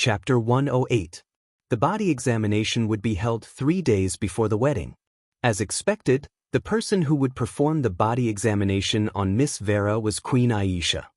Chapter 108. The body examination would be held 3 days before the wedding. As expected, the person who would perform the body examination on Miss Vera was Queen Aisha.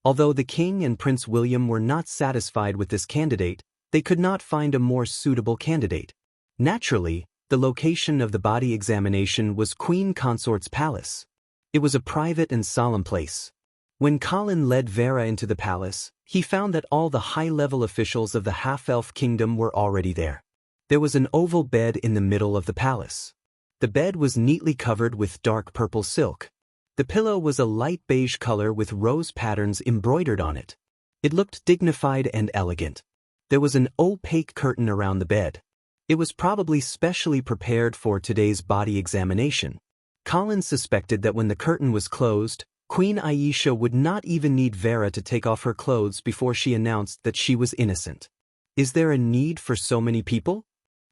Although the King and Prince William were not satisfied with this candidate, they could not find a more suitable candidate. Naturally, the location of the body examination was Queen Consort's palace. It was a private and solemn place. When Colin led Vera into the palace, he found that all the high-level officials of the half-elf kingdom were already there. There was an oval bed in the middle of the palace. The bed was neatly covered with dark purple silk. The pillow was a light beige color with rose patterns embroidered on it. It looked dignified and elegant. There was an opaque curtain around the bed. It was probably specially prepared for today's body examination. Colin suspected that when the curtain was closed, Queen Aisha would not even need Vera to take off her clothes before she announced that she was innocent. Is there a need for so many people?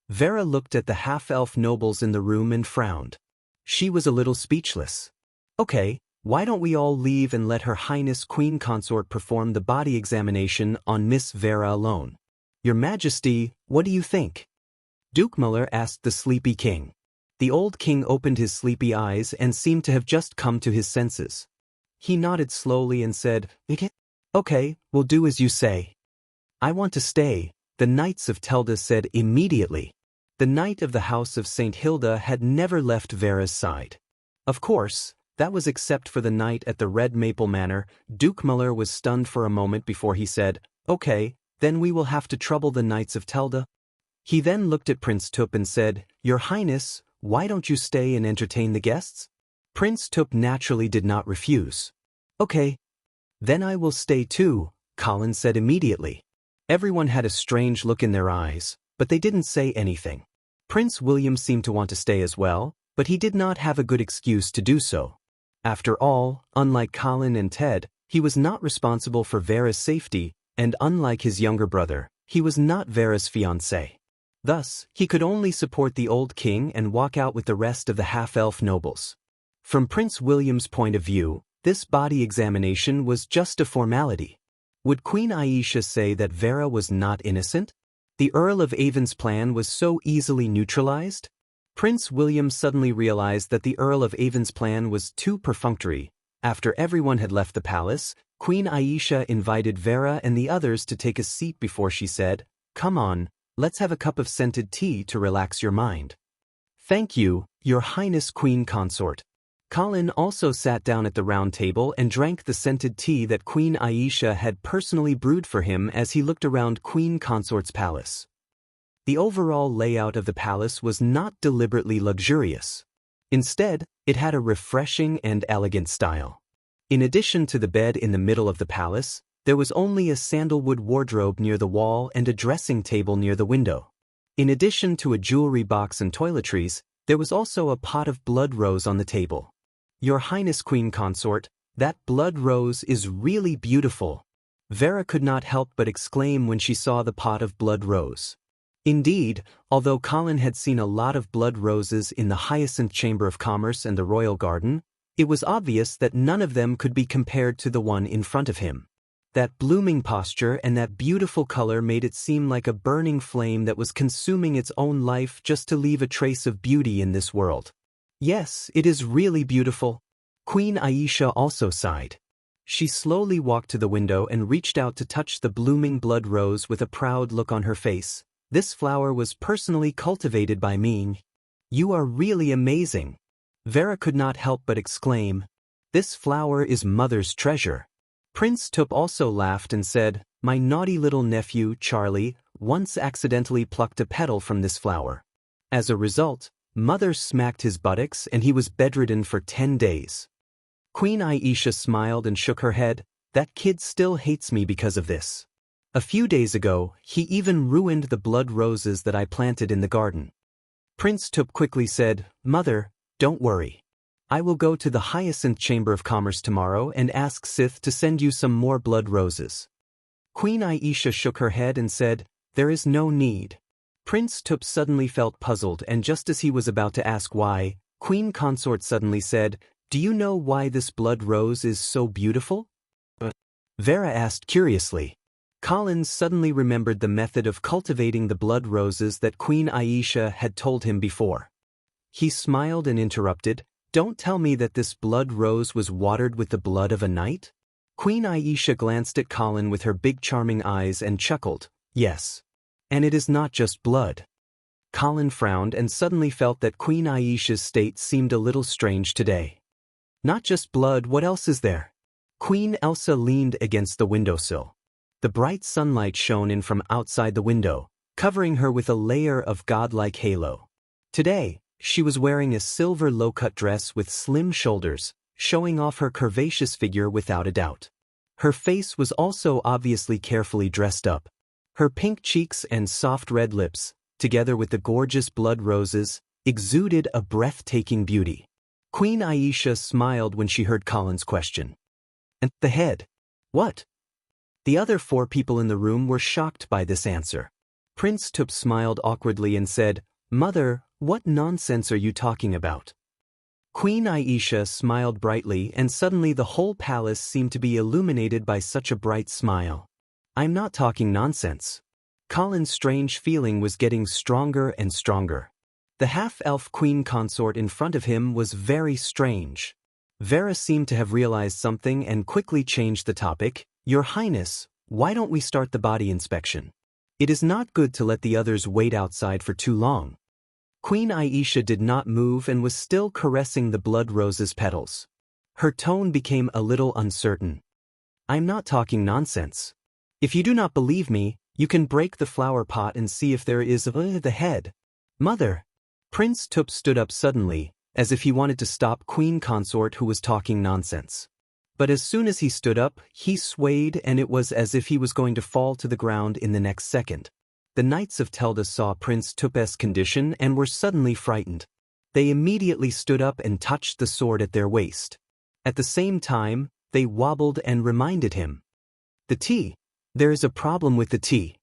Vera looked at the half-elf nobles in the room and frowned. She was a little speechless. Okay, why don't we all leave and let Her Highness Queen Consort perform the body examination on Miss Vera alone? Your Majesty, what do you think? Duke Muller asked the sleepy king. The old king opened his sleepy eyes and seemed to have just come to his senses. He nodded slowly and said, Okay, we'll do as you say. I want to stay, the Knights of Telda said immediately. The Knight of the House of St. Hilda had never left Vera's side. Of course, that was except for the knight at the Red Maple Manor. Duke Muller was stunned for a moment before he said, Okay, then we will have to trouble the Knights of Telda. He then looked at Prince Tup and said, Your Highness, why don't you stay and entertain the guests? Prince Tup naturally did not refuse. Okay. Then I will stay too, Colin said immediately. Everyone had a strange look in their eyes, but they didn't say anything. Prince William seemed to want to stay as well, but he did not have a good excuse to do so. After all, unlike Colin and Ted, he was not responsible for Vera's safety, and unlike his younger brother, he was not Vera's fiancé. Thus, he could only support the old king and walk out with the rest of the half-elf nobles. From Prince William's point of view, this body examination was just a formality. Would Queen Aisha say that Vera was not innocent? The Earl of Avon's plan was so easily neutralized? Prince William suddenly realized that the Earl of Avon's plan was too perfunctory. After everyone had left the palace, Queen Aisha invited Vera and the others to take a seat before she said, Come on, let's have a cup of scented tea to relax your mind. Thank you, Your Highness Queen Consort. Colin also sat down at the round table and drank the scented tea that Queen Aisha had personally brewed for him as he looked around Queen Consort's palace. The overall layout of the palace was not deliberately luxurious. Instead, it had a refreshing and elegant style. In addition to the bed in the middle of the palace, there was only a sandalwood wardrobe near the wall and a dressing table near the window. In addition to a jewelry box and toiletries, there was also a pot of blood rose on the table. Your Highness Queen Consort, that blood rose is really beautiful. Vera could not help but exclaim when she saw the pot of blood rose. Indeed, although Colin had seen a lot of blood roses in the Hyacinth Chamber of Commerce and the Royal Garden, it was obvious that none of them could be compared to the one in front of him. That blooming posture and that beautiful color made it seem like a burning flame that was consuming its own life just to leave a trace of beauty in this world. Yes, it is really beautiful. Queen Aisha also sighed. She slowly walked to the window and reached out to touch the blooming blood rose with a proud look on her face. This flower was personally cultivated by me. You are really amazing. Vera could not help but exclaim, This flower is Mother's treasure. Prince Tup also laughed and said, My naughty little nephew, Charlie, once accidentally plucked a petal from this flower. As a result, Mother smacked his buttocks and he was bedridden for 10 days. Queen Aisha smiled and shook her head, That kid still hates me because of this. A few days ago, he even ruined the blood roses that I planted in the garden. Prince Tup quickly said, Mother, don't worry. I will go to the Hyacinth Chamber of Commerce tomorrow and ask Sith to send you some more blood roses. Queen Aisha shook her head and said, There is no need. Prince Tup suddenly felt puzzled, and just as he was about to ask why, Queen Consort suddenly said, Do you know why this blood rose is so beautiful? Vera asked curiously. Colin suddenly remembered the method of cultivating the blood roses that Queen Aisha had told him before. He smiled and interrupted, "Don't tell me that this blood rose was watered with the blood of a knight?" Queen Aisha glanced at Colin with her big charming eyes and chuckled, "Yes. And it is not just blood." Colin frowned and suddenly felt that Queen Aisha's state seemed a little strange today. "Not just blood, what else is there?" Queen Elsa leaned against the windowsill. The bright sunlight shone in from outside the window, covering her with a layer of godlike halo. Today, she was wearing a silver low-cut dress with slim shoulders, showing off her curvaceous figure without a doubt. Her face was also obviously carefully dressed up. Her pink cheeks and soft red lips, together with the gorgeous blood roses, exuded a breathtaking beauty. Queen Aisha smiled when she heard Colin's question. "And the head? What?" The other 4 people in the room were shocked by this answer. Prince Tup smiled awkwardly and said, "Mother, what nonsense are you talking about?" Queen Aisha smiled brightly, and suddenly the whole palace seemed to be illuminated by such a bright smile. "I'm not talking nonsense." Colin's strange feeling was getting stronger and stronger. The half-elf queen consort in front of him was very strange. Vera seemed to have realized something and quickly changed the topic. "Your Highness, why don't we start the body inspection? It is not good to let the others wait outside for too long." Queen Aisha did not move and was still caressing the blood rose's petals. Her tone became a little uncertain. "I'm not talking nonsense. If you do not believe me, you can break the flower pot and see if there is the head." "Mother!" Prince Tup stood up suddenly, as if he wanted to stop Queen Consort who was talking nonsense. But as soon as he stood up, he swayed, and it was as if he was going to fall to the ground in the next second. The Knights of Telda saw Prince Tup's condition and were suddenly frightened. They immediately stood up and touched the sword at their waist. At the same time, they wobbled and reminded him. "The tea. There is a problem with the tea."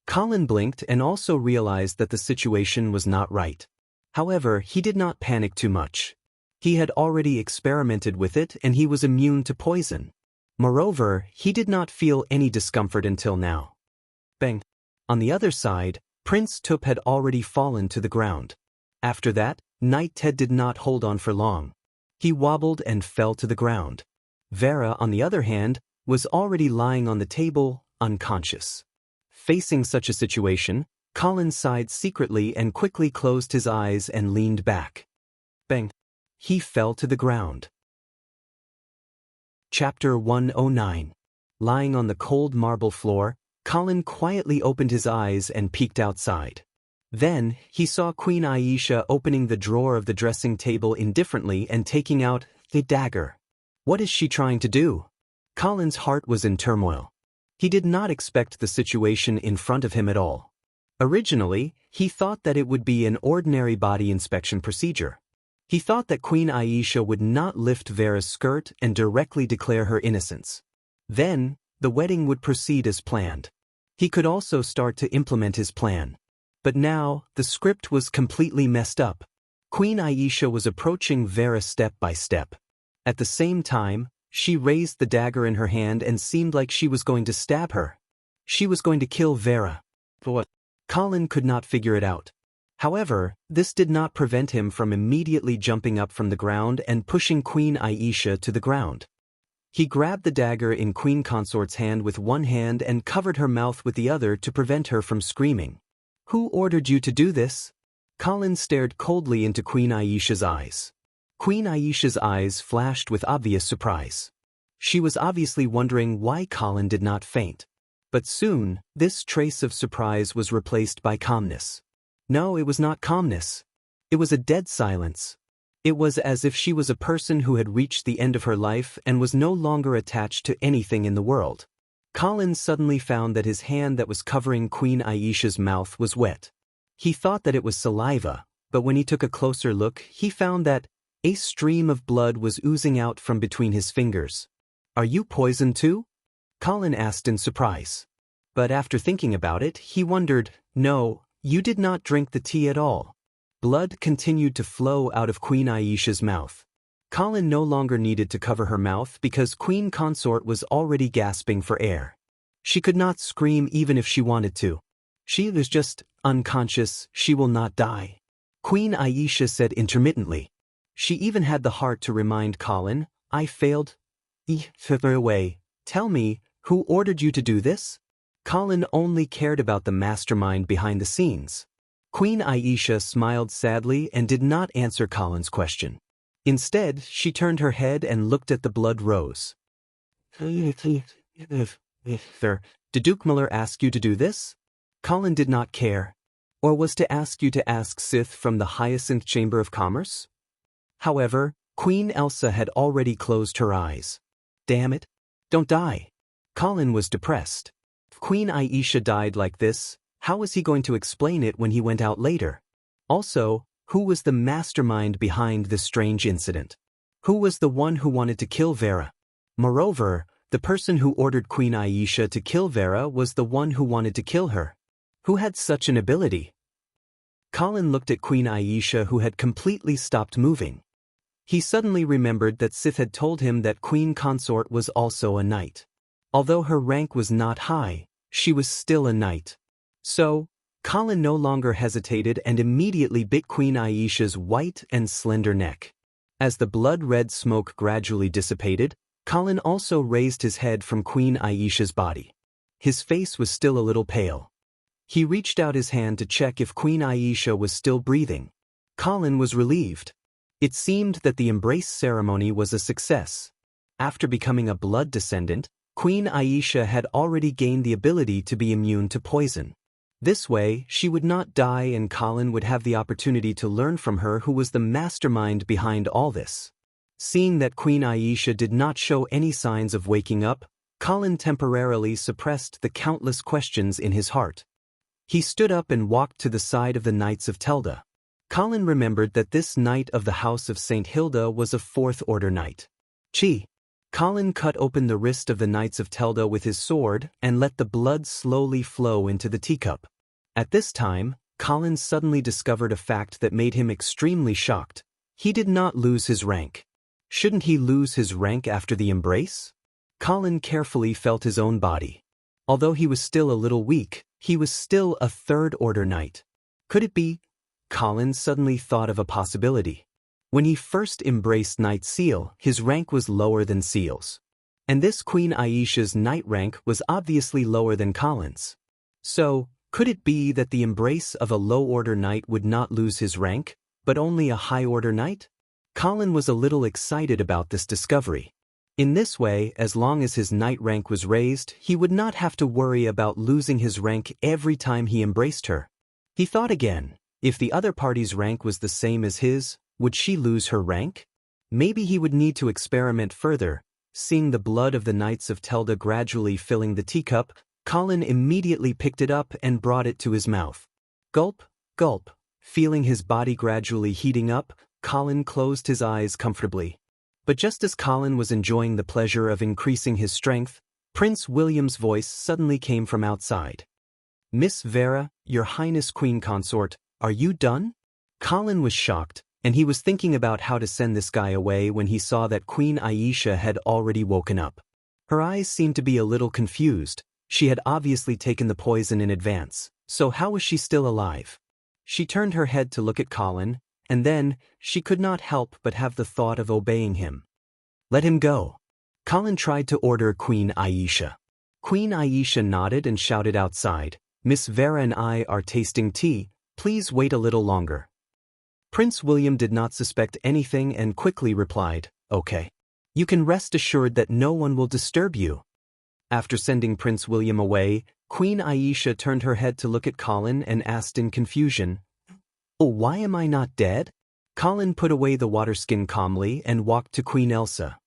Colin blinked and also realized that the situation was not right. However, he did not panic too much. He had already experimented with it and he was immune to poison. Moreover, he did not feel any discomfort until now. Bang! On the other side, Prince Tup had already fallen to the ground. After that, Knight Ted did not hold on for long. He wobbled and fell to the ground. Vera, on the other hand, was already lying on the table, unconscious. Facing such a situation, Colin sighed secretly and quickly closed his eyes and leaned back. Bang! He fell to the ground. Chapter 109. Lying on the cold marble floor, Colin quietly opened his eyes and peeked outside. Then, he saw Queen Aisha opening the drawer of the dressing table indifferently and taking out the dagger. What is she trying to do? Colin's heart was in turmoil. He did not expect the situation in front of him at all. Originally, he thought that it would be an ordinary body inspection procedure. He thought that Queen Aisha would not lift Vera's skirt and directly declare her innocence. Then, the wedding would proceed as planned. He could also start to implement his plan. But now, the script was completely messed up. Queen Aisha was approaching Vera step by step. At the same time, she raised the dagger in her hand and seemed like she was going to stab her. She was going to kill Vera. But what? Colin could not figure it out. However, this did not prevent him from immediately jumping up from the ground and pushing Queen Aisha to the ground. He grabbed the dagger in Queen Consort's hand with one hand and covered her mouth with the other to prevent her from screaming. "Who ordered you to do this?" Colin stared coldly into Queen Aisha's eyes. Queen Aisha's eyes flashed with obvious surprise. She was obviously wondering why Colin did not faint. But soon, this trace of surprise was replaced by calmness. No, it was not calmness. It was a dead silence. It was as if she was a person who had reached the end of her life and was no longer attached to anything in the world. Colin suddenly found that his hand that was covering Queen Aisha's mouth was wet. He thought that it was saliva, but when he took a closer look, he found that a stream of blood was oozing out from between his fingers. "Are you poisoned too?" Colin asked in surprise. But after thinking about it, he wondered, "No, you did not drink the tea at all." Blood continued to flow out of Queen Aisha's mouth. Colin no longer needed to cover her mouth because Queen Consort was already gasping for air. She could not scream even if she wanted to. She was just unconscious. She will not die, Queen Aisha said intermittently. She even had the heart to remind Colin, I failed. Away. Tell me, who ordered you to do this? Colin only cared about the mastermind behind the scenes. Queen Aisha smiled sadly and did not answer Colin's question. Instead, she turned her head and looked at the blood rose. Did Duke Miller ask you to do this? Colin did not care. Or was to ask you to ask Sith from the Hyacinth Chamber of Commerce? However, Queen Elsa had already closed her eyes. Damn it. Don't die. Colin was depressed. If Queen Aisha died like this, how was he going to explain it when he went out later? Also, who was the mastermind behind this strange incident? Who was the one who wanted to kill Vera? Moreover, the person who ordered Queen Aisha to kill Vera was the one who wanted to kill her. Who had such an ability? Colin looked at Queen Aisha, who had completely stopped moving. He suddenly remembered that Sith had told him that Queen Consort was also a knight. Although her rank was not high, she was still a knight. So, Colin no longer hesitated and immediately bit Queen Aisha's white and slender neck. As the blood-red smoke gradually dissipated, Colin also raised his head from Queen Aisha's body. His face was still a little pale. He reached out his hand to check if Queen Aisha was still breathing. Colin was relieved. It seemed that the embrace ceremony was a success. After becoming a blood descendant, Queen Aisha had already gained the ability to be immune to poison. This way, she would not die and Colin would have the opportunity to learn from her who was the mastermind behind all this. Seeing that Queen Aisha did not show any signs of waking up, Colin temporarily suppressed the countless questions in his heart. He stood up and walked to the side of the Knights of Telda. Colin remembered that this knight of the House of St. Hilda was a Fourth Order knight. Colin cut open the wrist of the Knights of Telda with his sword and let the blood slowly flow into the teacup. At this time, Colin suddenly discovered a fact that made him extremely shocked. He did not lose his rank. Shouldn't he lose his rank after the embrace? Colin carefully felt his own body. Although he was still a little weak, he was still a Third Order knight. Could it be? Colin suddenly thought of a possibility. When he first embraced Knight Seal, his rank was lower than Seal's. And this Queen Aisha's knight rank was obviously lower than Colin's. So, could it be that the embrace of a low-order knight would not lose his rank, but only a high-order knight? Colin was a little excited about this discovery. In this way, as long as his knight rank was raised, he would not have to worry about losing his rank every time he embraced her. He thought again, if the other party's rank was the same as his, would she lose her rank? Maybe he would need to experiment further. Seeing the blood of the Knights of Telda gradually filling the teacup, Colin immediately picked it up and brought it to his mouth. Gulp, gulp. Feeling his body gradually heating up, Colin closed his eyes comfortably. But just as Colin was enjoying the pleasure of increasing his strength, Prince William's voice suddenly came from outside. Miss Vera, Your Highness Queen Consort, are you done? Colin was shocked, and he was thinking about how to send this guy away when he saw that Queen Aisha had already woken up. Her eyes seemed to be a little confused. She had obviously taken the poison in advance, so how was she still alive? She turned her head to look at Colin, and then, she could not help but have the thought of obeying him. Let him go. Colin tried to order Queen Aisha. Queen Aisha nodded and shouted outside, Miss Vera and I are tasting tea, please wait a little longer. Prince William did not suspect anything and quickly replied, okay. You can rest assured that no one will disturb you. After sending Prince William away, Queen Aisha turned her head to look at Colin and asked in confusion, Oh, why am I not dead? Colin put away the water skin calmly and walked to Queen Elsa.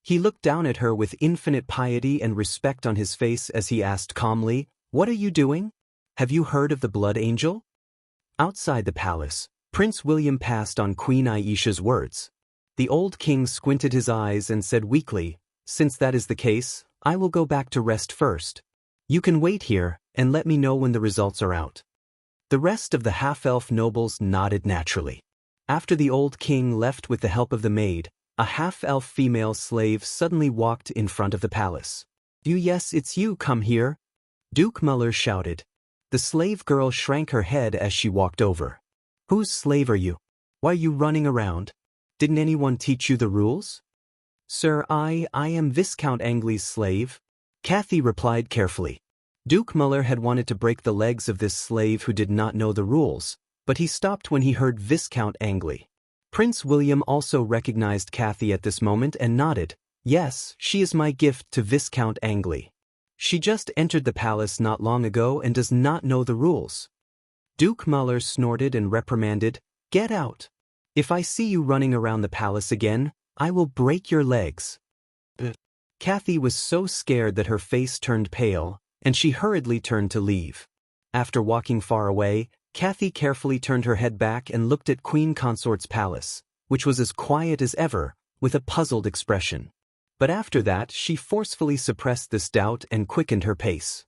He looked down at her with infinite piety and respect on his face as he asked calmly, What are you doing? Have you heard of the Blood Angel? Outside the palace, Prince William passed on Queen Aisha's words. The old king squinted his eyes and said weakly, Since that is the case, I will go back to rest first. You can wait here, and let me know when the results are out. The rest of the half-elf nobles nodded naturally. After the old king left with the help of the maid, a half-elf female slave suddenly walked in front of the palace. Yes, it's you, come here. Duke Muller shouted. The slave girl shrank her head as she walked over. Whose slave are you? Why are you running around? Didn't anyone teach you the rules? Sir, I am Viscount Angley's slave, Kathy replied carefully. Duke Muller had wanted to break the legs of this slave who did not know the rules, but he stopped when he heard Viscount Angley. Prince William also recognized Kathy at this moment and nodded. Yes, she is my gift to Viscount Angley. She just entered the palace not long ago and does not know the rules. Duke Muller snorted and reprimanded, Get out. If I see you running around the palace again, I will break your legs. Kathy was so scared that her face turned pale, and she hurriedly turned to leave. After walking far away, Kathy carefully turned her head back and looked at Queen Consort's palace, which was as quiet as ever, with a puzzled expression. But after that, she forcefully suppressed this doubt and quickened her pace.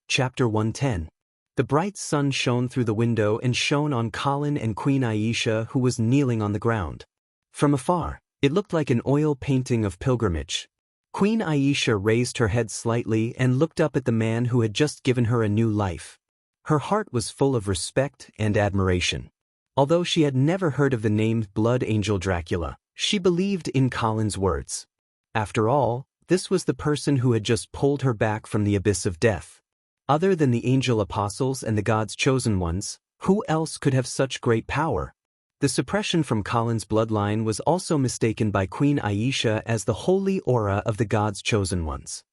Chapter 110. The bright sun shone through the window and shone on Colin and Queen Aisha, who was kneeling on the ground. From afar, it looked like an oil painting of pilgrimage. Queen Aisha raised her head slightly and looked up at the man who had just given her a new life. Her heart was full of respect and admiration. Although she had never heard of the name Blood Angel Dracula, she believed in Colin's words. After all, this was the person who had just pulled her back from the abyss of death. Other than the angel apostles and the God's chosen ones, who else could have such great power? The suppression from Colin's bloodline was also mistaken by Queen Aisha as the holy aura of the God's chosen ones.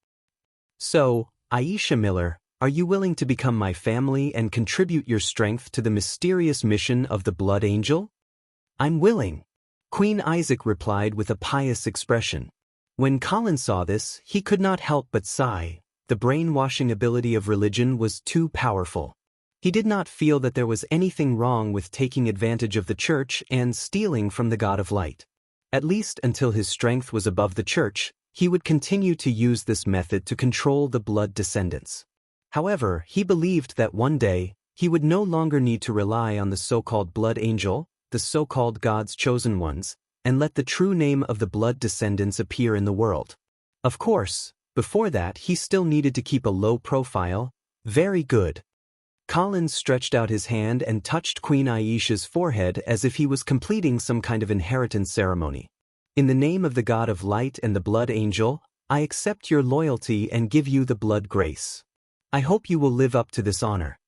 So, Aisha Miller, are you willing to become my family and contribute your strength to the mysterious mission of the Blood Angel? I'm willing, Queen Isaac replied with a pious expression. When Colin saw this, he could not help but sigh. The brainwashing ability of religion was too powerful. He did not feel that there was anything wrong with taking advantage of the church and stealing from the God of Light. At least until his strength was above the church, he would continue to use this method to control the blood descendants. However, he believed that one day, he would no longer need to rely on the so-called blood angel, the so-called God's chosen ones, and let the true name of the blood descendants appear in the world. Of course, before that he still needed to keep a low profile. Very good. Colin stretched out his hand and touched Queen Aisha's forehead as if he was completing some kind of inheritance ceremony. In the name of the God of Light and the Blood Angel, I accept your loyalty and give you the blood grace. I hope you will live up to this honor.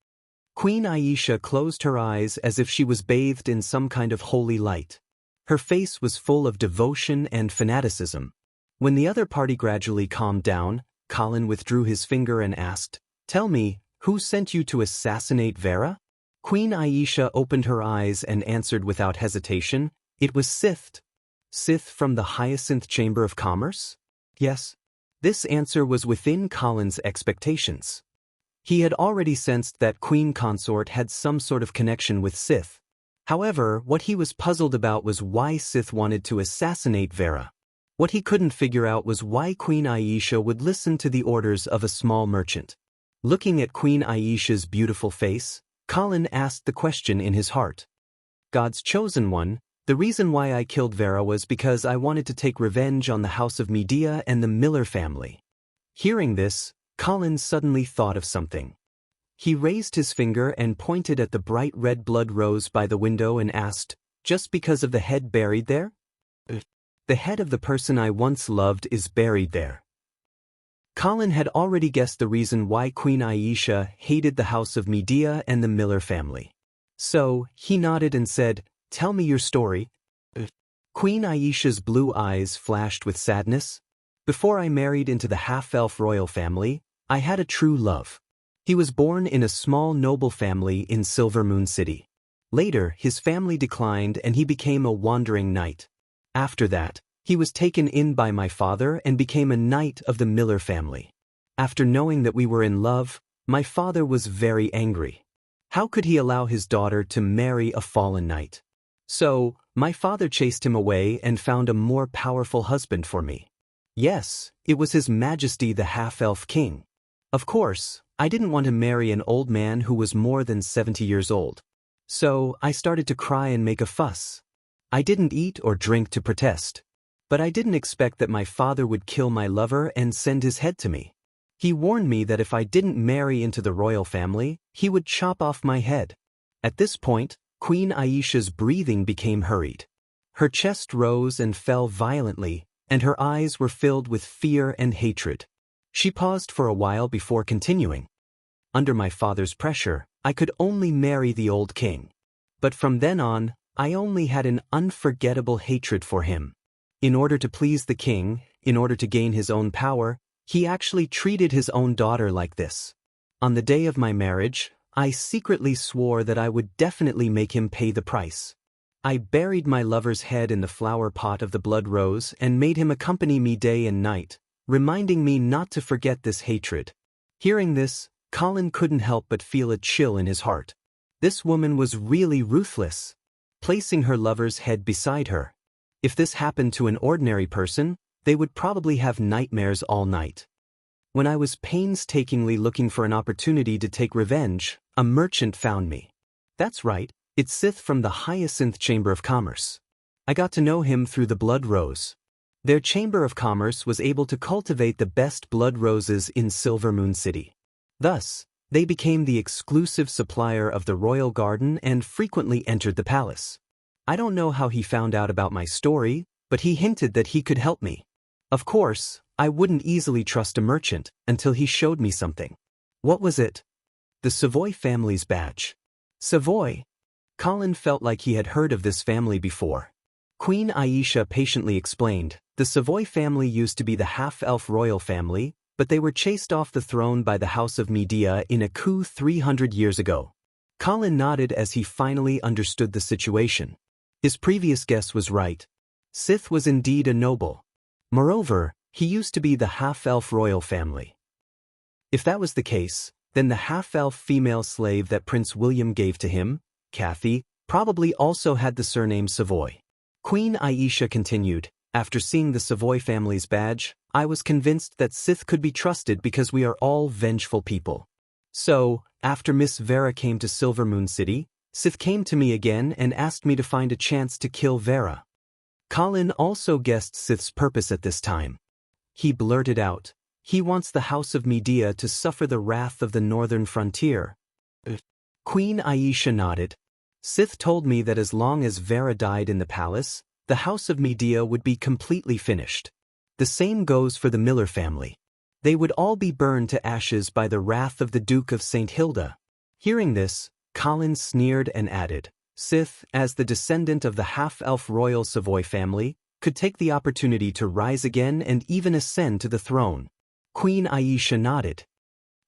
Queen Aisha closed her eyes as if she was bathed in some kind of holy light. Her face was full of devotion and fanaticism. When the other party gradually calmed down, Colin withdrew his finger and asked, Tell me, who sent you to assassinate Vera? Queen Aisha opened her eyes and answered without hesitation, It was Sith. Sith from the Hyacinth Chamber of Commerce? Yes. This answer was within Colin's expectations. He had already sensed that Queen Consort had some sort of connection with Sith. However, what he was puzzled about was why Sith wanted to assassinate Vera. What he couldn't figure out was why Queen Aisha would listen to the orders of a small merchant. Looking at Queen Aisha's beautiful face, Colin asked the question in his heart. God's chosen one, the reason why I killed Vera was because I wanted to take revenge on the House of Medea and the Miller family. Hearing this, Colin suddenly thought of something. He raised his finger and pointed at the bright red blood rose by the window and asked, Just because of the head buried there? The head of the person I once loved is buried there. Colin had already guessed the reason why Queen Aisha hated the House of Medea and the Miller family. So, he nodded and said, Tell me your story. Queen Aisha's blue eyes flashed with sadness. Before I married into the half-elf royal family, I had a true love. He was born in a small noble family in Silver Moon City. Later, his family declined and he became a wandering knight. After that, he was taken in by my father and became a knight of the Miller family. After knowing that we were in love, my father was very angry. How could he allow his daughter to marry a fallen knight? So, my father chased him away and found a more powerful husband for me. Yes, it was His Majesty the half-elf king. Of course, I didn't want to marry an old man who was more than 70 years old. So, I started to cry and make a fuss. I didn't eat or drink to protest. But I didn't expect that my father would kill my lover and send his head to me. He warned me that if I didn't marry into the royal family, he would chop off my head. At this point, Queen Aisha's breathing became hurried. Her chest rose and fell violently, and her eyes were filled with fear and hatred. She paused for a while before continuing. Under my father's pressure, I could only marry the old king. But from then on, I only had an unforgettable hatred for him. In order to please the king, in order to gain his own power, he actually treated his own daughter like this. On the day of my marriage, I secretly swore that I would definitely make him pay the price. I buried my lover's head in the flower pot of the blood rose and made him accompany me day and night, reminding me not to forget this hatred. Hearing this, Colin couldn't help but feel a chill in his heart. This woman was really ruthless, placing her lover's head beside her. If this happened to an ordinary person, they would probably have nightmares all night. When I was painstakingly looking for an opportunity to take revenge, a merchant found me. That's right, it's Sith from the Hyacinth Chamber of Commerce. I got to know him through the blood rose. Their Chamber of Commerce was able to cultivate the best blood roses in Silver Moon City. Thus, they became the exclusive supplier of the royal garden and frequently entered the palace. I don't know how he found out about my story, but he hinted that he could help me. Of course, I wouldn't easily trust a merchant until he showed me something. What was it? The Savoy family's badge. Savoy? Colin felt like he had heard of this family before. Queen Aisha patiently explained, the Savoy family used to be the half-elf royal family, but they were chased off the throne by the House of Media in a coup 300 years ago. Colin nodded as he finally understood the situation. His previous guess was right. Sith was indeed a noble. Moreover, he used to be the half-elf royal family. If that was the case, then the half-elf female slave that Prince William gave to him, Kathy, probably also had the surname Savoy. Queen Aisha continued, after seeing the Savoy family's badge, I was convinced that Sith could be trusted because we are all vengeful people. So, after Miss Vera came to Silver Moon City, Sith came to me again and asked me to find a chance to kill Vera. Colin also guessed Sith's purpose at this time. He blurted out, he wants the House of Media to suffer the wrath of the northern frontier. Queen Aisha nodded. Sith told me that as long as Vera died in the palace, the House of Media would be completely finished. The same goes for the Miller family. They would all be burned to ashes by the wrath of the Duke of St. Hilda. Hearing this, Colin sneered and added, Sith, as the descendant of the half-elf royal Savoy family, could take the opportunity to rise again and even ascend to the throne. Queen Aisha nodded.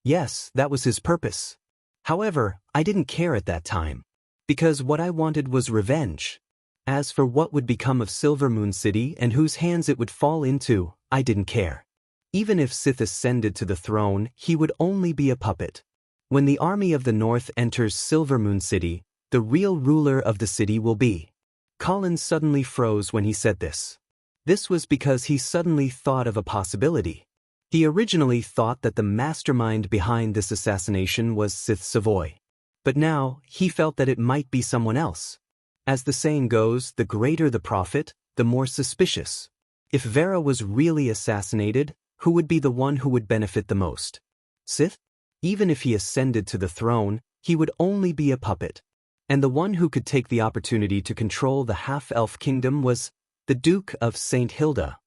Yes, that was his purpose. However, I didn't care at that time, because what I wanted was revenge. As for what would become of Silver Moon City and whose hands it would fall into, I didn't care. Even if Sith ascended to the throne, he would only be a puppet. When the army of the North enters Silver Moon City, the real ruler of the city will be. Colin suddenly froze when he said this. This was because he suddenly thought of a possibility. He originally thought that the mastermind behind this assassination was Sith Savoy. But now, he felt that it might be someone else. As the saying goes, the greater the prophet, the more suspicious. If Vera was really assassinated, who would be the one who would benefit the most? Sith? Even if he ascended to the throne, he would only be a puppet. And the one who could take the opportunity to control the half-elf kingdom was the Duke of St. Hilda.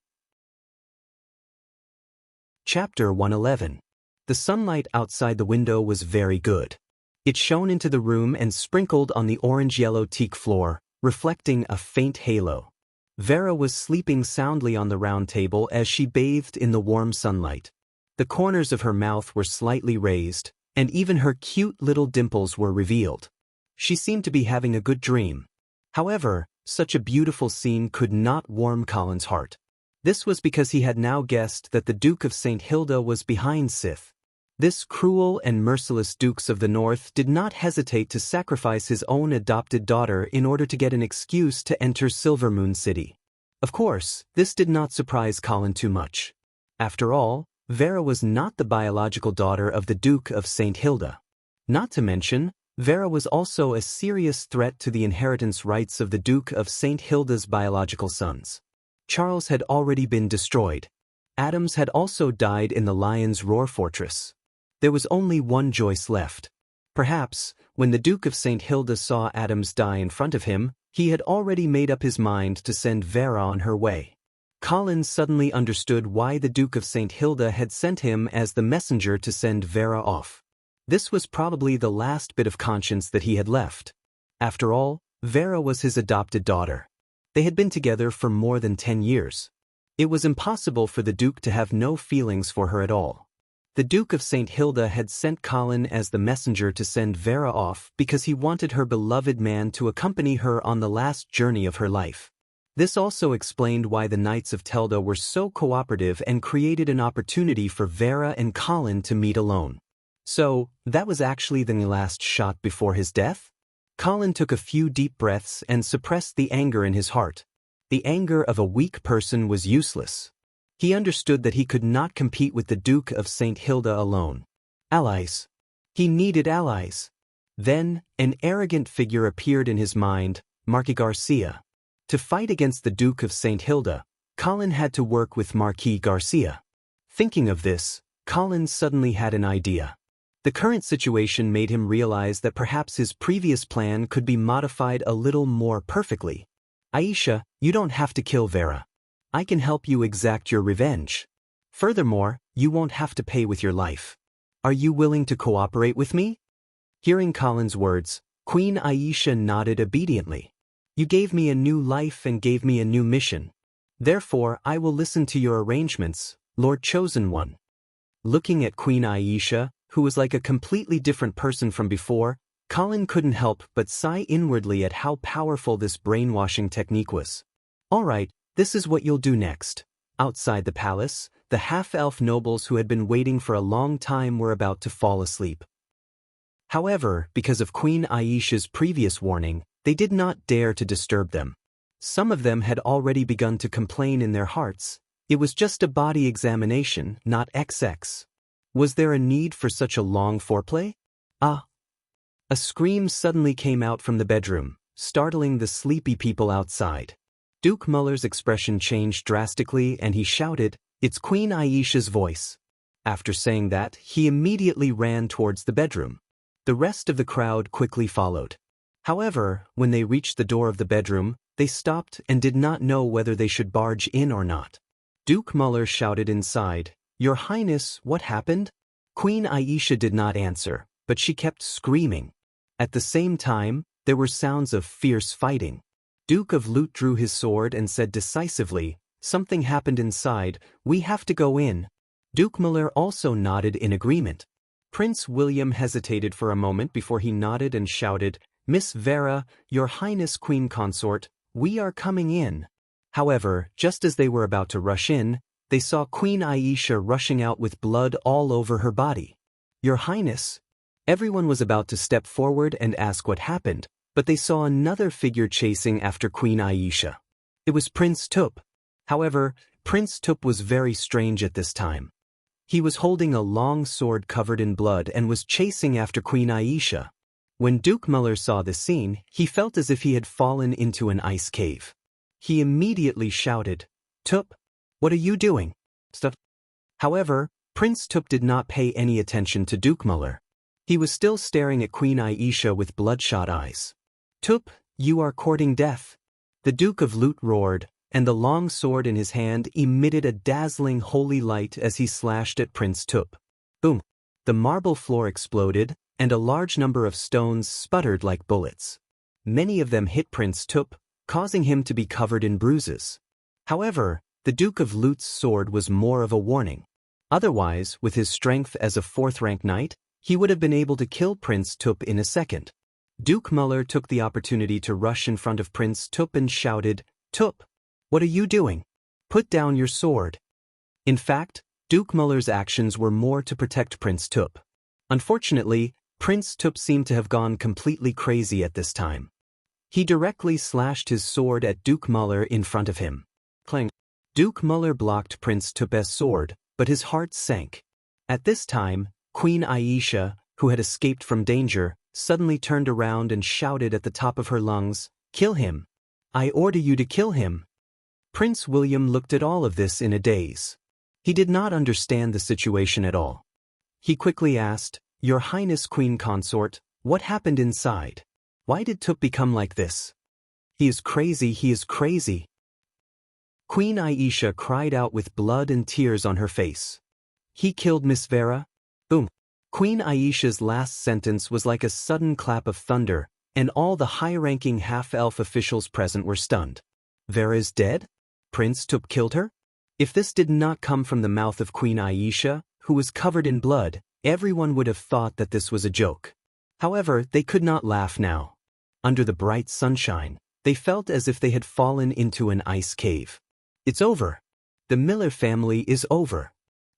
Chapter 111. The sunlight outside the window was very good. It shone into the room and sprinkled on the orange-yellow teak floor, reflecting a faint halo. Vera was sleeping soundly on the round table as she bathed in the warm sunlight. The corners of her mouth were slightly raised, and even her cute little dimples were revealed. She seemed to be having a good dream. However, such a beautiful scene could not warm Colin's heart. This was because he had now guessed that the Duke of St. Hilda was behind Sith. This cruel and merciless Dukes of the North did not hesitate to sacrifice his own adopted daughter in order to get an excuse to enter Silver Moon City. Of course, this did not surprise Colin too much. After all, Vera was not the biological daughter of the Duke of St. Hilda. Not to mention, Vera was also a serious threat to the inheritance rights of the Duke of St. Hilda's biological sons. Charles had already been destroyed. Adams had also died in the Lion's Roar fortress. There was only one Joyce left. Perhaps, when the Duke of St. Hilda saw Adams die in front of him, he had already made up his mind to send Vera on her way. Colin suddenly understood why the Duke of St. Hilda had sent him as the messenger to send Vera off. This was probably the last bit of conscience that he had left. After all, Vera was his adopted daughter. They had been together for more than 10 years. It was impossible for the Duke to have no feelings for her at all. The Duke of St. Hilda had sent Colin as the messenger to send Vera off because he wanted her beloved man to accompany her on the last journey of her life. This also explained why the Knights of Telda were so cooperative and created an opportunity for Vera and Colin to meet alone. So, that was actually the last shot before his death? Colin took a few deep breaths and suppressed the anger in his heart. The anger of a weak person was useless. He understood that he could not compete with the Duke of St. Hilda alone. Allies. He needed allies. Then, an arrogant figure appeared in his mind, Marquis Garcia. To fight against the Duke of St. Hilda, Colin had to work with Marquis Garcia. Thinking of this, Colin suddenly had an idea. The current situation made him realize that perhaps his previous plan could be modified a little more perfectly. Aisha, you don't have to kill Vera. I can help you exact your revenge. Furthermore, you won't have to pay with your life. Are you willing to cooperate with me? Hearing Colin's words, Queen Aisha nodded obediently. You gave me a new life and gave me a new mission. Therefore, I will listen to your arrangements, Lord Chosen One. Looking at Queen Aisha, who was like a completely different person from before, Colin couldn't help but sigh inwardly at how powerful this brainwashing technique was. All right, this is what you'll do next. Outside the palace, the half-elf nobles who had been waiting for a long time were about to fall asleep. However, because of Queen Aisha's previous warning, they did not dare to disturb them. Some of them had already begun to complain in their hearts. It was just a body examination, not XX. Was there a need for such a long foreplay? Ah! A scream suddenly came out from the bedroom, startling the sleepy people outside. Duke Muller's expression changed drastically and he shouted, "It's Queen Aisha's voice." After saying that, he immediately ran towards the bedroom. The rest of the crowd quickly followed. However, when they reached the door of the bedroom, they stopped and did not know whether they should barge in or not. Duke Muller shouted inside, "Your Highness, what happened?" Queen Aisha did not answer, but she kept screaming. At the same time, there were sounds of fierce fighting. Duke of Lute drew his sword and said decisively, "Something happened inside, we have to go in." Duke Muller also nodded in agreement. Prince William hesitated for a moment before he nodded and shouted, "Miss Vera, Your Highness Queen Consort, we are coming in." However, just as they were about to rush in, they saw Queen Aisha rushing out with blood all over her body. "Your Highness." Everyone was about to step forward and ask what happened, but they saw another figure chasing after Queen Aisha. It was Prince Tup. However, Prince Tup was very strange at this time. He was holding a long sword covered in blood and was chasing after Queen Aisha. When Duke Muller saw this scene, he felt as if he had fallen into an ice cave. He immediately shouted, "Tup, what are you doing?" Stuff. However, Prince Tup did not pay any attention to Duke Muller. He was still staring at Queen Aisha with bloodshot eyes. "Tup, you are courting death." The Duke of Lute roared, and the long sword in his hand emitted a dazzling holy light as he slashed at Prince Tup. Boom! The marble floor exploded, and a large number of stones sputtered like bullets. Many of them hit Prince Tup, causing him to be covered in bruises. However, the Duke of Lute's sword was more of a warning. Otherwise, with his strength as a fourth-rank knight, he would have been able to kill Prince Tup in a second. Duke Muller took the opportunity to rush in front of Prince Tup and shouted, "Tup, what are you doing? Put down your sword." In fact, Duke Muller's actions were more to protect Prince Tup. Unfortunately, Prince Tup seemed to have gone completely crazy at this time. He directly slashed his sword at Duke Muller in front of him. Clang! Duke Muller blocked Prince Tup's sword, but his heart sank. At this time, Queen Aisha, who had escaped from danger, suddenly turned around and shouted at the top of her lungs, "Kill him! I order you to kill him!" Prince William looked at all of this in a daze. He did not understand the situation at all. He quickly asked, "Your Highness Queen Consort, what happened inside? Why did Tup become like this?" "He is crazy, he is crazy." Queen Aisha cried out with blood and tears on her face. "He killed Miss Vera?" Boom. Queen Aisha's last sentence was like a sudden clap of thunder, and all the high-ranking half-elf officials present were stunned. "Vera is dead? Prince Tup killed her?" If this did not come from the mouth of Queen Aisha, who was covered in blood, everyone would have thought that this was a joke. However, they could not laugh now. Under the bright sunshine, they felt as if they had fallen into an ice cave. It's over. The Miller family is over.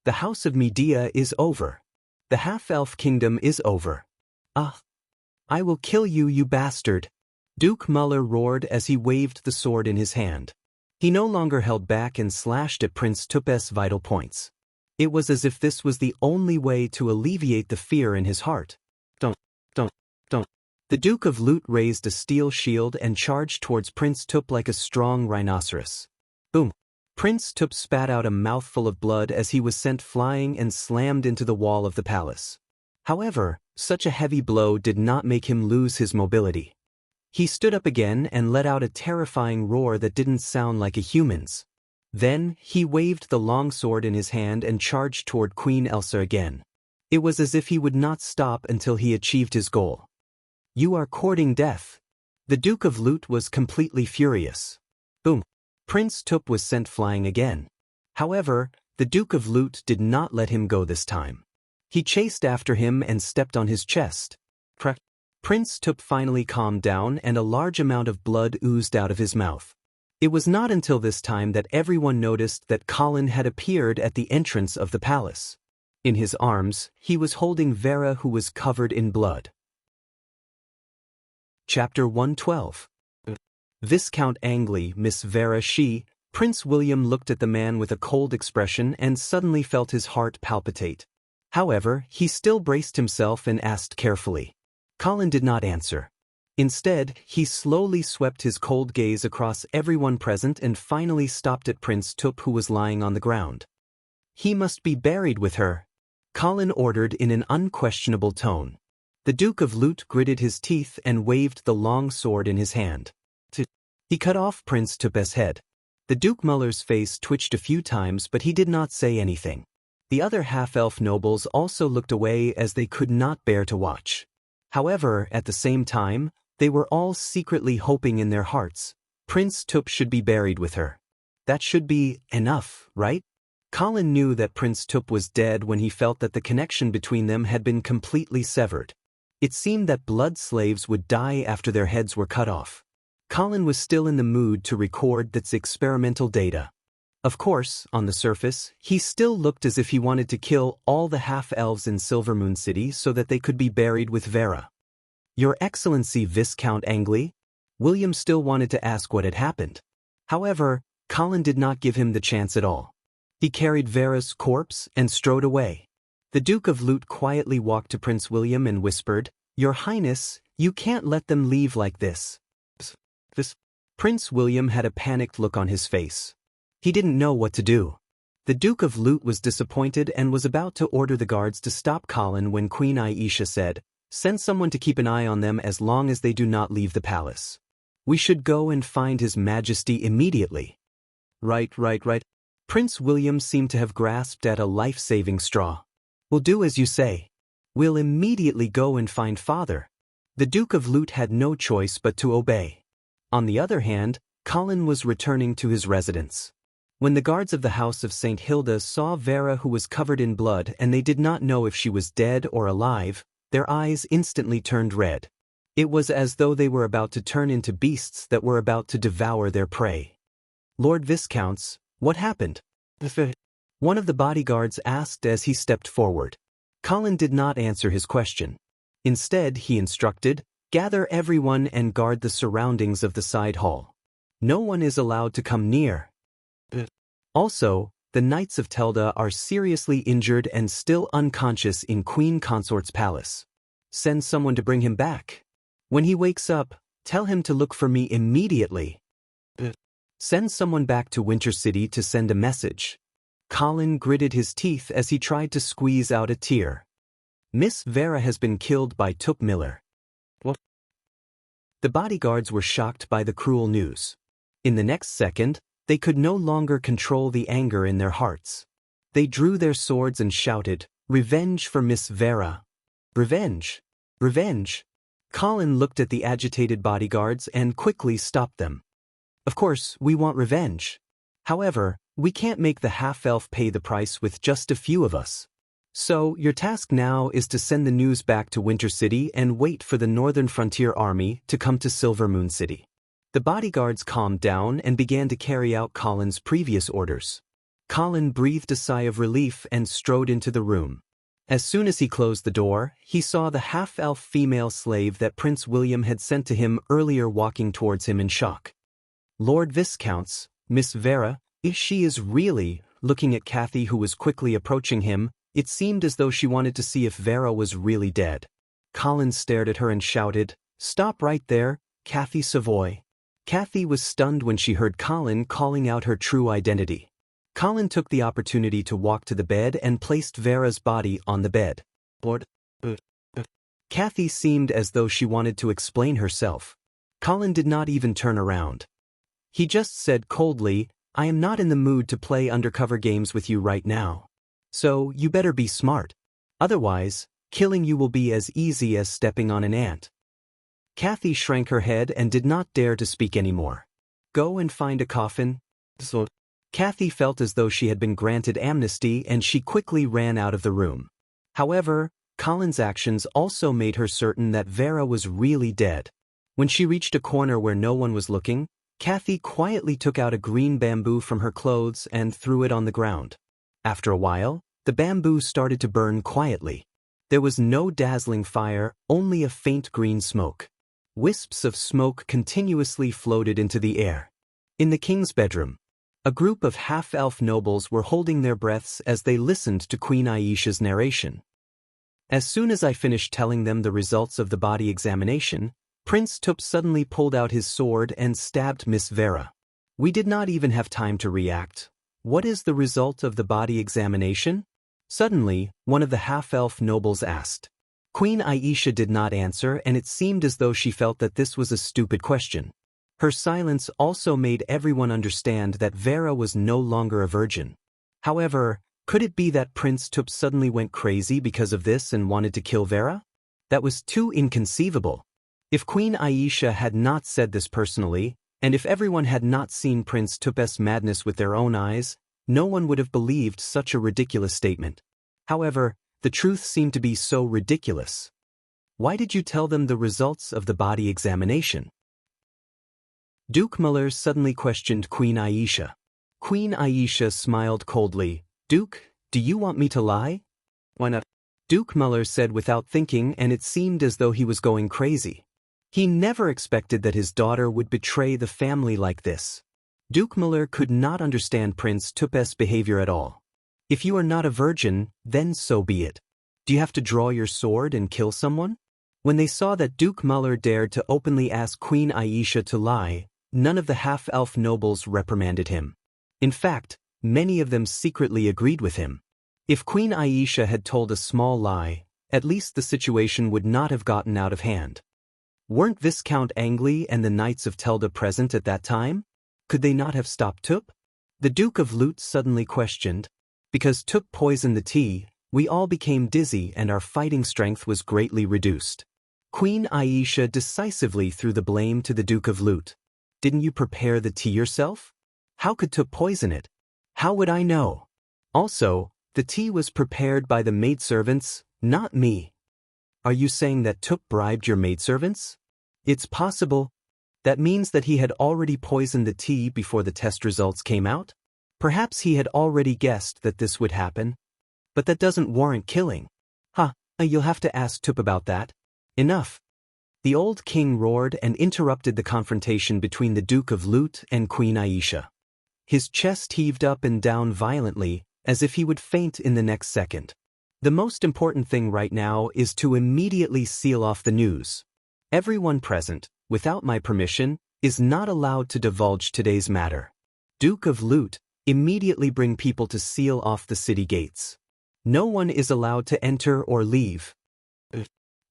The House of Medea is over. The half-elf kingdom is over. Ah! I will kill you, you bastard! Duke Muller roared as he waved the sword in his hand. He no longer held back and slashed at Prince Tup's vital points. It was as if this was the only way to alleviate the fear in his heart. Don't. The Duke of Lut raised a steel shield and charged towards Prince Tup like a strong rhinoceros. Boom! Prince Tup spat out a mouthful of blood as he was sent flying and slammed into the wall of the palace. However, such a heavy blow did not make him lose his mobility. He stood up again and let out a terrifying roar that didn't sound like a human's. Then, he waved the longsword in his hand and charged toward Queen Elsa again. It was as if he would not stop until he achieved his goal. "You are courting death." The Duke of Lut was completely furious. Boom! Prince Tup was sent flying again. However, the Duke of Lut did not let him go this time. He chased after him and stepped on his chest. Prince Tup finally calmed down and a large amount of blood oozed out of his mouth. It was not until this time that everyone noticed that Colin had appeared at the entrance of the palace. In his arms, he was holding Vera, who was covered in blood. Chapter 112. Viscount Angley, Miss Vera she, Prince William looked at the man with a cold expression and suddenly felt his heart palpitate. However, he still braced himself and asked carefully. Colin did not answer. Instead, he slowly swept his cold gaze across everyone present and finally stopped at Prince Tup, who was lying on the ground. "He must be buried with her," Colin ordered in an unquestionable tone. The Duke of Lut gritted his teeth and waved the long sword in his hand. He cut off Prince Tup's head. The Duke Muller's face twitched a few times, but he did not say anything. The other half-elf nobles also looked away as they could not bear to watch. However, at the same time, they were all secretly hoping in their hearts, Prince Tup should be buried with her. That should be enough, right? Colin knew that Prince Tup was dead when he felt that the connection between them had been completely severed. It seemed that blood slaves would die after their heads were cut off. Colin was still in the mood to record this experimental data. Of course, on the surface, he still looked as if he wanted to kill all the half-elves in Silvermoon City so that they could be buried with Vera. "Your Excellency Viscount Angley?" William still wanted to ask what had happened. However, Colin did not give him the chance at all. He carried Vera's corpse and strode away. The Duke of Lut quietly walked to Prince William and whispered, "Your Highness, you can't let them leave like this." Prince William had a panicked look on his face. He didn't know what to do. The Duke of Lut was disappointed and was about to order the guards to stop Colin when Queen Aisha said, "Send someone to keep an eye on them as long as they do not leave the palace. We should go and find His Majesty immediately." Right. Prince William seemed to have grasped at a life-saving straw. "We'll do as you say. We'll immediately go and find Father." The Duke of Lut had no choice but to obey. On the other hand, Colin was returning to his residence. When the guards of the House of St. Hilda saw Vera, who was covered in blood, and they did not know if she was dead or alive, their eyes instantly turned red. It was as though they were about to turn into beasts that were about to devour their prey. "Lord Viscounts, what happened?" one of the bodyguards asked as he stepped forward. Colin did not answer his question. Instead, he instructed, "Gather everyone and guard the surroundings of the side hall. No one is allowed to come near. Also, the Knights of Telda are seriously injured and still unconscious in Queen Consort's palace. Send someone to bring him back. When he wakes up, tell him to look for me immediately." Send someone back to Winter City to send a message. Colin gritted his teeth as he tried to squeeze out a tear. Miss Vera has been killed by Tup Miller. What? The bodyguards were shocked by the cruel news. In the next second, they could no longer control the anger in their hearts. They drew their swords and shouted, "Revenge for Miss Vera! Revenge! Revenge!" Colin looked at the agitated bodyguards and quickly stopped them. "Of course, we want revenge. However, we can't make the half-elf pay the price with just a few of us. So, your task now is to send the news back to Winter City and wait for the Northern Frontier Army to come to Silver Moon City." The bodyguards calmed down and began to carry out Colin's previous orders. Colin breathed a sigh of relief and strode into the room. As soon as he closed the door, he saw the half-elf female slave that Prince William had sent to him earlier walking towards him in shock. "Lord Viscounts, Miss Vera, if she is really," looking at Kathy who was quickly approaching him, it seemed as though she wanted to see if Vera was really dead. Colin stared at her and shouted, "Stop right there, Kathy Savoy." Kathy was stunned when she heard Colin calling out her true identity. Colin took the opportunity to walk to the bed and placed Vera's body on the bed. "Lord." Kathy seemed as though she wanted to explain herself. Colin did not even turn around. He just said coldly, "I am not in the mood to play undercover games with you right now. So, you better be smart. Otherwise, killing you will be as easy as stepping on an ant." Kathy shrank her head and did not dare to speak anymore. "Go and find a coffin." So, Kathy felt as though she had been granted amnesty and she quickly ran out of the room. However, Colin's actions also made her certain that Vera was really dead. When she reached a corner where no one was looking, Kathy quietly took out a green bamboo from her clothes and threw it on the ground. After a while, the bamboo started to burn quietly. There was no dazzling fire, only a faint green smoke. Wisps of smoke continuously floated into the air. In the king's bedroom, a group of half-elf nobles were holding their breaths as they listened to Queen Aisha's narration. As soon as I finished telling them the results of the body examination, Prince Tup suddenly pulled out his sword and stabbed Miss Vera. We did not even have time to react. "What is the result of the body examination?" Suddenly, one of the half-elf nobles asked. Queen Aisha did not answer, and it seemed as though she felt that this was a stupid question. Her silence also made everyone understand that Vera was no longer a virgin. However, could it be that Prince Tup suddenly went crazy because of this and wanted to kill Vera? That was too inconceivable. If Queen Aisha had not said this personally, and if everyone had not seen Prince Tup's madness with their own eyes, no one would have believed such a ridiculous statement. However, the truth seemed to be so ridiculous. "Why did you tell them the results of the body examination?" Duke Muller suddenly questioned Queen Aisha. Queen Aisha smiled coldly. "Duke, do you want me to lie?" "Why not?" Duke Muller said without thinking, and it seemed as though he was going crazy. He never expected that his daughter would betray the family like this. Duke Muller could not understand Prince Tup's behavior at all. "If you are not a virgin, then so be it. Do you have to draw your sword and kill someone?" When they saw that Duke Muller dared to openly ask Queen Aisha to lie, none of the half-elf nobles reprimanded him. In fact, many of them secretly agreed with him. If Queen Aisha had told a small lie, at least the situation would not have gotten out of hand. Weren't Viscount Angley and the Knights of Telda present at that time? Could they not have stopped Tup? The Duke of Lut suddenly questioned. "Because Tup poisoned the tea, we all became dizzy and our fighting strength was greatly reduced." Queen Aisha decisively threw the blame to the Duke of Lut. "Didn't you prepare the tea yourself? How could Tup poison it?" "How would I know? Also, the tea was prepared by the maidservants, not me." "Are you saying that Tup bribed your maidservants?" "It's possible. That means that he had already poisoned the tea before the test results came out? Perhaps he had already guessed that this would happen. But that doesn't warrant killing." You'll have to ask Tup about that." "Enough." The old king roared and interrupted the confrontation between the Duke of Lut and Queen Aisha. His chest heaved up and down violently, as if he would faint in the next second. "The most important thing right now is to immediately seal off the news. Everyone present, without my permission, is not allowed to divulge today's matter." Duke of Lut, immediately bring people to seal off the city gates. No one is allowed to enter or leave.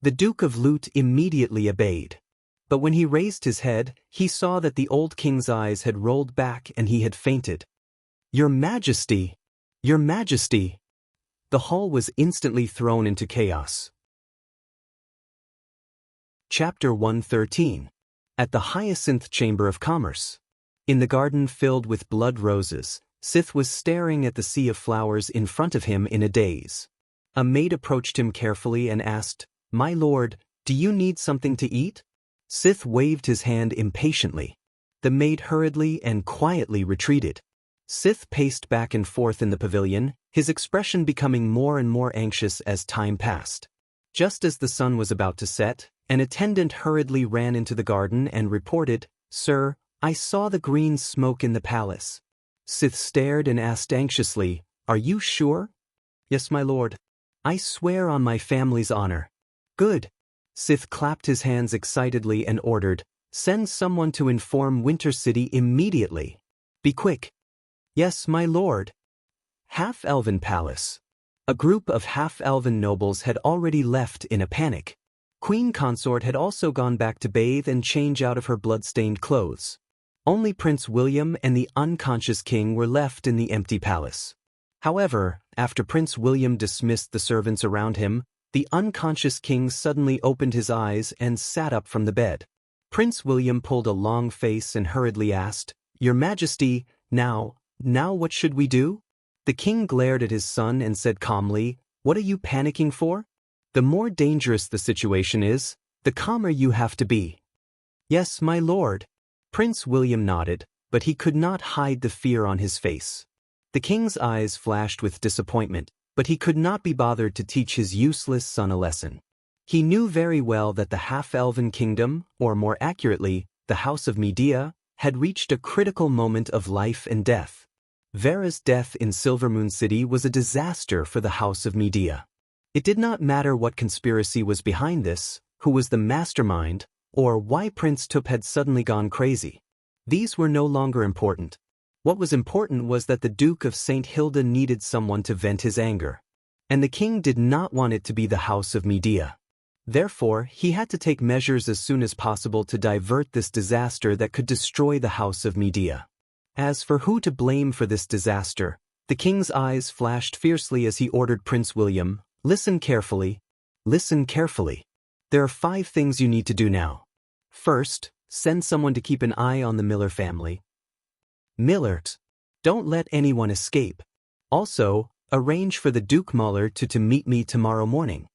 The Duke of Lut immediately obeyed. But when he raised his head, he saw that the old king's eyes had rolled back and he had fainted. "Your Majesty! Your Majesty!" The hall was instantly thrown into chaos. Chapter 113. At the Hyacinth Chamber of Commerce. In the garden filled with blood roses, Sith was staring at the sea of flowers in front of him in a daze. A maid approached him carefully and asked, "My lord, do you need something to eat?" Sith waved his hand impatiently. The maid hurriedly and quietly retreated. Sith paced back and forth in the pavilion, his expression becoming more and more anxious as time passed. Just as the sun was about to set, an attendant hurriedly ran into the garden and reported, "Sir, I saw the green smoke in the palace." Sith stared and asked anxiously, "Are you sure?" "Yes, my lord. I swear on my family's honor." "Good." Sith clapped his hands excitedly and ordered, "Send someone to inform Winter City immediately. Be quick." "Yes, my lord." Half-Elven Palace. A group of half-elven nobles had already left in a panic. Queen Consort had also gone back to bathe and change out of her blood-stained clothes. Only Prince William and the unconscious king were left in the empty palace. However, after Prince William dismissed the servants around him, the unconscious king suddenly opened his eyes and sat up from the bed. Prince William pulled a long face and hurriedly asked, "Your Majesty, now what should we do?" The king glared at his son and said calmly, "What are you panicking for? The more dangerous the situation is, the calmer you have to be." "Yes, my lord." Prince William nodded, but he could not hide the fear on his face. The king's eyes flashed with disappointment, but he could not be bothered to teach his useless son a lesson. He knew very well that the half-elven kingdom, or more accurately, the House of Medea, had reached a critical moment of life and death. Vera's death in Silvermoon City was a disaster for the House of Medea. It did not matter what conspiracy was behind this, who was the mastermind, or why Prince Tup had suddenly gone crazy. These were no longer important. What was important was that the Duke of St. Hilda needed someone to vent his anger. And the king did not want it to be the House of Medea. Therefore, he had to take measures as soon as possible to divert this disaster that could destroy the House of Medea. As for who to blame for this disaster, the king's eyes flashed fiercely as he ordered Prince William, "Listen carefully. Listen carefully. There are 5 things you need to do now. First, send someone to keep an eye on the Miller family. Millers. Don't let anyone escape. Also, arrange for the Duke Muller to meet me tomorrow morning.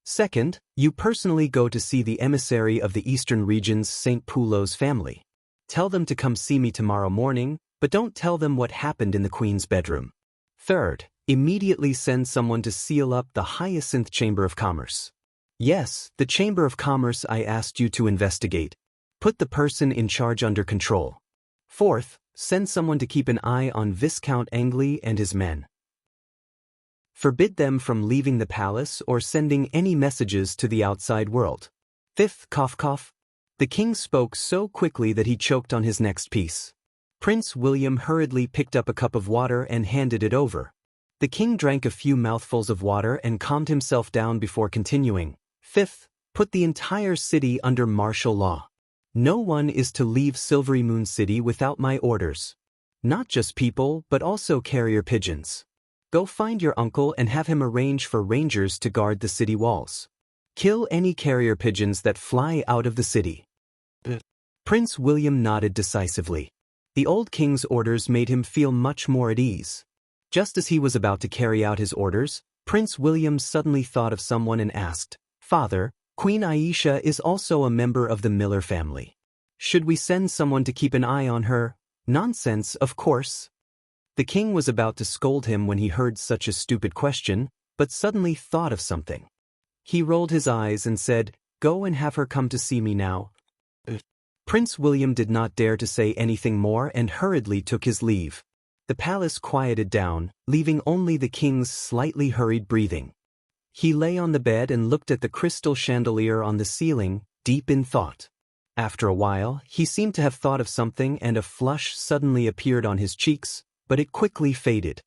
Second, you personally go to see the emissary of the Eastern Region's St. Poulos family. Tell them to come see me tomorrow morning, but don't tell them what happened in the Queen's bedroom. Third, immediately send someone to seal up the Hyacinth Chamber of Commerce. Yes, the Chamber of Commerce I asked you to investigate. Put the person in charge under control. Fourth, send someone to keep an eye on Viscount Angley and his men. Forbid them from leaving the palace or sending any messages to the outside world. Fifth, cough cough. The king spoke so quickly that he choked on his next piece. Prince William hurriedly picked up a cup of water and handed it over. The king drank a few mouthfuls of water and calmed himself down before continuing. Fifth, put the entire city under martial law. No one is to leave Silvery Moon City without my orders. Not just people, but also carrier pigeons. Go find your uncle and have him arrange for rangers to guard the city walls. Kill any carrier pigeons that fly out of the city. Prince William nodded decisively. The old king's orders made him feel much more at ease. Just as he was about to carry out his orders, Prince William suddenly thought of someone and asked, "Father, Queen Aisha is also a member of the Miller family. Should we send someone to keep an eye on her?" "Nonsense, of course." The king was about to scold him when he heard such a stupid question, but suddenly thought of something. He rolled his eyes and said, "Go and have her come to see me now." Prince William did not dare to say anything more and hurriedly took his leave. The palace quieted down, leaving only the king's slightly hurried breathing. He lay on the bed and looked at the crystal chandelier on the ceiling, deep in thought. After a while, he seemed to have thought of something and a flush suddenly appeared on his cheeks, but it quickly faded.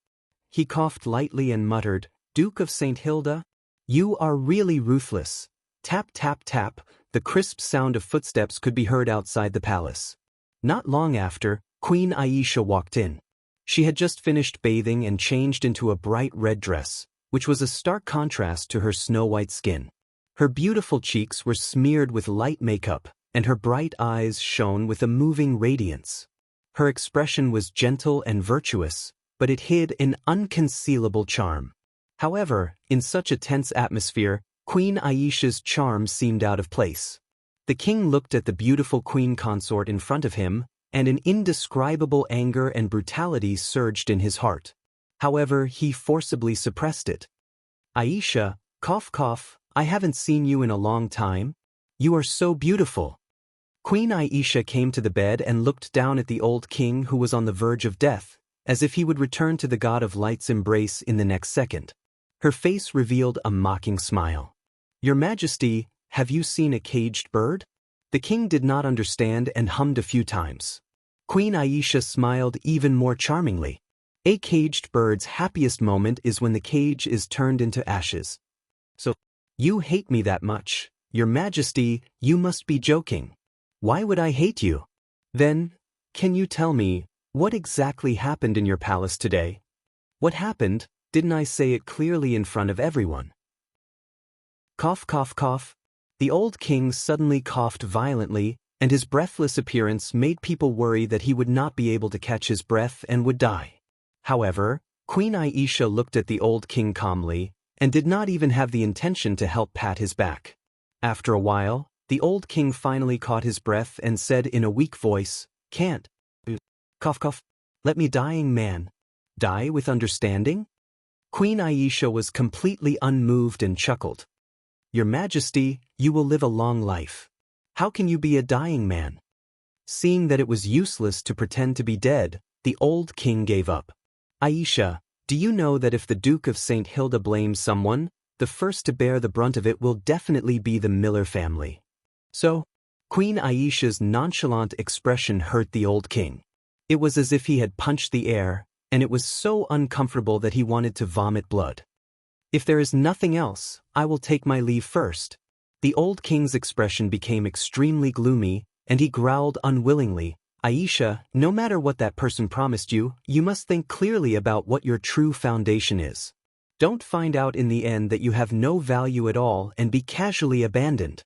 He coughed lightly and muttered, "Duke of St. Hilda? You are really ruthless." Tap, tap, tap, the crisp sound of footsteps could be heard outside the palace. Not long after, Queen Aisha walked in. She had just finished bathing and changed into a bright red dress, which was a stark contrast to her snow-white skin. Her beautiful cheeks were smeared with light makeup, and her bright eyes shone with a moving radiance. Her expression was gentle and virtuous, but it hid an unconcealable charm. However, in such a tense atmosphere, Queen Aisha's charm seemed out of place. The king looked at the beautiful queen consort in front of him, and an indescribable anger and brutality surged in his heart. However, he forcibly suppressed it. "Aisha, cough cough, I haven't seen you in a long time. You are so beautiful." Queen Aisha came to the bed and looked down at the old king who was on the verge of death, as if he would return to the God of Light's embrace in the next second. Her face revealed a mocking smile. "Your Majesty, have you seen a caged bird?" The king did not understand and hummed a few times. Queen Aisha smiled even more charmingly. "A caged bird's happiest moment is when the cage is turned into ashes." "So, you hate me that much? Your Majesty, you must be joking." "Why would I hate you?" "Then, can you tell me, what exactly happened in your palace today?" "What happened? Didn't I say it clearly in front of everyone?" Cough, cough, cough. The old king suddenly coughed violently, and his breathless appearance made people worry that he would not be able to catch his breath and would die. However, Queen Aisha looked at the old king calmly, and did not even have the intention to help pat his back. After a while, the old king finally caught his breath and said in a weak voice, "Can't. Cough, cough. Let me, dying man. Die with understanding?" Queen Aisha was completely unmoved and chuckled. "Your Majesty, you will live a long life. How can you be a dying man?" Seeing that it was useless to pretend to be dead, the old king gave up. "Aisha, do you know that if the Duke of St. Hilda blames someone, the first to bear the brunt of it will definitely be the Miller family?" "So?" Queen Aisha's nonchalant expression hurt the old king. It was as if he had punched the air, and it was so uncomfortable that he wanted to vomit blood. "If there is nothing else, I will take my leave first." The old king's expression became extremely gloomy, and he growled unwillingly, "Aisha, no matter what that person promised you, you must think clearly about what your true foundation is. Don't find out in the end that you have no value at all and be casually abandoned."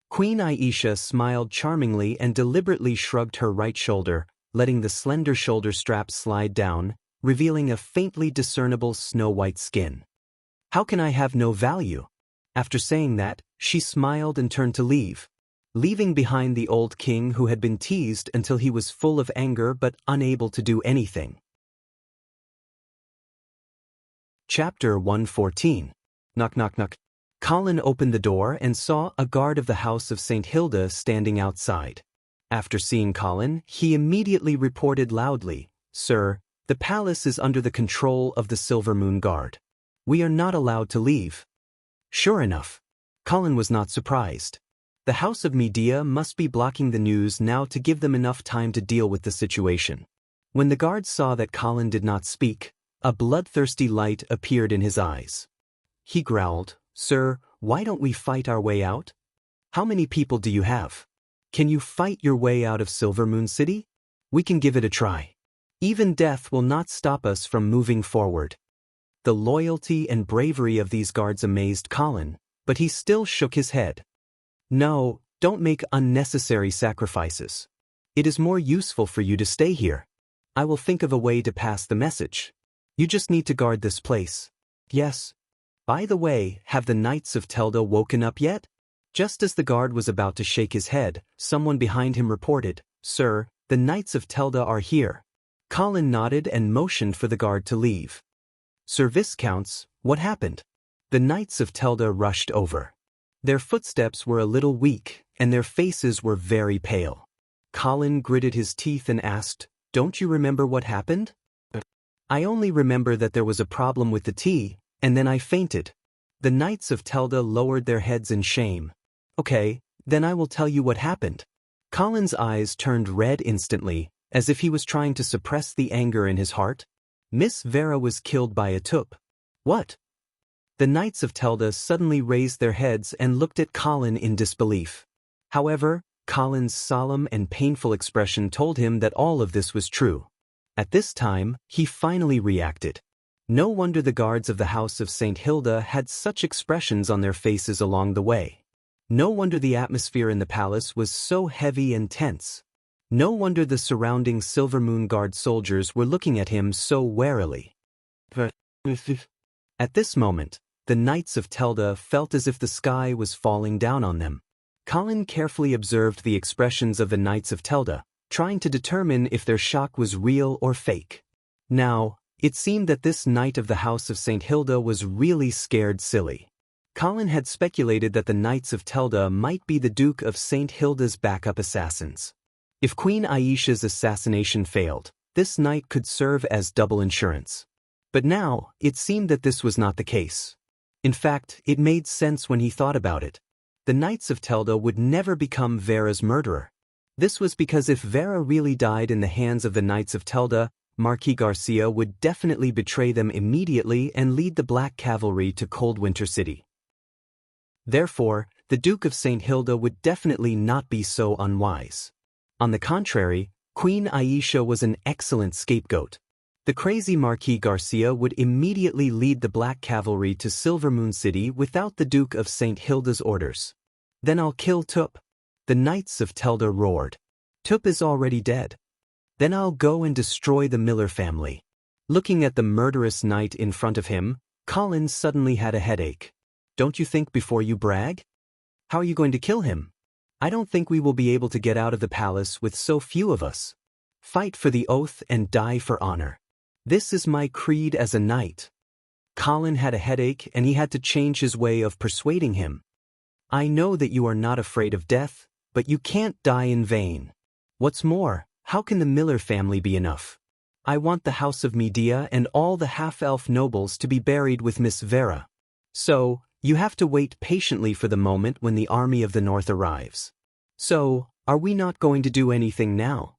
Queen Aisha smiled charmingly and deliberately shrugged her right shoulder, letting the slender shoulder strap slide down, revealing a faintly discernible snow-white skin. "How can I have no value?" After saying that, she smiled and turned to leave, leaving behind the old king who had been teased until he was full of anger but unable to do anything. Chapter 114. Knock, knock, knock. Colin opened the door and saw a guard of the House of St. Hilda standing outside. After seeing Colin, he immediately reported loudly, "Sir, the palace is under the control of the Silver Moon Guard. We are not allowed to leave." Sure enough, Colin was not surprised. The House of Medea must be blocking the news now to give them enough time to deal with the situation. When the guards saw that Colin did not speak, a bloodthirsty light appeared in his eyes. He growled, "Sir, why don't we fight our way out? How many people do you have? Can you fight your way out of Silver Moon City? We can give it a try. Even death will not stop us from moving forward." The loyalty and bravery of these guards amazed Colin, but he still shook his head. "No, don't make unnecessary sacrifices. It is more useful for you to stay here. I will think of a way to pass the message. You just need to guard this place." "Yes. By the way, have the Knights of Telda woken up yet?" Just as the guard was about to shake his head, someone behind him reported, "Sir, the Knights of Telda are here." Colin nodded and motioned for the guard to leave. "Sir Viscounts, what happened?" The Knights of Telda rushed over. Their footsteps were a little weak, and their faces were very pale. Colin gritted his teeth and asked, "Don't you remember what happened?" "I only remember that there was a problem with the tea, and then I fainted." The Knights of Telda lowered their heads in shame. "Okay, then I will tell you what happened. Colin's eyes turned red instantly, as if he was trying to suppress the anger in his heart. Miss Vera was killed by a tup. What? The Knights of Telda suddenly raised their heads and looked at Colin in disbelief. However, Colin's solemn and painful expression told him that all of this was true. At this time, he finally reacted. No wonder the guards of the House of St. Hilda had such expressions on their faces along the way. No wonder the atmosphere in the palace was so heavy and tense. No wonder the surrounding Silver Moon Guard soldiers were looking at him so warily. At this moment, the Knights of Telda felt as if the sky was falling down on them. Colin carefully observed the expressions of the Knights of Telda, trying to determine if their shock was real or fake. Now, it seemed that this knight of the House of St. Hilda was really scared silly. Colin had speculated that the Knights of Telda might be the Duke of St. Hilda's backup assassins. If Queen Aisha's assassination failed, this knight could serve as double insurance. But now, it seemed that this was not the case. In fact, it made sense when he thought about it. The Knights of Telda would never become Vera's murderer. This was because if Vera really died in the hands of the Knights of Telda, Marquis Garcia would definitely betray them immediately and lead the Black Cavalry to Coldwinter City. Therefore, the Duke of St. Hilda would definitely not be so unwise. On the contrary, Queen Aisha was an excellent scapegoat. The crazy Marquis Garcia would immediately lead the Black Cavalry to Silver Moon City without the Duke of St. Hilda's orders. Then I'll kill Tup. The Knights of Telda roared. Tup is already dead. Then I'll go and destroy the Miller family. Looking at the murderous knight in front of him, Colin suddenly had a headache. Don't you think before you brag? How are you going to kill him? I don't think we will be able to get out of the palace with so few of us. Fight for the oath and die for honor. This is my creed as a knight. Colin had a headache and he had to change his way of persuading him. I know that you are not afraid of death, but you can't die in vain. What's more, how can the Miller family be enough? I want the House of Medea and all the half-elf nobles to be buried with Miss Vera. So, you have to wait patiently for the moment when the army of the north arrives. So, are we not going to do anything now?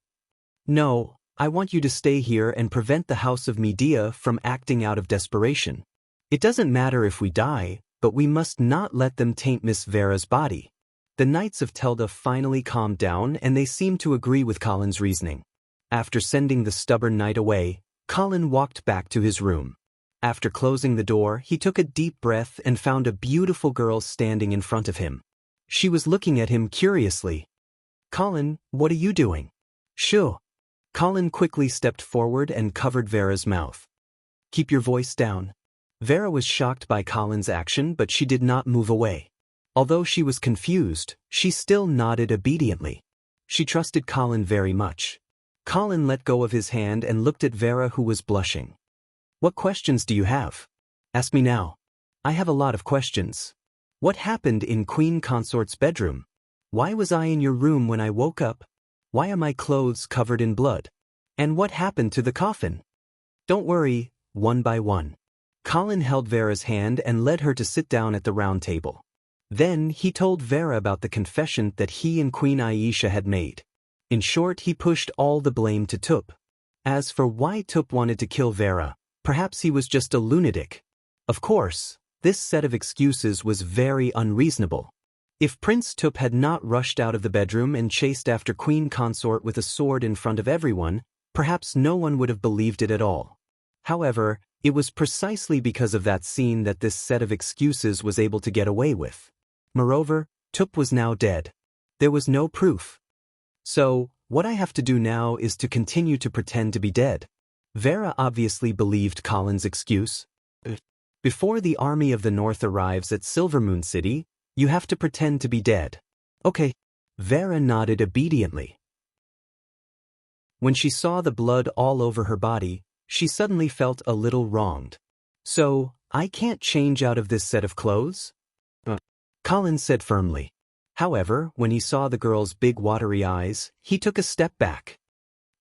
No, I want you to stay here and prevent the House of Medea from acting out of desperation. It doesn't matter if we die, but we must not let them taint Miss Vera's body. The Knights of Telda finally calmed down and they seemed to agree with Colin's reasoning. After sending the stubborn knight away, Colin walked back to his room. After closing the door, he took a deep breath and found a beautiful girl standing in front of him. She was looking at him curiously. Colin, what are you doing? Shoo. Colin quickly stepped forward and covered Vera's mouth. Keep your voice down. Vera was shocked by Colin's action, but she did not move away. Although she was confused, she still nodded obediently. She trusted Colin very much. Colin let go of his hand and looked at Vera, who was blushing. What questions do you have? Ask me now. I have a lot of questions. What happened in Queen Consort's bedroom? Why was I in your room when I woke up? Why are my clothes covered in blood? And what happened to the coffin? Don't worry, one by one. Colin held Vera's hand and led her to sit down at the round table. Then he told Vera about the confession that he and Queen Aisha had made. In short, he pushed all the blame to Tup. As for why Tup wanted to kill Vera, perhaps he was just a lunatic. Of course, this set of excuses was very unreasonable. If Prince Tup had not rushed out of the bedroom and chased after Queen Consort with a sword in front of everyone, perhaps no one would have believed it at all. However, it was precisely because of that scene that this set of excuses was able to get away with. Moreover, Tup was now dead. There was no proof. So, what I have to do now is to continue to pretend to be dead. Vera obviously believed Colin's excuse. Before the army of the north arrives at Silver Moon City, you have to pretend to be dead. Okay. Vera nodded obediently. When she saw the blood all over her body, she suddenly felt a little wronged. So, I can't change out of this set of clothes? Colin said firmly. However, when he saw the girl's big watery eyes, he took a step back.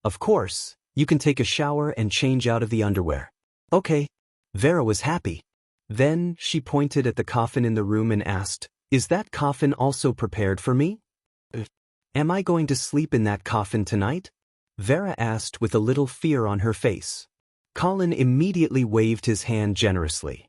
Of course, you can take a shower and change out of the underwear. Okay. Vera was happy. Then, she pointed at the coffin in the room and asked, Is that coffin also prepared for me? Am I going to sleep in that coffin tonight? Vera asked with a little fear on her face. Colin immediately waved his hand generously.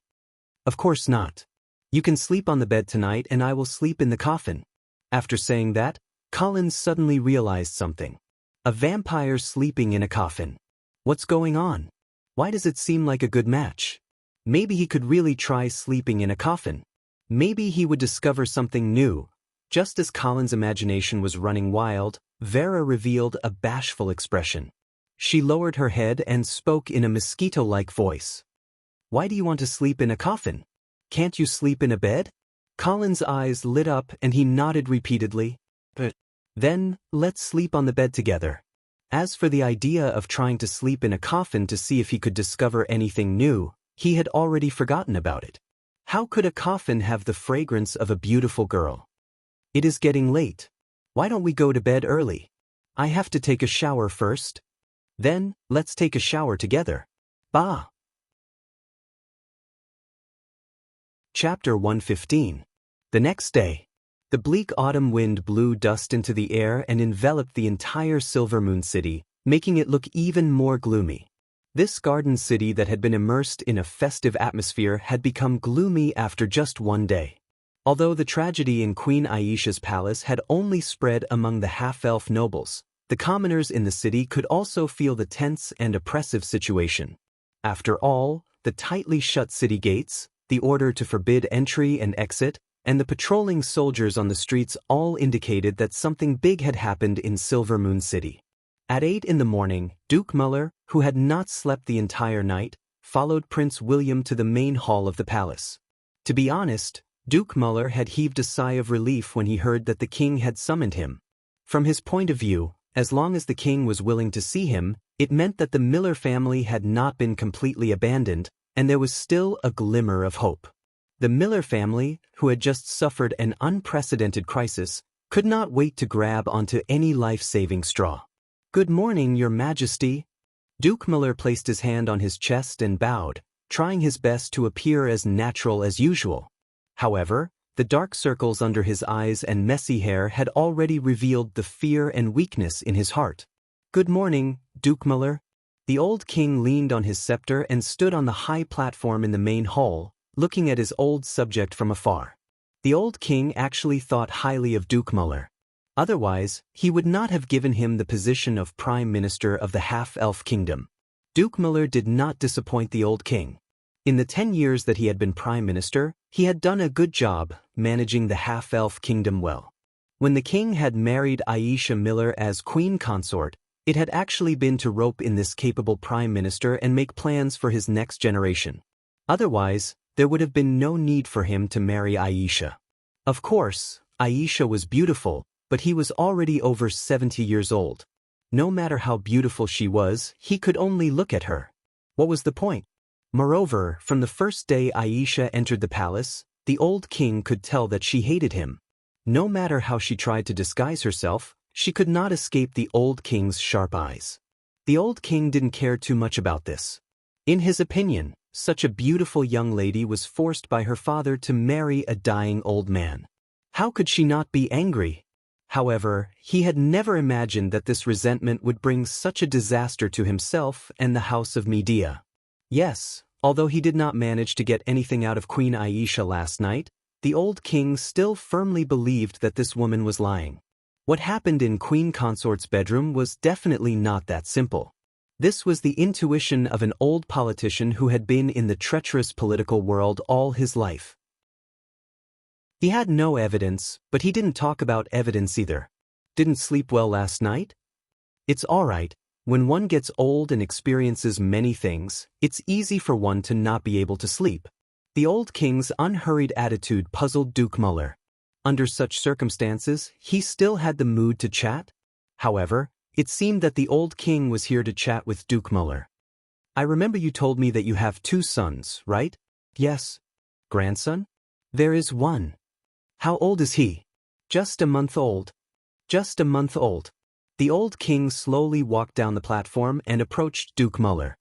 Of course not. You can sleep on the bed tonight and I will sleep in the coffin. After saying that, Colin suddenly realized something. A vampire sleeping in a coffin. What's going on? Why does it seem like a good match? Maybe he could really try sleeping in a coffin. Maybe he would discover something new. Just as Colin's imagination was running wild, Vera revealed a bashful expression. She lowered her head and spoke in a mosquito-like voice. Why do you want to sleep in a coffin? Can't you sleep in a bed? Colin's eyes lit up and he nodded repeatedly. But then, let's sleep on the bed together. As for the idea of trying to sleep in a coffin to see if he could discover anything new, he had already forgotten about it. How could a coffin have the fragrance of a beautiful girl? It is getting late. Why don't we go to bed early? I have to take a shower first. Then, let's take a shower together. Bah! Chapter 115. The next day. The bleak autumn wind blew dust into the air and enveloped the entire Silver Moon City, making it look even more gloomy. This garden city that had been immersed in a festive atmosphere had become gloomy after just one day. Although the tragedy in Queen Aisha's palace had only spread among the half-elf nobles, the commoners in the city could also feel the tense and oppressive situation. After all, the tightly shut city gates, the order to forbid entry and exit, and the patrolling soldiers on the streets all indicated that something big had happened in Silver Moon City. At 8 in the morning, Duke Muller, who had not slept the entire night, followed Prince William to the main hall of the palace. To be honest, Duke Muller had heaved a sigh of relief when he heard that the king had summoned him. From his point of view, as long as the king was willing to see him, it meant that the Miller family had not been completely abandoned, and there was still a glimmer of hope. The Miller family, who had just suffered an unprecedented crisis, could not wait to grab onto any life-saving straw. "Good morning, Your Majesty." Duke Muller placed his hand on his chest and bowed, trying his best to appear as natural as usual. However, the dark circles under his eyes and messy hair had already revealed the fear and weakness in his heart. "Good morning, Duke Muller." The old king leaned on his scepter and stood on the high platform in the main hall, looking at his old subject from afar. The old king actually thought highly of Duke Muller. Otherwise, he would not have given him the position of Prime Minister of the Half-Elf Kingdom. Duke Muller did not disappoint the old king. In the 10 years that he had been Prime Minister, he had done a good job managing the Half-Elf Kingdom well. When the king had married Aisha Miller as Queen Consort, it had actually been to rope in this capable Prime Minister and make plans for his next generation. Otherwise, there would have been no need for him to marry Aisha. Of course, Aisha was beautiful, but he was already over 70 years old. No matter how beautiful she was, he could only look at her. What was the point? Moreover, from the first day Aisha entered the palace, the old king could tell that she hated him. No matter how she tried to disguise herself, she could not escape the old king's sharp eyes. The old king didn't care too much about this. In his opinion, such a beautiful young lady was forced by her father to marry a dying old man. How could she not be angry? However, he had never imagined that this resentment would bring such a disaster to himself and the House of Media. Yes, although he did not manage to get anything out of Queen Aisha last night, the old king still firmly believed that this woman was lying. What happened in Queen Consort's bedroom was definitely not that simple. This was the intuition of an old politician who had been in the treacherous political world all his life. He had no evidence, but he didn't talk about evidence either. Didn't sleep well last night? It's all right. When one gets old and experiences many things, it's easy for one to not be able to sleep. The old king's unhurried attitude puzzled Duke Muller. Under such circumstances, he still had the mood to chat. However, it seemed that the old king was here to chat with Duke Muller. "I remember you told me that you have 2 sons, right?" "Yes." "Grandson?" "There is one." "How old is he?" "Just a month old." "Just a month old." The old king slowly walked down the platform and approached Duke Muller.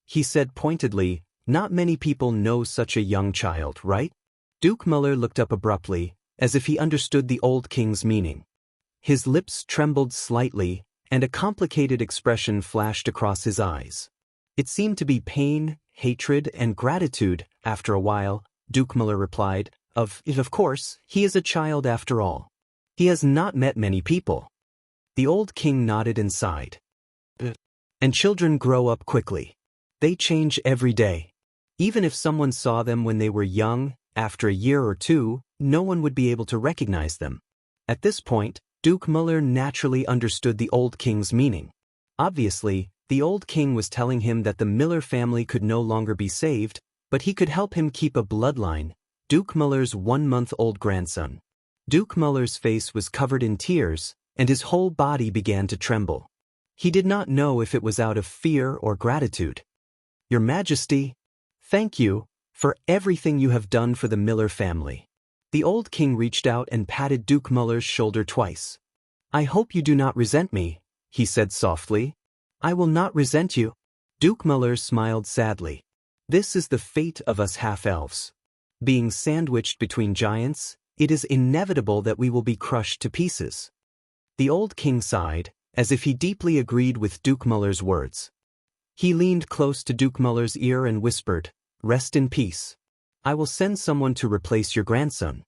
He said pointedly, "Not many people know such a young child, right?" Duke Muller looked up abruptly, as if he understood the old king's meaning. His lips trembled slightly, and a complicated expression flashed across his eyes. It seemed to be pain, hatred, and gratitude. After a while, Duke Muller replied, Of course, he is a child after all. He has not met many people." The old king nodded and sighed. "And children grow up quickly. They change every day. Even if someone saw them when they were young, after a year or two, no one would be able to recognize them." At this point, Duke Muller naturally understood the old king's meaning. Obviously, the old king was telling him that the Miller family could no longer be saved, but he could help him keep a bloodline, Duke Muller's 1-month-old grandson. Duke Muller's face was covered in tears, and his whole body began to tremble. He did not know if it was out of fear or gratitude. "Your Majesty, thank you for everything you have done for the Miller family." The old king reached out and patted Duke Muller's shoulder twice. "I hope you do not resent me," he said softly. "I will not resent you." Duke Muller smiled sadly. "This is the fate of us half-elves. Being sandwiched between giants, it is inevitable that we will be crushed to pieces." The old king sighed, as if he deeply agreed with Duke Muller's words. He leaned close to Duke Muller's ear and whispered, "Rest in peace. I will send someone to replace your grandson."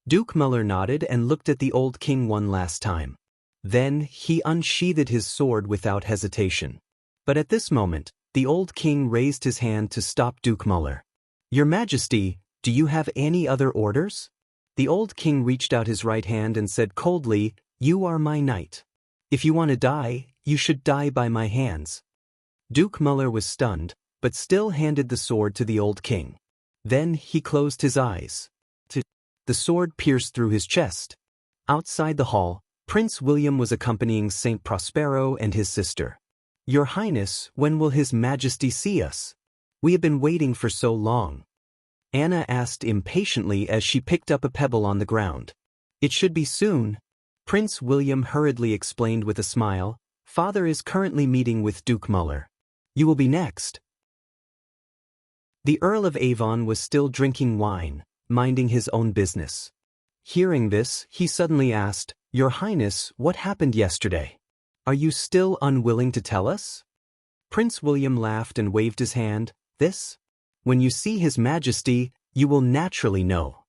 Duke Muller nodded and looked at the old king one last time. Then he unsheathed his sword without hesitation. But at this moment, the old king raised his hand to stop Duke Muller. "Your Majesty, do you have any other orders?" The old king reached out his right hand and said coldly, "You are my knight. If you want to die, you should die by my hands." Duke Muller was stunned, but still handed the sword to the old king. Then he closed his eyes. The sword pierced through his chest. Outside the hall, Prince William was accompanying Saint Prospero and his sister. "Your Highness, when will His Majesty see us? We have been waiting for so long." Anna asked impatiently as she picked up a pebble on the ground. "It should be soon." Prince William hurriedly explained with a smile, "Father is currently meeting with Duke Muller. You will be next." The Earl of Avon was still drinking wine, minding his own business. Hearing this, he suddenly asked, "Your Highness, what happened yesterday? Are you still unwilling to tell us?" Prince William laughed and waved his hand. When you see His Majesty, you will naturally know."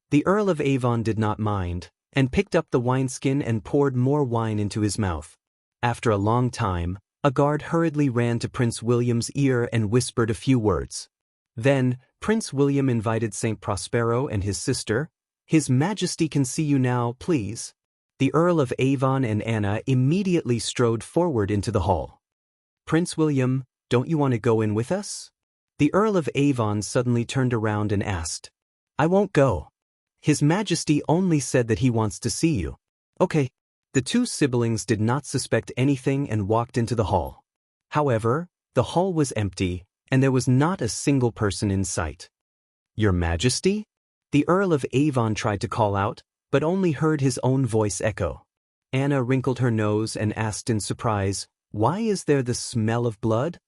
The Earl of Avon did not mind, and picked up the wineskin and poured more wine into his mouth. After a long time, a guard hurriedly ran to Prince William's ear and whispered a few words. Then, Prince William invited Saint Prospero and his sister. "His Majesty can see you now, please." The Earl of Avon and Anna immediately strode forward into the hall. "Prince William, don't you want to go in with us?" The Earl of Avon suddenly turned around and asked. "I won't go. His Majesty only said that he wants to see you." "Okay." The two siblings did not suspect anything and walked into the hall. However, the hall was empty, and there was not a single person in sight. "Your Majesty?" The Earl of Avon tried to call out, but only heard his own voice echo. Anna wrinkled her nose and asked in surprise, "Why is there the smell of blood?"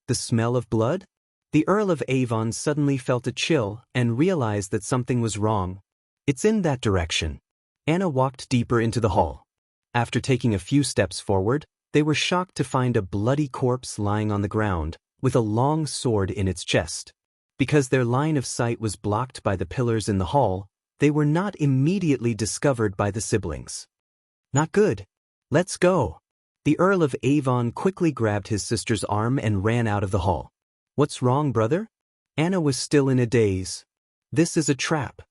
"The smell of blood?" The Earl of Avon suddenly felt a chill and realized that something was wrong. "It's in that direction." Anna walked deeper into the hall. After taking a few steps forward, they were shocked to find a bloody corpse lying on the ground, with a long sword in its chest. Because their line of sight was blocked by the pillars in the hall, they were not immediately discovered by the siblings. "Not good. Let's go." The Earl of Avon quickly grabbed his sister's arm and ran out of the hall. "What's wrong, brother?" Anna was still in a daze. "This is a trap."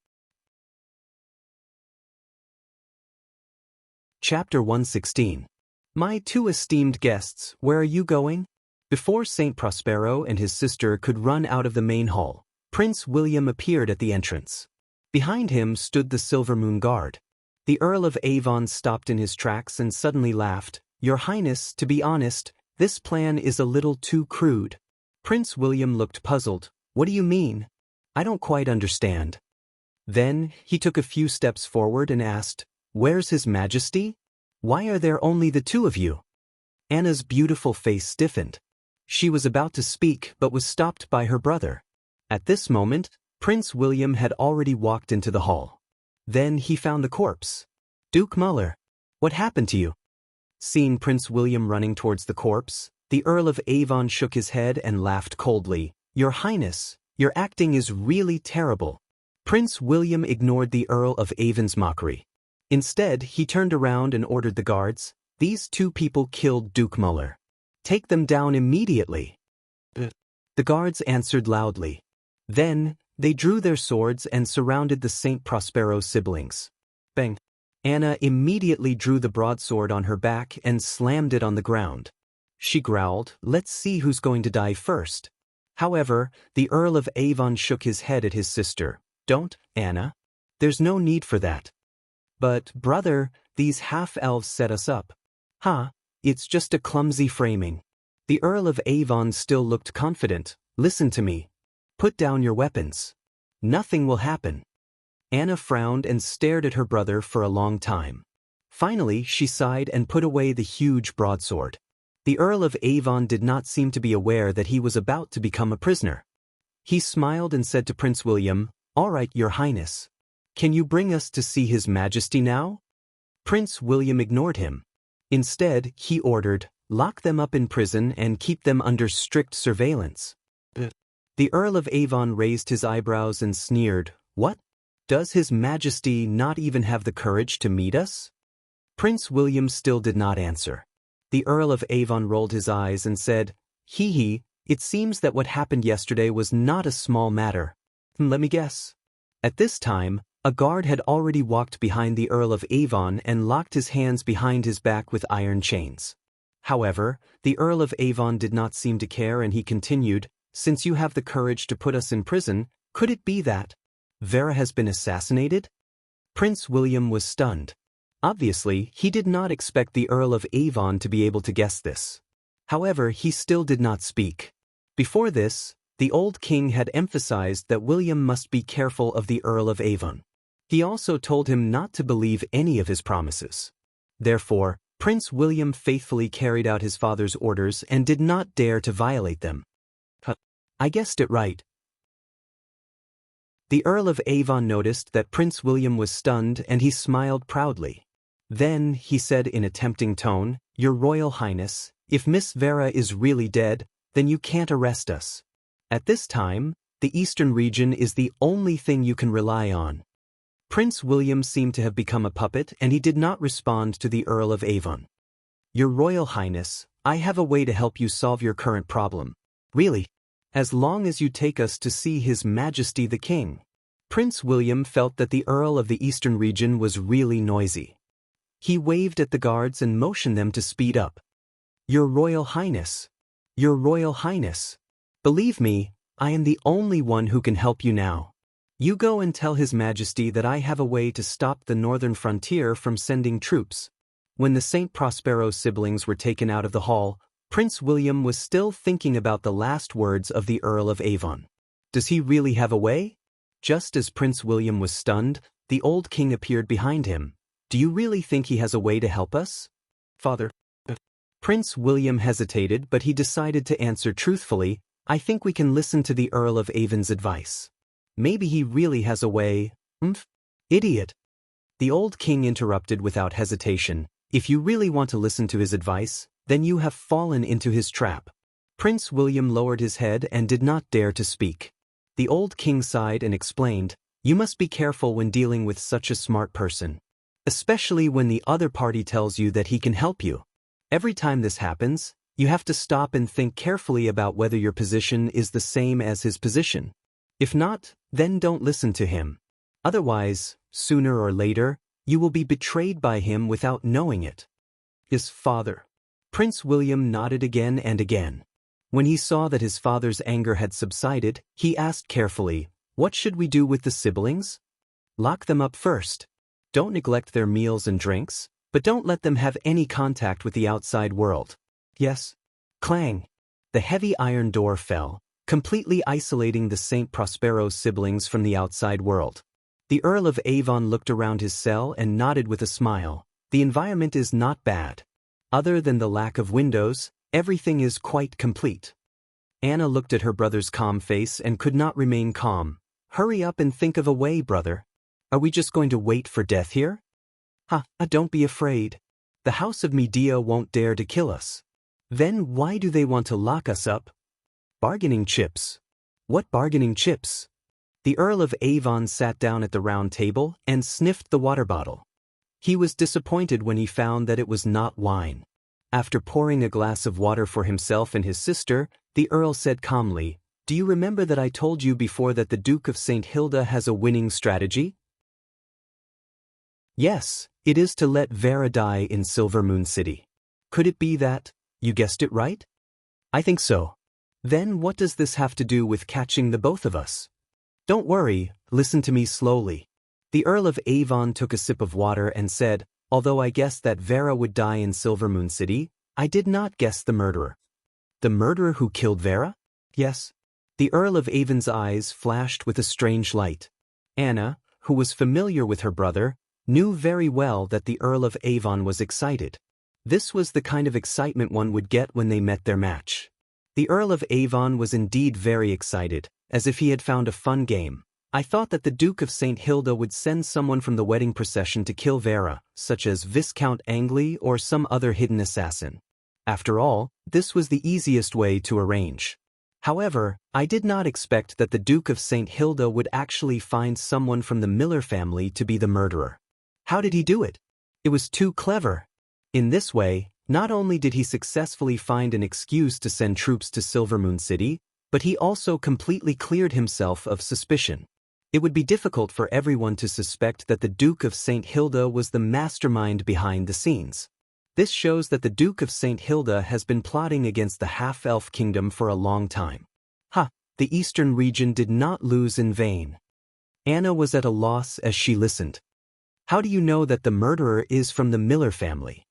Chapter 116. My two esteemed guests, where are you going? Before Saint Prospero and his sister could run out of the main hall, Prince William appeared at the entrance. Behind him stood the Silver Moon Guard. The Earl of Avon stopped in his tracks and suddenly laughed. "Your Highness, to be honest, this plan is a little too crude." Prince William looked puzzled. "What do you mean? I don't quite understand." Then he took a few steps forward and asked, "Where's His Majesty? Why are there only the two of you?" Anna's beautiful face stiffened. She was about to speak but was stopped by her brother. At this moment, Prince William had already walked into the hall. Then he found the corpse. Duke Muller, what happened to you? Seeing Prince William running towards the corpse, the Earl of Avon shook his head and laughed coldly. Your Highness, your acting is really terrible. Prince William ignored the Earl of Avon's mockery. Instead, he turned around and ordered the guards, these two people killed Duke Muller. Take them down immediately. The guards answered loudly. Then, they drew their swords and surrounded the St. Prospero siblings. Bang! Anna immediately drew the broadsword on her back and slammed it on the ground. She growled, let's see who's going to die first. However, the Earl of Avon shook his head at his sister. Don't, Anna. There's no need for that. But, brother, these half-elves set us up. It's just a clumsy framing. The Earl of Avon still looked confident. Listen to me. Put down your weapons. Nothing will happen. Anna frowned and stared at her brother for a long time. Finally, she sighed and put away the huge broadsword. The Earl of Avon did not seem to be aware that he was about to become a prisoner. He smiled and said to Prince William, All right, Your Highness. Can you bring us to see His Majesty now? Prince William ignored him. Instead, he ordered, lock them up in prison and keep them under strict surveillance. The Earl of Avon raised his eyebrows and sneered, What? Does His Majesty not even have the courage to meet us? Prince William still did not answer. The Earl of Avon rolled his eyes and said, It seems that what happened yesterday was not a small matter. Let me guess. At this time, a guard had already walked behind the Earl of Avon and locked his hands behind his back with iron chains. However, the Earl of Avon did not seem to care and he continued, Since you have the courage to put us in prison, could it be that Vera has been assassinated? Prince William was stunned. Obviously, he did not expect the Earl of Avon to be able to guess this. However, he still did not speak. Before this, the old king had emphasized that William must be careful of the Earl of Avon. He also told him not to believe any of his promises. Therefore, Prince William faithfully carried out his father's orders and did not dare to violate them. I guessed it right. The Earl of Avon noticed that Prince William was stunned and he smiled proudly. Then, he said in a tempting tone, Your Royal Highness, if Miss Vera is really dead, then you can't arrest us. At this time, the Eastern region is the only thing you can rely on. Prince William seemed to have become a puppet and he did not respond to the Earl of Avon. Your Royal Highness, I have a way to help you solve your current problem. Really? As long as you take us to see His Majesty the King. Prince William felt that the Earl of the Eastern region was really noisy. He waved at the guards and motioned them to speed up. Your Royal Highness. Your Royal Highness. Believe me, I am the only one who can help you now. You go and tell His Majesty that I have a way to stop the northern frontier from sending troops. When the St. Prospero siblings were taken out of the hall, Prince William was still thinking about the last words of the Earl of Avon. Does he really have a way? Just as Prince William was stunned, the old king appeared behind him. Do you really think he has a way to help us? Father. Prince William hesitated, but he decided to answer truthfully, I think we can listen to the Earl of Avon's advice. Maybe he really has a way. Idiot. The old king interrupted without hesitation. If you really want to listen to his advice, then you have fallen into his trap. Prince William lowered his head and did not dare to speak. The old king sighed and explained, You must be careful when dealing with such a smart person. Especially when the other party tells you that he can help you. Every time this happens, you have to stop and think carefully about whether your position is the same as his position. If not, then don't listen to him. Otherwise, sooner or later, you will be betrayed by him without knowing it. His father. Prince William nodded again and again. When he saw that his father's anger had subsided, he asked carefully, What should we do with the siblings? Lock them up first. Don't neglect their meals and drinks, but don't let them have any contact with the outside world. Yes. Clang. The heavy iron door fell, completely isolating the St. Prospero siblings from the outside world. The Earl of Avon looked around his cell and nodded with a smile. The environment is not bad. Other than the lack of windows, everything is quite complete. Anna looked at her brother's calm face and could not remain calm. Hurry up and think of a way, brother. Are we just going to wait for death here? Don't be afraid. The House of Medea won't dare to kill us. Then why do they want to lock us up? Bargaining chips. What bargaining chips? The Earl of Avon sat down at the round table and sniffed the water bottle. He was disappointed when he found that it was not wine. After pouring a glass of water for himself and his sister, the Earl said calmly, "Do you remember that I told you before that the Duke of St. Hilda has a winning strategy?" "Yes, it is to let Vera die in Silver Moon City." "Could it be that? You guessed it right?" "I think so." "Then what does this have to do with catching the both of us?" "Don't worry, listen to me slowly." The Earl of Avon took a sip of water and said, "Although I guessed that Vera would die in Silver Moon City, I did not guess the murderer." "The murderer who killed Vera?" "Yes." The Earl of Avon's eyes flashed with a strange light. Anna, who was familiar with her brother, knew very well that the Earl of Avon was excited. This was the kind of excitement one would get when they met their match. The Earl of Avon was indeed very excited, as if he had found a fun game. "I thought that the Duke of St. Hilda would send someone from the wedding procession to kill Vera, such as Viscount Angley or some other hidden assassin. After all, this was the easiest way to arrange. However, I did not expect that the Duke of St. Hilda would actually find someone from the Miller family to be the murderer. How did he do it? It was too clever. In this way, not only did he successfully find an excuse to send troops to Silver Moon City, but he also completely cleared himself of suspicion. It would be difficult for everyone to suspect that the Duke of St. Hilda was the mastermind behind the scenes. This shows that the Duke of St. Hilda has been plotting against the half-elf kingdom for a long time. The eastern region did not lose in vain. Anna was at a loss as she listened. How do you know that the murderer is from the Miller family?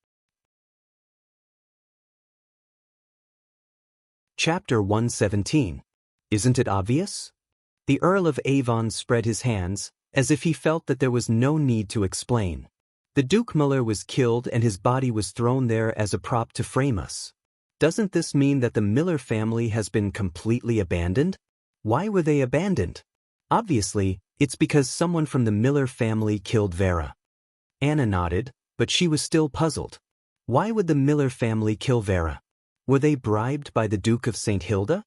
Chapter 117. Isn't it obvious? The Earl of Avon spread his hands, as if he felt that there was no need to explain. The Duke Miller was killed and his body was thrown there as a prop to frame us. Doesn't this mean that the Miller family has been completely abandoned? Why were they abandoned? Obviously, it's because someone from the Miller family killed Vera. Anna nodded, but she was still puzzled. Why would the Miller family kill Vera? Were they bribed by the Duke of St. Hilda?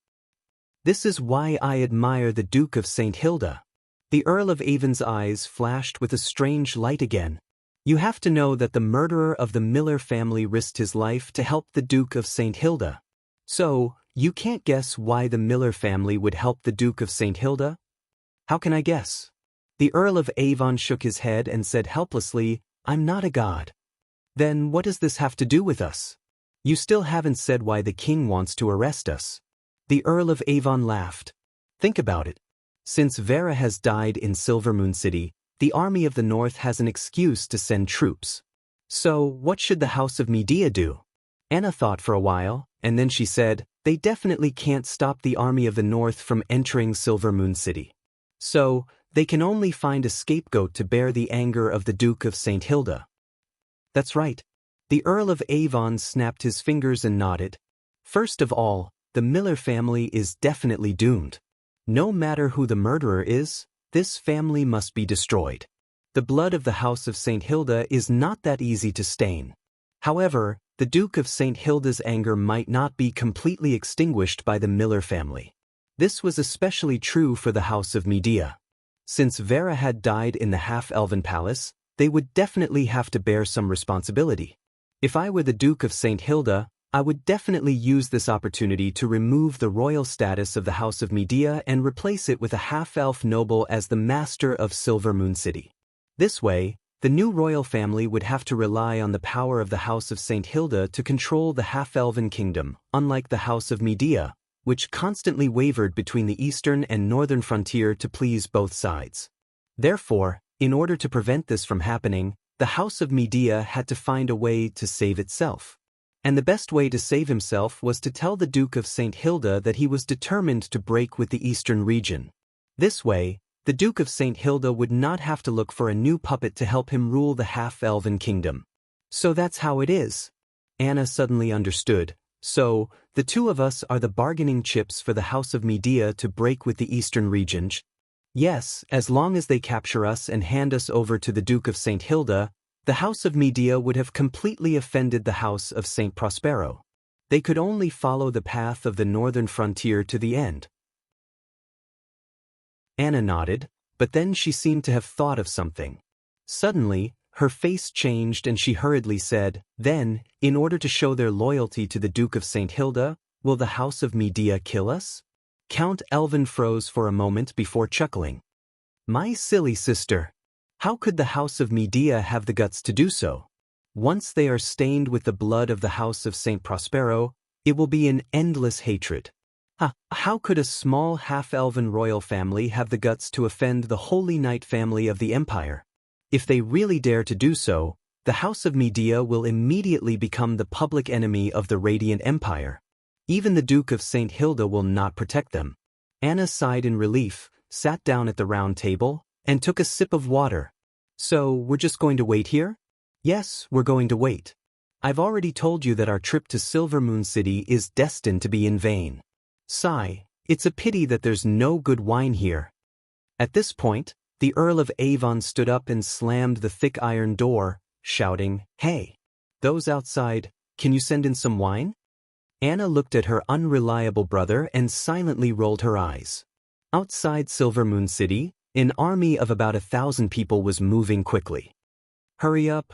This is why I admire the Duke of St. Hilda. The Earl of Avon's eyes flashed with a strange light again. You have to know that the murderer of the Miller family risked his life to help the Duke of St. Hilda. So, you can't guess why the Miller family would help the Duke of St. Hilda? How can I guess? The Earl of Avon shook his head and said helplessly, "I'm not a god." Then what does this have to do with us? You still haven't said why the king wants to arrest us. The Earl of Avon laughed. Think about it. Since Vera has died in Silver Moon City, the army of the North has an excuse to send troops. So, what should the House of Medea do? Anna thought for a while, and then she said, they definitely can't stop the army of the North from entering Silver Moon City. So, they can only find a scapegoat to bear the anger of the Duke of St. Hilda. That's right. The Earl of Avon snapped his fingers and nodded. First of all, the Miller family is definitely doomed. No matter who the murderer is, this family must be destroyed. The blood of the House of St. Hilda is not that easy to stain. However, the Duke of St. Hilda's anger might not be completely extinguished by the Miller family. This was especially true for the House of Medea. Since Vera had died in the half-elven palace, they would definitely have to bear some responsibility. If I were the Duke of St. Hilda, I would definitely use this opportunity to remove the royal status of the House of Medea and replace it with a half-elf noble as the master of Silver Moon City. This way, the new royal family would have to rely on the power of the House of St. Hilda to control the half-elven kingdom, unlike the House of Medea, which constantly wavered between the eastern and northern frontier to please both sides. Therefore, in order to prevent this from happening, the House of Medea had to find a way to save itself. And the best way to save himself was to tell the Duke of St. Hilda that he was determined to break with the eastern region. This way, the Duke of St. Hilda would not have to look for a new puppet to help him rule the half-elven kingdom. So that's how it is. Anna suddenly understood. So, the two of us are the bargaining chips for the House of Medea to break with the eastern region. Yes, as long as they capture us and hand us over to the Duke of St. Hilda, The House of Medea would have completely offended the House of Saint Prospero. They could only follow the path of the northern frontier to the end. Anna nodded, but then she seemed to have thought of something. Suddenly, her face changed and she hurriedly said, "Then, in order to show their loyalty to the Duke of St. Hilda, will the House of Medea kill us?" Count Elvin froze for a moment before chuckling. "My silly sister. How could the House of Medea have the guts to do so? Once they are stained with the blood of the House of St. Prospero, it will be an endless hatred. How could a small half-elven royal family have the guts to offend the holy knight family of the empire? If they really dare to do so, the House of Medea will immediately become the public enemy of the Radiant Empire. Even the Duke of St. Hilda will not protect them." Anna sighed in relief, sat down at the round table, and took a sip of water. "So, we're just going to wait here?" "Yes, we're going to wait. I've already told you that our trip to Silver Moon City is destined to be in vain. Sigh, it's a pity that there's no good wine here." At this point, the Earl of Avon stood up and slammed the thick iron door, shouting, "Hey! Those outside, can you send in some wine?" Anna looked at her unreliable brother and silently rolled her eyes. Outside Silver Moon City, an army of about 1,000 people was moving quickly. Hurry up,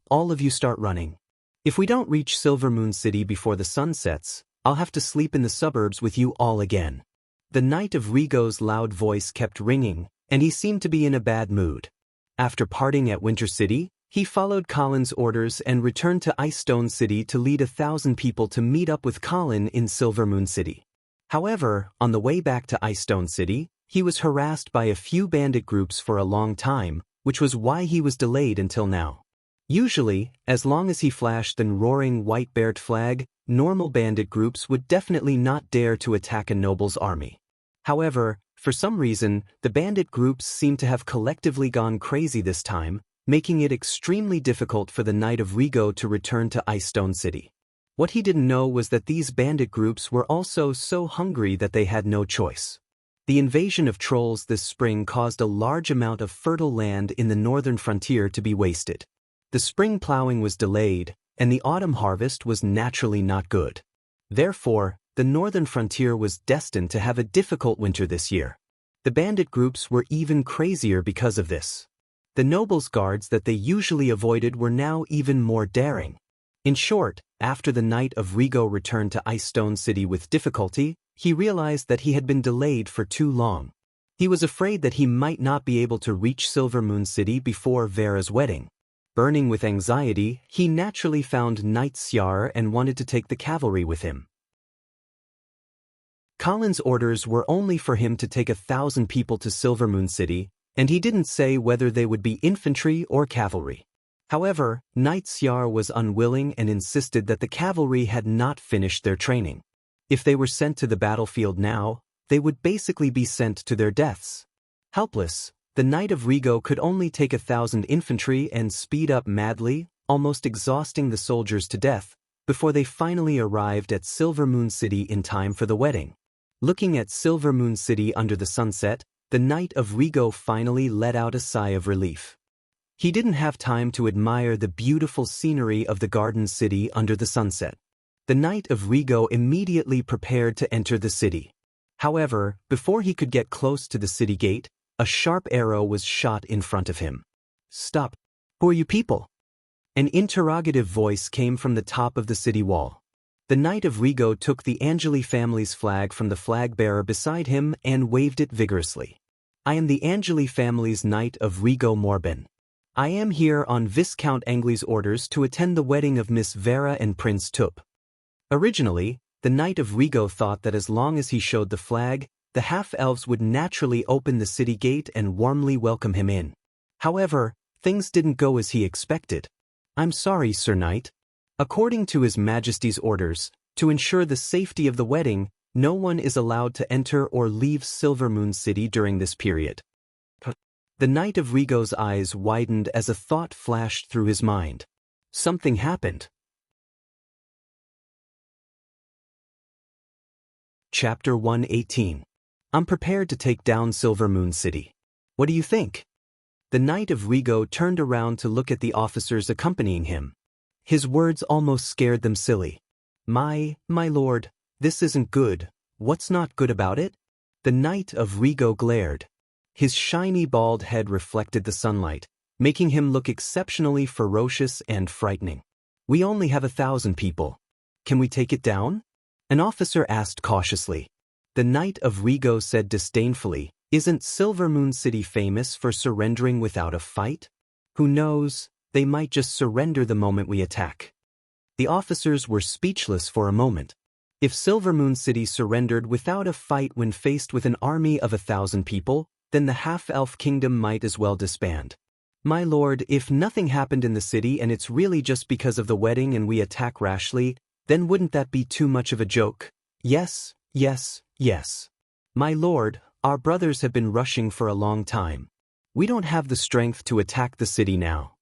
all of you start running. If we don't reach Silver Moon City before the sun sets, I'll have to sleep in the suburbs with you all again." The Knight of Rigo's loud voice kept ringing, and he seemed to be in a bad mood. After parting at Winter City, he followed Colin's orders and returned to Ice Stone City to lead 1,000 people to meet up with Colin in Silver Moon City. However, on the way back to Ice Stone City, he was harassed by a few bandit groups for a long time, which was why he was delayed until now. Usually, as long as he flashed the roaring white-beard flag, normal bandit groups would definitely not dare to attack a noble's army. However, for some reason, the bandit groups seemed to have collectively gone crazy this time, making it extremely difficult for the Knight of Rigo to return to Ice Stone City. What he didn't know was that these bandit groups were also so hungry that they had no choice. The invasion of trolls this spring caused a large amount of fertile land in the northern frontier to be wasted. The spring plowing was delayed, and the autumn harvest was naturally not good. Therefore, the northern frontier was destined to have a difficult winter this year. The bandit groups were even crazier because of this. The nobles' guards that they usually avoided were now even more daring. In short, after the Knight of Rigo returned to Ice Stone City with difficulty, he realized that he had been delayed for too long. He was afraid that he might not be able to reach Silver Moon City before Vera's wedding. Burning with anxiety, he naturally found Knight Siar and wanted to take the cavalry with him. Colin's orders were only for him to take 1,000 people to Silver Moon City, and he didn't say whether they would be infantry or cavalry. However, Knight Siar was unwilling and insisted that the cavalry had not finished their training. If they were sent to the battlefield now, they would basically be sent to their deaths. Helpless, the Knight of Rigo could only take 1,000 infantry and speed up madly, almost exhausting the soldiers to death, before they finally arrived at Silver Moon City in time for the wedding. Looking at Silver Moon City under the sunset, the Knight of Rigo finally let out a sigh of relief. He didn't have time to admire the beautiful scenery of the Garden City under the sunset. The Knight of Rigo immediately prepared to enter the city. However, before he could get close to the city gate, a sharp arrow was shot in front of him. "Stop! Who are you people?" An interrogative voice came from the top of the city wall. The Knight of Rigo took the Angeli family's flag from the flag-bearer beside him and waved it vigorously. "I am the Angeli family's Knight of Rigo Morbin. I am here on Viscount Angli's orders to attend the wedding of Miss Vera and Prince Tup." Originally, the Knight of Rigo thought that as long as he showed the flag, the half-elves would naturally open the city gate and warmly welcome him in. However, things didn't go as he expected. "I'm sorry, Sir Knight. According to His Majesty's orders, to ensure the safety of the wedding, no one is allowed to enter or leave Silver Moon City during this period." The Knight of Rigo's eyes widened as a thought flashed through his mind. Something happened. Chapter 118. I'm prepared to take down Silver Moon City. What do you think? The Knight of Rigo turned around to look at the officers accompanying him. His words almost scared them silly. My lord, this isn't good. What's not good about it? The Knight of Rigo glared. His shiny bald head reflected the sunlight, making him look exceptionally ferocious and frightening. We only have 1,000 people. Can we take it down? An officer asked cautiously. The Knight of Rigo said disdainfully, Isn't Silver Moon City famous for surrendering without a fight? Who knows, they might just surrender the moment we attack. The officers were speechless for a moment. If Silver Moon City surrendered without a fight when faced with an army of 1,000 people, then the half-elf kingdom might as well disband. My lord, if nothing happened in the city and it's really just because of the wedding and we attack rashly, then wouldn't that be too much of a joke? Yes, yes, yes. My lord, our brothers have been rushing for a long time. We don't have the strength to attack the city now.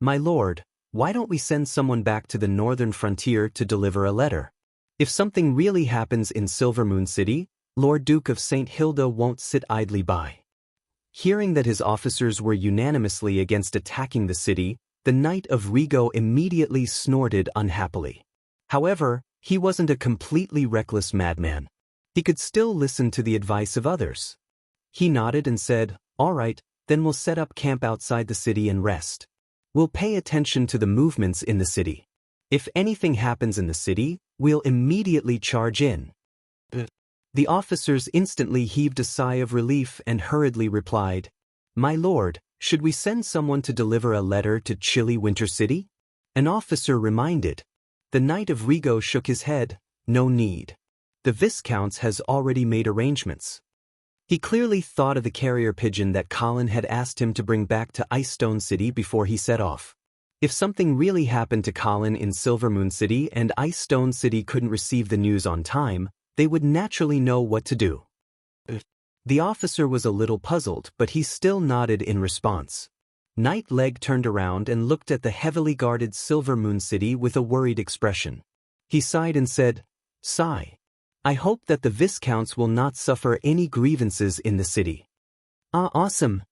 My lord, why don't we send someone back to the northern frontier to deliver a letter? If something really happens in Silver Moon City, Lord Duke of St. Hilda won't sit idly by. Hearing that his officers were unanimously against attacking the city, the Knight of Rigo immediately snorted unhappily. However, he wasn't a completely reckless madman. He could still listen to the advice of others. He nodded and said, All right, then we'll set up camp outside the city and rest. We'll pay attention to the movements in the city. If anything happens in the city, we'll immediately charge in. The officers instantly heaved a sigh of relief and hurriedly replied, My lord, should we send someone to deliver a letter to chilly Winter City? An officer reminded. The Knight of Rigo shook his head, No need. The Viscount has already made arrangements. He clearly thought of the carrier pigeon that Colin had asked him to bring back to Icestone City before he set off. If something really happened to Colin in Silver Moon City and Icestone City couldn't receive the news on time, they would naturally know what to do. The officer was a little puzzled, but he still nodded in response. Knight Leg turned around and looked at the heavily guarded Silver Moon City with a worried expression. He sighed and said, Sigh. I hope that the Viscounts will not suffer any grievances in the city. Awesome.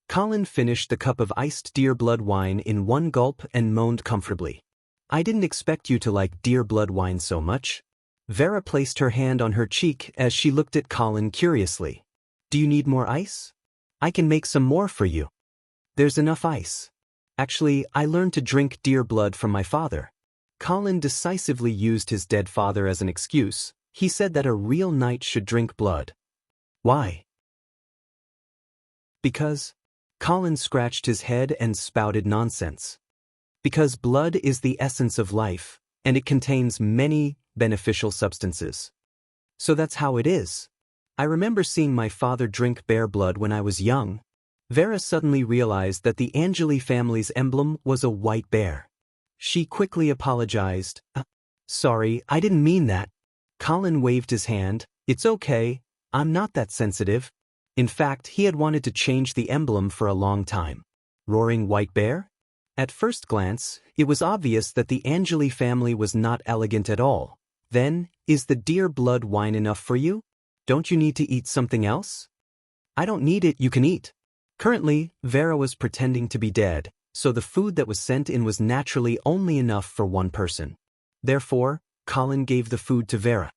Colin finished the cup of iced deer blood wine in one gulp and moaned comfortably. I didn't expect you to like deer blood wine so much. Vera placed her hand on her cheek as she looked at Colin curiously. Do you need more ice? I can make some more for you. There's enough ice. Actually, I learned to drink deer blood from my father. Colin decisively used his dead father as an excuse. He said that a real knight should drink blood. Why? Because. Colin scratched his head and spouted nonsense. Because blood is the essence of life, and it contains many beneficial substances. So that's how it is. I remember seeing my father drink bear blood when I was young. Vera suddenly realized that the Angeli family's emblem was a white bear. She quickly apologized. Sorry, I didn't mean that. Colin waved his hand. It's okay, I'm not that sensitive. In fact, he had wanted to change the emblem for a long time. Roaring white bear? At first glance, it was obvious that the Angeli family was not elegant at all. Then, is the deer blood wine enough for you? Don't you need to eat something else? I don't need it, you can eat. Currently, Vera was pretending to be dead, so the food that was sent in was naturally only enough for one person. Therefore, Colin gave the food to Vera.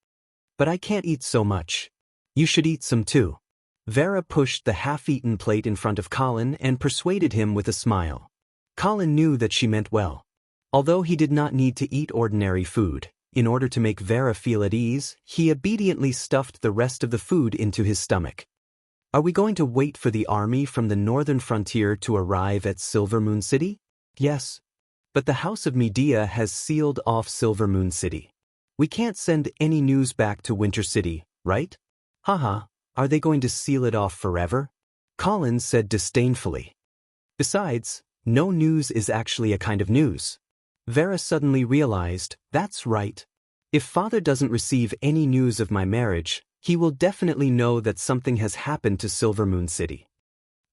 But I can't eat so much. You should eat some too. Vera pushed the half-eaten plate in front of Colin and persuaded him with a smile. Colin knew that she meant well. Although he did not need to eat ordinary food, in order to make Vera feel at ease, he obediently stuffed the rest of the food into his stomach. Are we going to wait for the army from the northern frontier to arrive at Silver Moon City? Yes. But the House of Medea has sealed off Silver Moon City. We can't send any news back to Winter City, right? Haha. Are they going to seal it off forever? Colin said disdainfully. Besides, no news is actually a kind of news. Vera suddenly realized, that's right. If father doesn't receive any news of my marriage, he will definitely know that something has happened to Silver Moon City.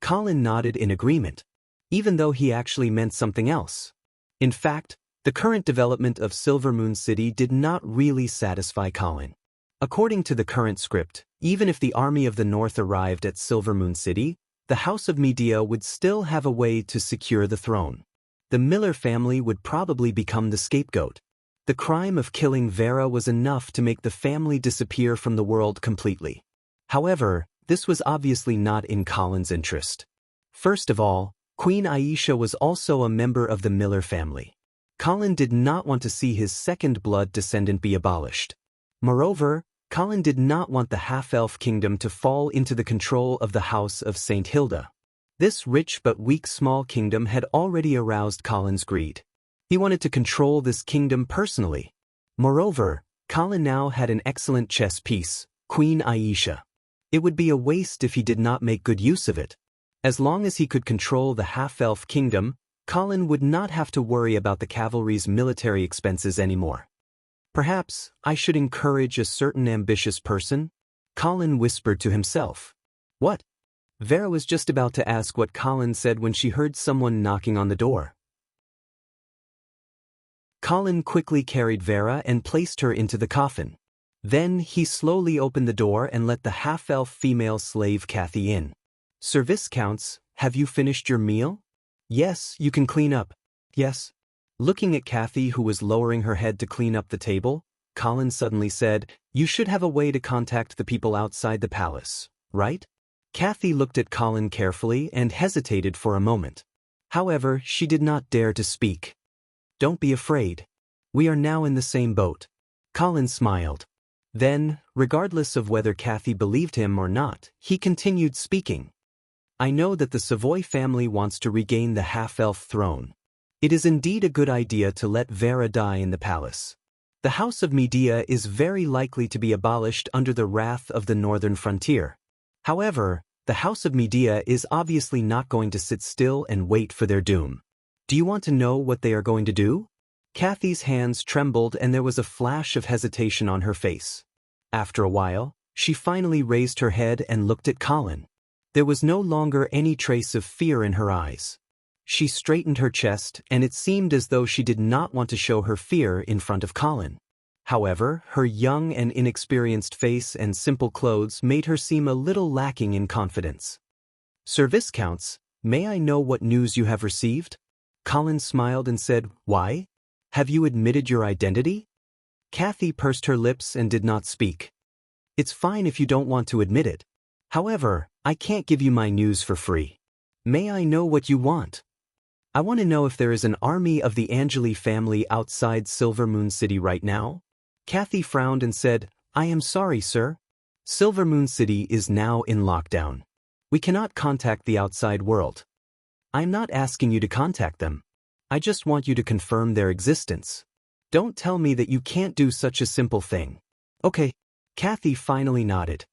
Colin nodded in agreement, even though he actually meant something else. In fact, the current development of Silver Moon City did not really satisfy Colin. According to the current script, even if the army of the North arrived at Silver Moon City, the House of Medea would still have a way to secure the throne. The Miller family would probably become the scapegoat. The crime of killing Vera was enough to make the family disappear from the world completely. However, this was obviously not in Colin's interest. First of all, Queen Aisha was also a member of the Miller family. Colin did not want to see his second blood descendant be abolished. Moreover, Colin did not want the half-elf kingdom to fall into the control of the House of St. Hilda. This rich but weak small kingdom had already aroused Colin's greed. He wanted to control this kingdom personally. Moreover, Colin now had an excellent chess piece, Queen Aisha. It would be a waste if he did not make good use of it. As long as he could control the half-elf kingdom, Colin would not have to worry about the cavalry's military expenses anymore. Perhaps I should encourage a certain ambitious person? Colin whispered to himself. What? Vera was just about to ask what Colin said when she heard someone knocking on the door. Colin quickly carried Vera and placed her into the coffin. Then he slowly opened the door and let the half-elf female slave Kathy in. "Sir Viscounts, have you finished your meal?" "Yes, you can clean up." "Yes." Looking at Kathy, who was lowering her head to clean up the table, Colin suddenly said, "You should have a way to contact the people outside the palace, right?" Kathy looked at Colin carefully and hesitated for a moment. However, she did not dare to speak. "Don't be afraid. We are now in the same boat." Colin smiled. Then, regardless of whether Kathy believed him or not, he continued speaking. "I know that the Savoy family wants to regain the half-elf throne. It is indeed a good idea to let Vera die in the palace. The House of Medea is very likely to be abolished under the wrath of the northern frontier. However, the House of Medea is obviously not going to sit still and wait for their doom. Do you want to know what they are going to do?" Kathy's hands trembled and there was a flash of hesitation on her face. After a while, she finally raised her head and looked at Colin. There was no longer any trace of fear in her eyes. She straightened her chest, and it seemed as though she did not want to show her fear in front of Colin. However, her young and inexperienced face and simple clothes made her seem a little lacking in confidence. "Sir Viscounts, may I know what news you have received?" Colin smiled and said, "Why? Have you admitted your identity?" Kathy pursed her lips and did not speak. "It's fine if you don't want to admit it. However, I can't give you my news for free. May I know what you want?" "I want to know if there is an army of the Angeli family outside Silver Moon City right now." Kathy frowned and said, "I am sorry, sir. Silver Moon City is now in lockdown. We cannot contact the outside world." "I'm not asking you to contact them. I just want you to confirm their existence. Don't tell me that you can't do such a simple thing." "Okay." Kathy finally nodded.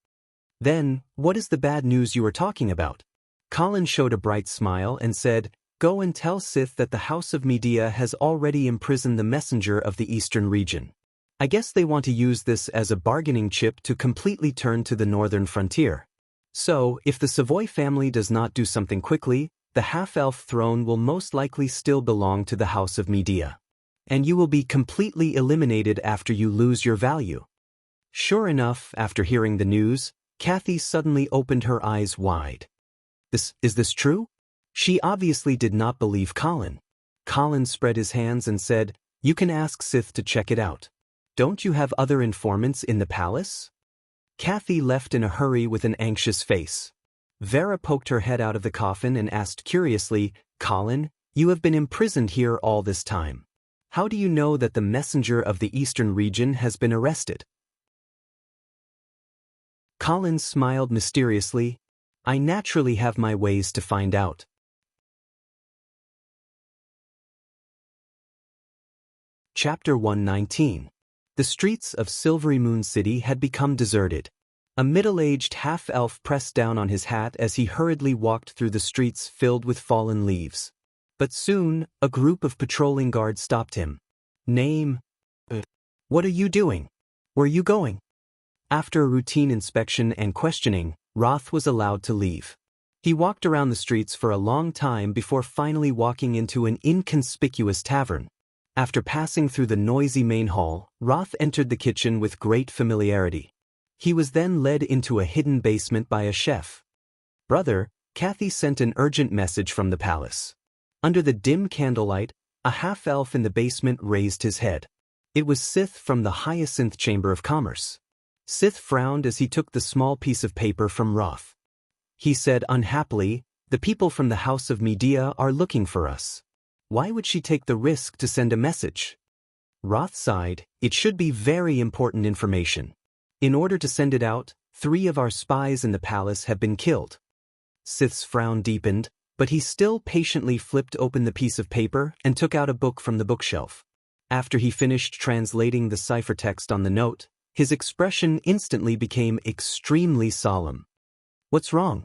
"Then, what is the bad news you were talking about?" Colin showed a bright smile and said, "Go and tell Sith that the House of Medea has already imprisoned the messenger of the eastern region. I guess they want to use this as a bargaining chip to completely turn to the northern frontier. So, if the Savoy family does not do something quickly, the half-elf throne will most likely still belong to the House of Medea. And you will be completely eliminated after you lose your value." Sure enough, after hearing the news, Kathy suddenly opened her eyes wide. Is this true?" She obviously did not believe Colin. Colin spread his hands and said, "You can ask Sith to check it out. Don't you have other informants in the palace?" Kathy left in a hurry with an anxious face. Vera poked her head out of the coffin and asked curiously, "Colin, you have been imprisoned here all this time. How do you know that the messenger of the eastern region has been arrested?" Colin smiled mysteriously. "I naturally have my ways to find out." Chapter 119. The streets of Silvery Moon City had become deserted. A middle-aged half-elf pressed down on his hat as he hurriedly walked through the streets filled with fallen leaves. But soon, a group of patrolling guards stopped him. "Name? What are you doing? Where are you going?" After a routine inspection and questioning, Roth was allowed to leave. He walked around the streets for a long time before finally walking into an inconspicuous tavern. After passing through the noisy main hall, Roth entered the kitchen with great familiarity. He was then led into a hidden basement by a chef. "Brother, Kathy sent an urgent message from the palace. Under the dim candlelight, a half-elf in the basement raised his head. It was Sith from the Hyacinth Chamber of Commerce. Sith frowned as he took the small piece of paper from Roth. He said unhappily, "The people from the House of Medea are looking for us. Why would she take the risk to send a message?" Roth sighed, "It should be very important information. In order to send it out, 3 of our spies in the palace have been killed." Sith's frown deepened, but he still patiently flipped open the piece of paper and took out a book from the bookshelf. After he finished translating the ciphertext on the note, his expression instantly became extremely solemn. "What's wrong?"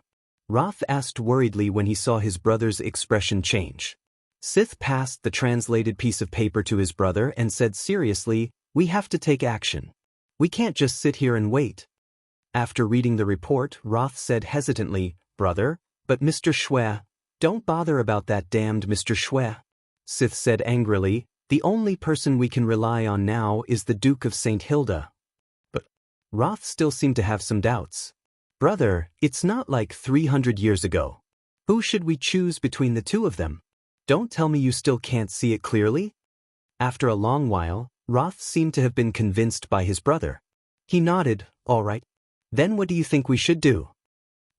Roth asked worriedly when he saw his brother's expression change. Sith passed the translated piece of paper to his brother and said seriously, "We have to take action. We can't just sit here and wait." After reading the report, Roth said hesitantly, "Brother, but Mr. Shwe, don't bother about that damned Mr. Shwe." Sith said angrily, "The only person we can rely on now is the Duke of St. Hilda." But Roth still seemed to have some doubts. "Brother, it's not like 300 years ago. Who should we choose between the 2 of them? Don't tell me you still can't see it clearly?" After a long while, Roth seemed to have been convinced by his brother. He nodded, "All right. Then what do you think we should do?"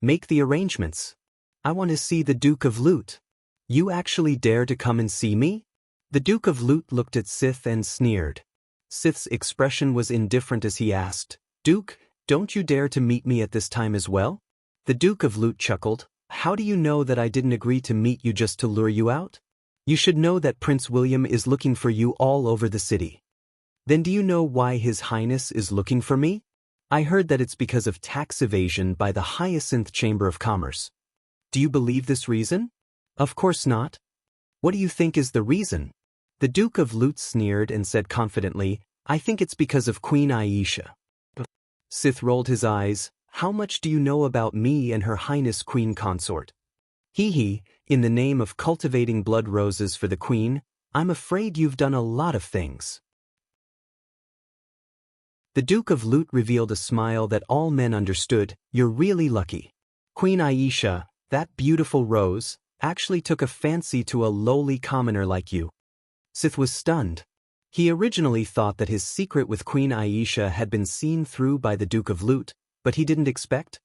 "Make the arrangements. I want to see the Duke of Loot." "You actually dare to come and see me?" The Duke of Loot looked at Sith and sneered. Sith's expression was indifferent as he asked, "Duke, don't you dare to meet me at this time as well?" The Duke of Loot chuckled, "How do you know that I didn't agree to meet you just to lure you out? You should know that Prince William is looking for you all over the city." "Then do you know why His Highness is looking for me?" "I heard that it's because of tax evasion by the Hyacinth Chamber of Commerce." "Do you believe this reason?" "Of course not." "What do you think is the reason?" The Duke of Loot sneered and said confidently, "I think it's because of Queen Aisha." Sith rolled his eyes. "How much do you know about me and Her Highness Queen Consort?" "Hee, in the name of cultivating blood roses for the Queen, I'm afraid you've done a lot of things." The Duke of Loot revealed a smile that all men understood. "You're really lucky. Queen Aisha, that beautiful rose, actually took a fancy to a lowly commoner like you." Sith was stunned. He originally thought that his secret with Queen Aisha had been seen through by the Duke of Loot, but he didn't expect,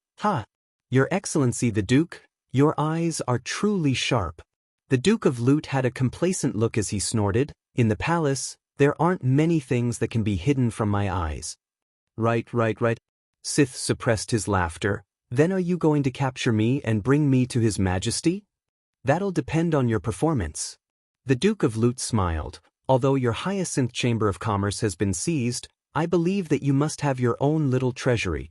"Your Excellency the Duke, your eyes are truly sharp." The Duke of Loot had a complacent look as he snorted, "In the palace, there aren't many things that can be hidden from my eyes." Right. Sith suppressed his laughter. "Then are you going to capture me and bring me to His Majesty?" "That'll depend on your performance." The Duke of Loot smiled. "Although your Hyacinth Chamber of Commerce has been seized, I believe that you must have your own little treasury.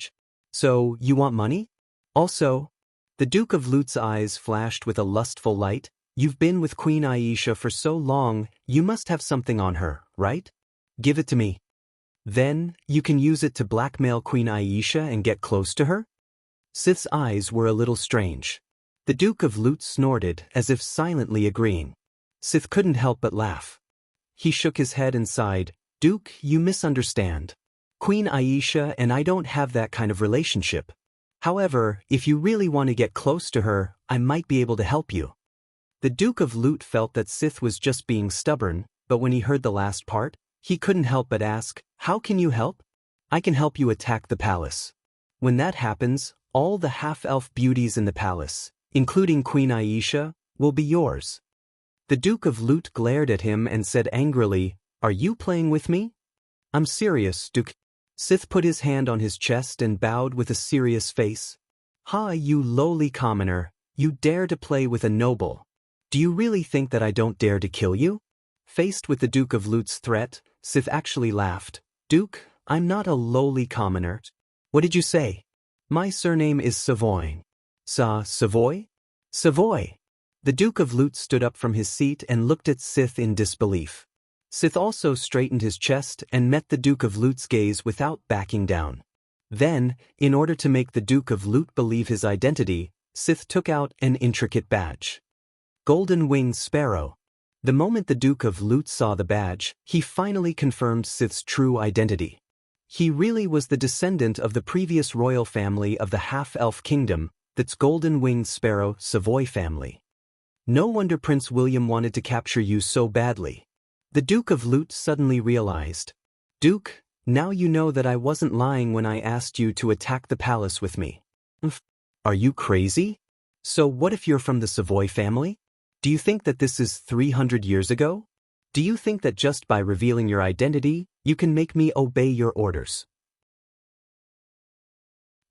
So, you want money? Also?" The Duke of Loot's eyes flashed with a lustful light. "You've been with Queen Aisha for so long, you must have something on her, right? Give it to me. Then, you can use it to blackmail Queen Aisha and get close to her?" Sith's eyes were a little strange. The Duke of Loot snorted, as if silently agreeing. Sith couldn't help but laugh. He shook his head and sighed, "Duke, you misunderstand. Queen Aisha and I don't have that kind of relationship. However, if you really want to get close to her, I might be able to help you." The Duke of Loot felt that Sith was just being stubborn, but when he heard the last part, he couldn't help but ask, "How can you help?" "I can help you attack the palace. When that happens, all the half-elf beauties in the palace, including Queen Aisha, will be yours." The Duke of Loot glared at him and said angrily, "Are you playing with me?" "I'm serious, Duke." Sith put his hand on his chest and bowed with a serious face. "Ha, you lowly commoner, you dare to play with a noble. Do you really think that I don't dare to kill you?" Faced with the Duke of Loot's threat, Sith actually laughed. "Duke, I'm not a lowly commoner." "What did you say?" "My surname is Savoy." Savoy?" "Savoy." The Duke of Loot stood up from his seat and looked at Sith in disbelief. Sith also straightened his chest and met the Duke of Loot's gaze without backing down. Then, in order to make the Duke of Loot believe his identity, Sith took out an intricate badge. Golden-winged sparrow. The moment the Duke of Loot saw the badge, he finally confirmed Sith's true identity. He really was the descendant of the previous royal family of the Half-Elf Kingdom, that's golden-winged sparrow, Savoy family. No wonder Prince William wanted to capture you so badly. The Duke of Lute suddenly realized. Duke, now you know that I wasn't lying when I asked you to attack the palace with me. Are you crazy? So what if you're from the Savoy family? Do you think that this is 300 years ago? Do you think that just by revealing your identity, you can make me obey your orders?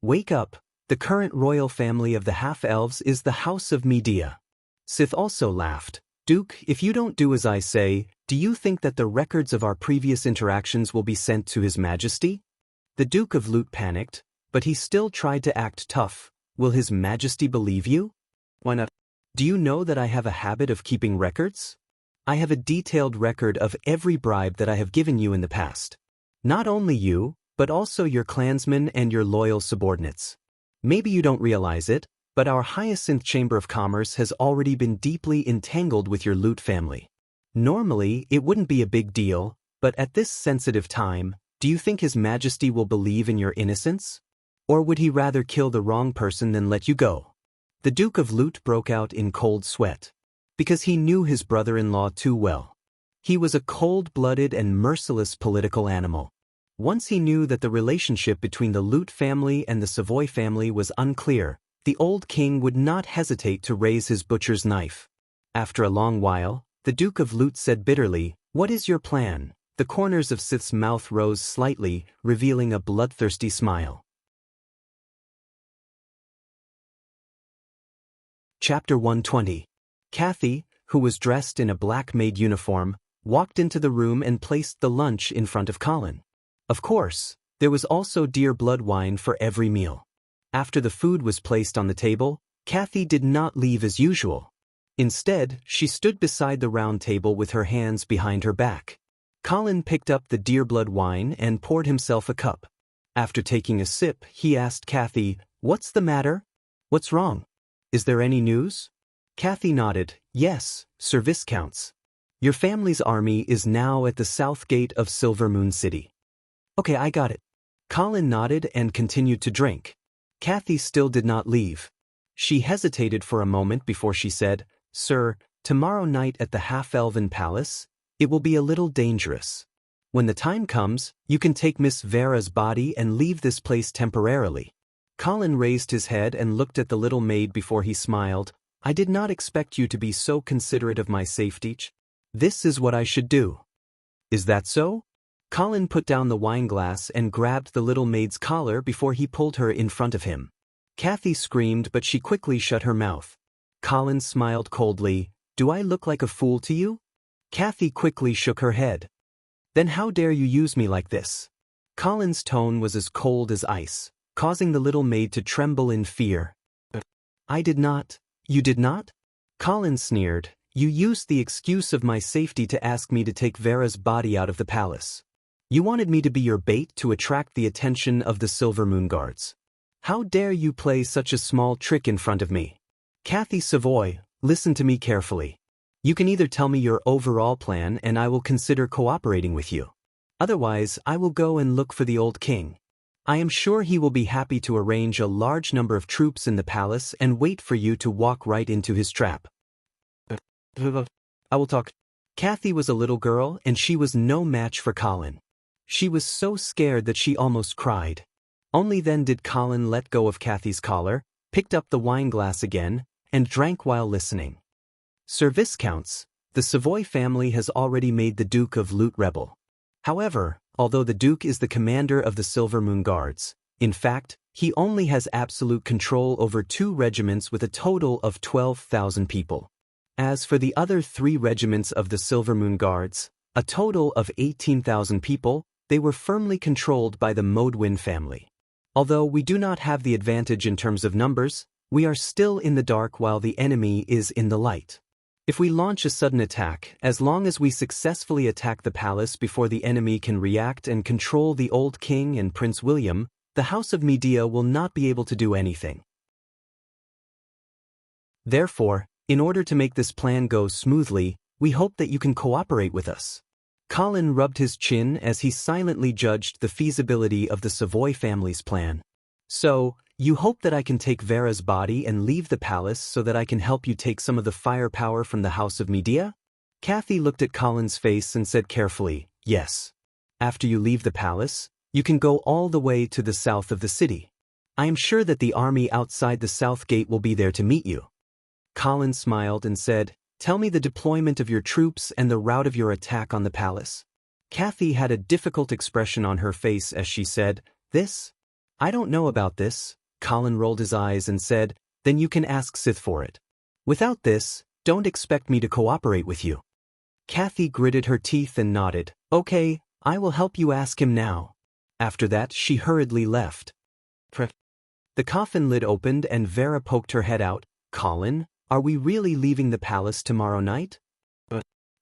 Wake up, the current royal family of the half-elves is the House of Medea. Sith also laughed. Duke, if you don't do as I say, do you think that the records of our previous interactions will be sent to His Majesty? The Duke of Lute panicked, but he still tried to act tough. Will His Majesty believe you? Why not? Do you know that I have a habit of keeping records? I have a detailed record of every bribe that I have given you in the past. Not only you, but also your clansmen and your loyal subordinates. Maybe you don't realize it, but our Hyacinth Chamber of Commerce has already been deeply entangled with your Lute family. Normally, it wouldn't be a big deal, but at this sensitive time, do you think His Majesty will believe in your innocence? Or would he rather kill the wrong person than let you go? The Duke of Lute broke out in cold sweat. Because he knew his brother-in-law too well. He was a cold-blooded and merciless political animal. Once he knew that the relationship between the Lute family and the Savoy family was unclear, the old king would not hesitate to raise his butcher's knife. After a long while, the Duke of Lute said bitterly, "What is your plan?" The corners of Sith's mouth rose slightly, revealing a bloodthirsty smile. Chapter 120. Kathy, who was dressed in a black maid uniform, walked into the room and placed the lunch in front of Colin. Of course, there was also deer blood wine for every meal. After the food was placed on the table, Kathy did not leave as usual. Instead, she stood beside the round table with her hands behind her back. Colin picked up the deer blood wine and poured himself a cup. After taking a sip, he asked Kathy, "What's the matter? What's wrong? Is there any news?" Kathy nodded. "Yes, Sir Viscounts. Your family's army is now at the south gate of Silver Moon City." "Okay, I got it." Colin nodded and continued to drink. Kathy still did not leave. She hesitated for a moment before she said, "Sir, tomorrow night at the Half-Elven Palace, it will be a little dangerous. When the time comes, you can take Miss Vera's body and leave this place temporarily." Colin raised his head and looked at the little maid before he smiled. "I did not expect you to be so considerate of my safety. This is what I should do." "Is that so?" Colin put down the wine glass and grabbed the little maid's collar before he pulled her in front of him. Kathy screamed, but she quickly shut her mouth. Colin smiled coldly. "Do I look like a fool to you?" Kathy quickly shook her head. "Then how dare you use me like this?" Colin's tone was as cold as ice, causing the little maid to tremble in fear. "I did not." "You did not?" Colin sneered. "You used the excuse of my safety to ask me to take Vera's body out of the palace. You wanted me to be your bait to attract the attention of the Silver Moon Guards. How dare you play such a small trick in front of me?" "Kathy Savoy, listen to me carefully. You can either tell me your overall plan and I will consider cooperating with you. Otherwise, I will go and look for the old king. I am sure he will be happy to arrange a large number of troops in the palace and wait for you to walk right into his trap." "I will talk." Kathy was a little girl and she was no match for Colin. She was so scared that she almost cried. Only then did Colin let go of Kathy's collar, picked up the wine glass again, and drank while listening. "Sir Viscounts, the Savoy family has already made the Duke of Lute rebel. However, although the Duke is the commander of the Silver Moon Guards, in fact, he only has absolute control over 2 regiments with a total of 12,000 people. As for the other 3 regiments of the Silver Moon Guards, a total of 18,000 people, they were firmly controlled by the Modwin family. Although we do not have the advantage in terms of numbers, we are still in the dark while the enemy is in the light. If we launch a sudden attack, as long as we successfully attack the palace before the enemy can react and control the old king and Prince William, the House of Medea will not be able to do anything. Therefore, in order to make this plan go smoothly, we hope that you can cooperate with us." Colin rubbed his chin as he silently judged the feasibility of the Savoy family's plan. "So, You hope that I can take Vera's body and leave the palace so that I can help you take some of the firepower from the House of Medea? Kathy looked at Colin's face and said carefully, yes. After you leave the palace, you can go all the way to the south of the city. I am sure that the army outside the south gate will be there to meet you. Colin smiled and said, tell me the deployment of your troops and the route of your attack on the palace. Kathy had a difficult expression on her face as she said, this? I don't know about this. Colin rolled his eyes and said, then you can ask Sith for it. Without this, don't expect me to cooperate with you. Kathy gritted her teeth and nodded, okay, I will help you ask him now. After that, she hurriedly left. The coffin lid opened and Vera poked her head out. Colin, are we really leaving the palace tomorrow night?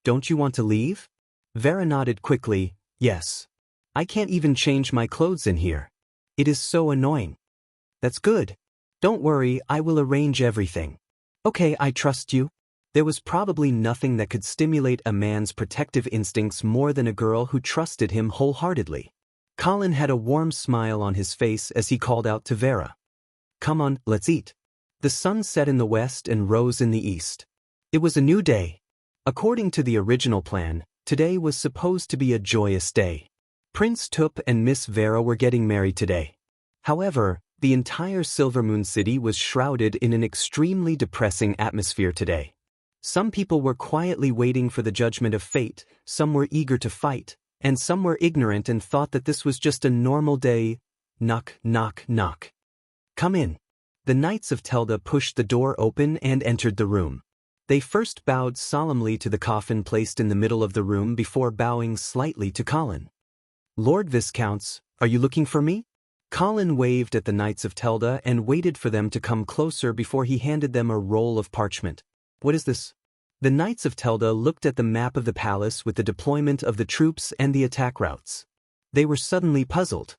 Don't you want to leave? Vera nodded quickly, yes. I can't even change my clothes in here. It is so annoying. That's good. Don't worry, I will arrange everything. Okay, I trust you. There was probably nothing that could stimulate a man's protective instincts more than a girl who trusted him wholeheartedly. Colin had a warm smile on his face as he called out to Vera. Come on, let's eat. The sun set in the west and rose in the east. It was a new day. According to the original plan, today was supposed to be a joyous day. Prince Tup and Miss Vera were getting married today. However, the entire Silvermoon City was shrouded in an extremely depressing atmosphere today. Some people were quietly waiting for the judgment of fate, some were eager to fight, and some were ignorant and thought that this was just a normal day. Knock, knock, knock. Come in. The Knights of Telda pushed the door open and entered the room. They first bowed solemnly to the coffin placed in the middle of the room before bowing slightly to Colin. Lord Viscounts, are you looking for me? Colin waved at the Knights of Telda and waited for them to come closer before he handed them a roll of parchment. What is this? The Knights of Telda looked at the map of the palace with the deployment of the troops and the attack routes. They were suddenly puzzled.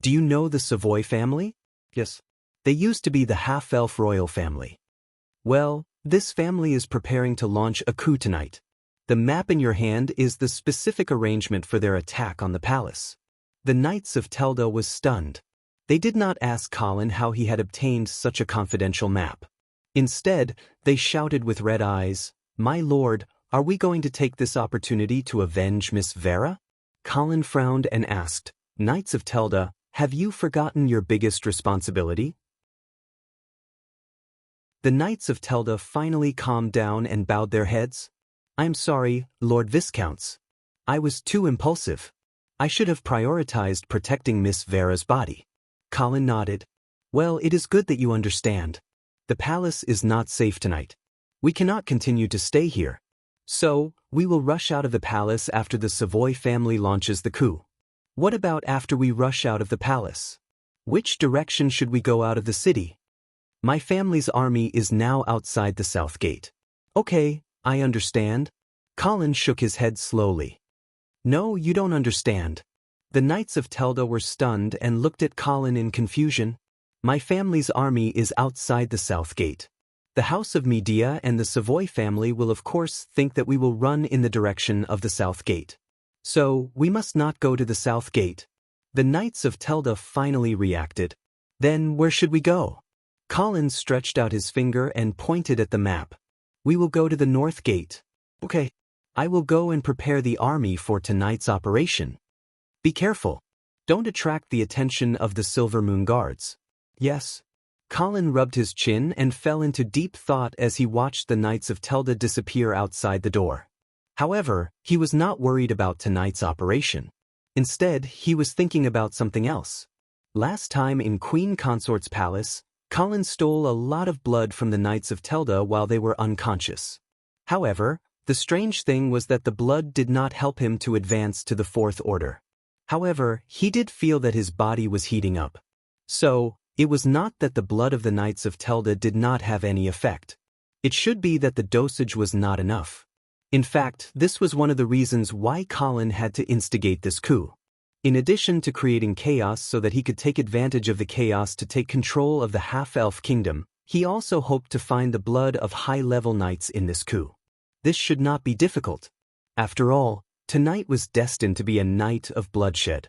Do you know the Savoy family? Yes. They used to be the half-elf royal family. Well, this family is preparing to launch a coup tonight. The map in your hand is the specific arrangement for their attack on the palace. The Knights of Telda was stunned. They did not ask Colin how he had obtained such a confidential map. Instead, they shouted with red eyes, My lord, are we going to take this opportunity to avenge Miss Vera? Colin frowned and asked, Knights of Telda, have you forgotten your biggest responsibility? The Knights of Telda finally calmed down and bowed their heads. I'm sorry, Lord Viscounts. I was too impulsive. I should have prioritized protecting Miss Vera's body. Colin nodded. Well, it is good that you understand. The palace is not safe tonight. We cannot continue to stay here. So, we will rush out of the palace after the Savoy family launches the coup. What about after we rush out of the palace? Which direction should we go out of the city? My family's army is now outside the south gate. Okay, I understand. Colin shook his head slowly. No, you don't understand. The Knights of Telda were stunned and looked at Colin in confusion. My family's army is outside the south gate. The House of Medea and the Savoy family will of course think that we will run in the direction of the south gate. So, we must not go to the south gate. The Knights of Telda finally reacted. Then where should we go? Colin stretched out his finger and pointed at the map. We will go to the north gate. Okay. I will go and prepare the army for tonight's operation. Be careful. Don't attract the attention of the Silvermoon Guards. Yes. Colin rubbed his chin and fell into deep thought as he watched the Knights of Telda disappear outside the door. However, he was not worried about tonight's operation. Instead, he was thinking about something else. Last time in Queen Consort's palace, Colin stole a lot of blood from the Knights of Telda while they were unconscious. However, the strange thing was that the blood did not help him to advance to the Fourth Order. However, he did feel that his body was heating up. So, it was not that the blood of the Knights of Telda did not have any effect. It should be that the dosage was not enough. In fact, this was one of the reasons why Colin had to instigate this coup. In addition to creating chaos so that he could take advantage of the chaos to take control of the half-elf kingdom, he also hoped to find the blood of high-level knights in this coup. This should not be difficult. After all, tonight was destined to be a night of bloodshed.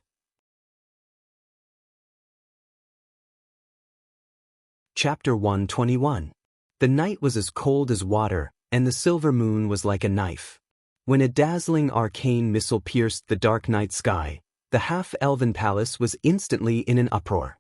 Chapter 121. The night was as cold as water, and the silver moon was like a knife. When a dazzling arcane missile pierced the dark night sky, the half-elven palace was instantly in an uproar.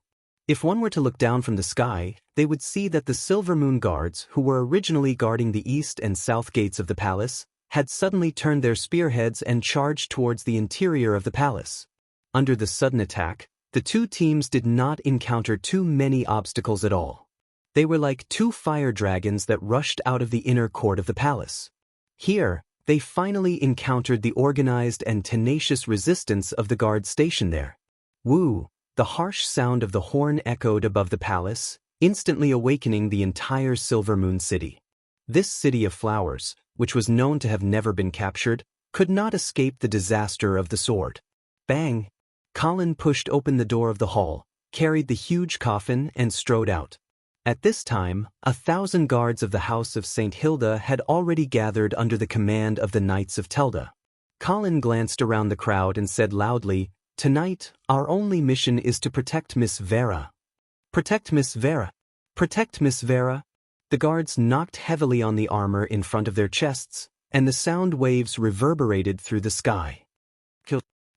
If one were to look down from the sky, they would see that the silver moon guards, who were originally guarding the east and south gates of the palace, had suddenly turned their spearheads and charged towards the interior of the palace. Under the sudden attack, the two teams did not encounter too many obstacles at all. They were like two fire dragons that rushed out of the inner court of the palace. Here, they finally encountered the organized and tenacious resistance of the guards stationed there. Woo! The harsh sound of the horn echoed above the palace, instantly awakening the entire Silver Moon City. This city of flowers, which was known to have never been captured, could not escape the disaster of the sword. Bang! Colin pushed open the door of the hall, carried the huge coffin, and strode out. At this time, 1,000 guards of the House of St. Hilda had already gathered under the command of the Knights of Telda. Colin glanced around the crowd and said loudly, "Tonight, our only mission is to protect Miss Vera." "Protect Miss Vera? Protect Miss Vera?" The guards knocked heavily on the armor in front of their chests, and the sound waves reverberated through the sky.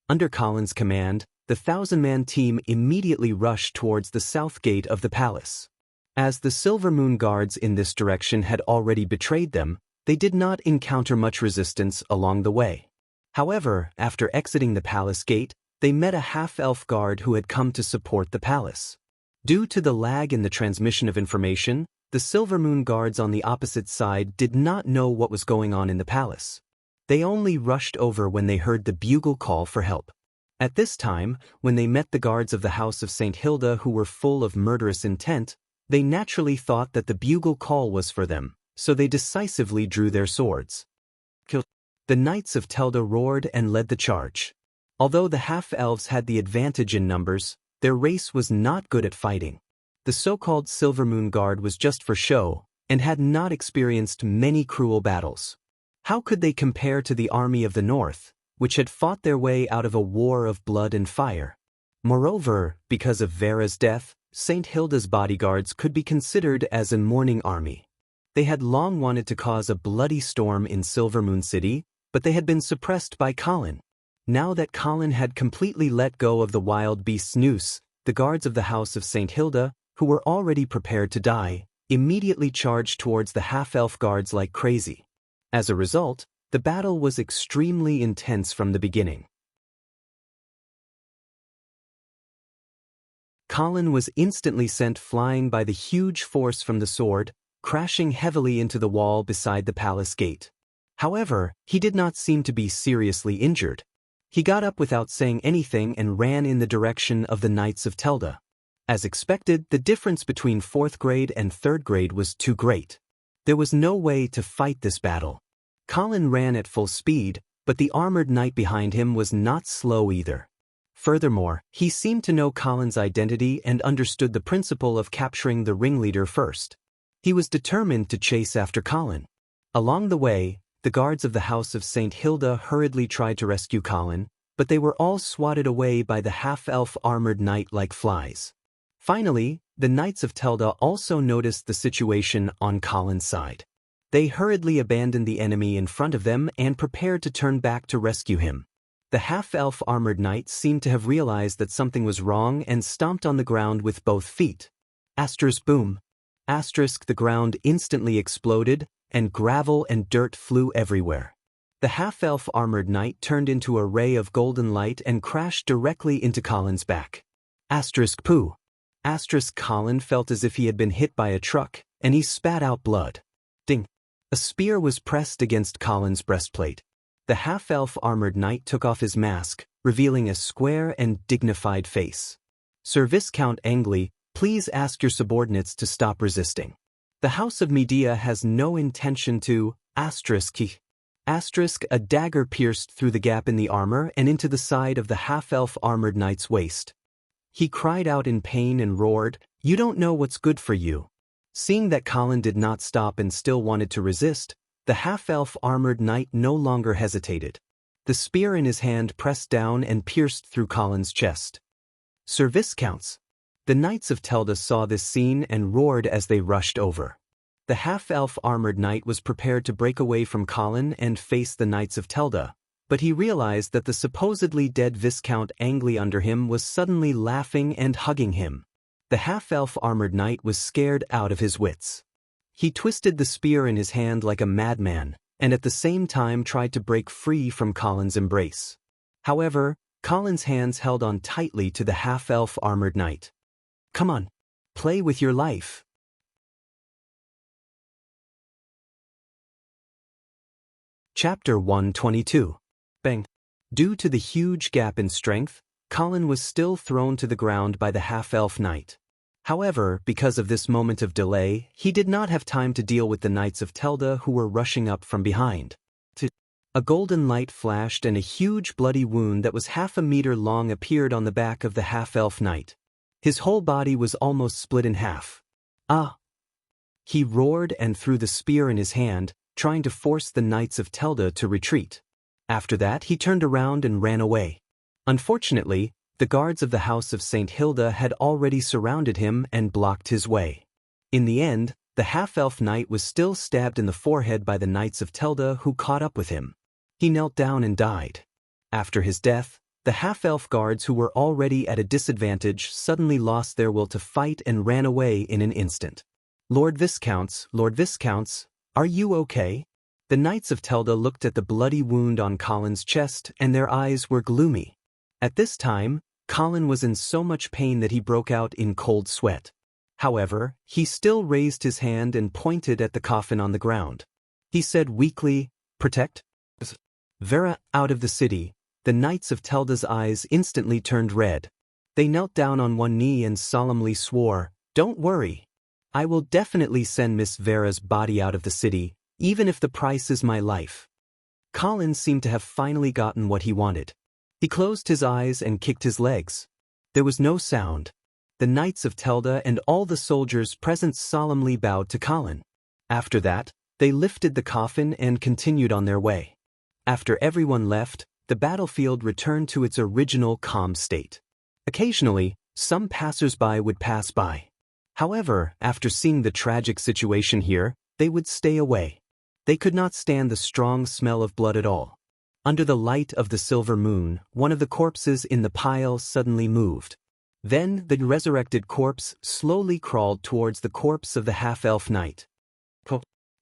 Under Colin's command, the 1,000-man team immediately rushed towards the south gate of the palace. As the Silver Moon guards in this direction had already betrayed them, they did not encounter much resistance along the way. However, after exiting the palace gate, they met a half-elf guard who had come to support the palace. Due to the lag in the transmission of information, the Silver Moon guards on the opposite side did not know what was going on in the palace. They only rushed over when they heard the bugle call for help. At this time, when they met the guards of the House of St. Hilda who were full of murderous intent, they naturally thought that the bugle call was for them, so they decisively drew their swords. The Knights of Telda roared and led the charge. Although the half-elves had the advantage in numbers, their race was not good at fighting. The so-called Silver Moon Guard was just for show, and had not experienced many cruel battles. How could they compare to the army of the North, which had fought their way out of a war of blood and fire? Moreover, because of Vera's death, St. Hilda's bodyguards could be considered as a mourning army. They had long wanted to cause a bloody storm in Silver Moon City, but they had been suppressed by Colin. Now that Colin had completely let go of the wild beast's noose, the guards of the House of St. Hilda, who were already prepared to die, immediately charged towards the half-elf guards like crazy. As a result, the battle was extremely intense from the beginning. Colin was instantly sent flying by the huge force from the sword, crashing heavily into the wall beside the palace gate. However, he did not seem to be seriously injured. He got up without saying anything and ran in the direction of the Knights of Telda. As expected, the difference between 4th grade and 3rd grade was too great. There was no way to fight this battle. Colin ran at full speed, but the armored knight behind him was not slow either. Furthermore, he seemed to know Colin's identity and understood the principle of capturing the ringleader first. He was determined to chase after Colin. Along the way, the guards of the House of St. Hilda hurriedly tried to rescue Colin, but they were all swatted away by the half-elf armored knight like flies. Finally, the Knights of Telda also noticed the situation on Colin's side. They hurriedly abandoned the enemy in front of them and prepared to turn back to rescue him. The half-elf armored knight seemed to have realized that something was wrong and stomped on the ground with both feet. Asterisk boom. Asterisk the ground instantly exploded, and gravel and dirt flew everywhere. The half-elf armored knight turned into a ray of golden light and crashed directly into Colin's back. Asterisk poo. Asterisk Colin felt as if he had been hit by a truck, and he spat out blood. Ding. A spear was pressed against Colin's breastplate. The half-elf armored knight took off his mask, revealing a square and dignified face. "Sir Viscount Angley, please ask your subordinates to stop resisting. The House of Medea has no intention to..." Asterisk. A dagger pierced through the gap in the armor and into the side of the half-elf armored knight's waist. He cried out in pain and roared, "You don't know what's good for you." Seeing that Colin did not stop and still wanted to resist, the half-elf armored knight no longer hesitated. The spear in his hand pressed down and pierced through Colin's chest. "Sir Viscounts." The Knights of Telda saw this scene and roared as they rushed over. The half-elf armored knight was prepared to break away from Colin and face the Knights of Telda, but he realized that the supposedly dead Viscount Angley under him was suddenly laughing and hugging him. The half-elf armored knight was scared out of his wits. He twisted the spear in his hand like a madman, and at the same time tried to break free from Colin's embrace. However, Colin's hands held on tightly to the half-elf armored knight. "Come on, play with your life." Chapter 122. Bang. Due to the huge gap in strength, Colin was still thrown to the ground by the half-elf knight. However, because of this moment of delay, he did not have time to deal with the Knights of Telda who were rushing up from behind. A golden light flashed and a huge bloody wound that was half a meter long appeared on the back of the half-elf knight. His whole body was almost split in half. "Ah!" He roared and threw the spear in his hand, trying to force the Knights of Telda to retreat. After that, he turned around and ran away. Unfortunately, the guards of the House of St. Hilda had already surrounded him and blocked his way. In the end, the half-elf knight was still stabbed in the forehead by the Knights of Telda who caught up with him. He knelt down and died. After his death, the half-elf guards who were already at a disadvantage suddenly lost their will to fight and ran away in an instant. Lord Viscounts, are you okay?" The Knights of Telda looked at the bloody wound on Colin's chest and their eyes were gloomy. At this time, Colin was in so much pain that he broke out in cold sweat. However, he still raised his hand and pointed at the coffin on the ground. He said weakly, "Protect Vera out of the city." The Knights of Telda's eyes instantly turned red. They knelt down on one knee and solemnly swore, "Don't worry. I will definitely send Miss Vera's body out of the city, even if the price is my life." Colin seemed to have finally gotten what he wanted. He closed his eyes and kicked his legs. There was no sound. The Knights of Telda and all the soldiers present solemnly bowed to Colin. After that, they lifted the coffin and continued on their way. After everyone left, the battlefield returned to its original calm state. Occasionally, some passers-by would pass by. However, after seeing the tragic situation here, they would stay away. They could not stand the strong smell of blood at all. Under the light of the silver moon, one of the corpses in the pile suddenly moved. Then the resurrected corpse slowly crawled towards the corpse of the half-elf knight.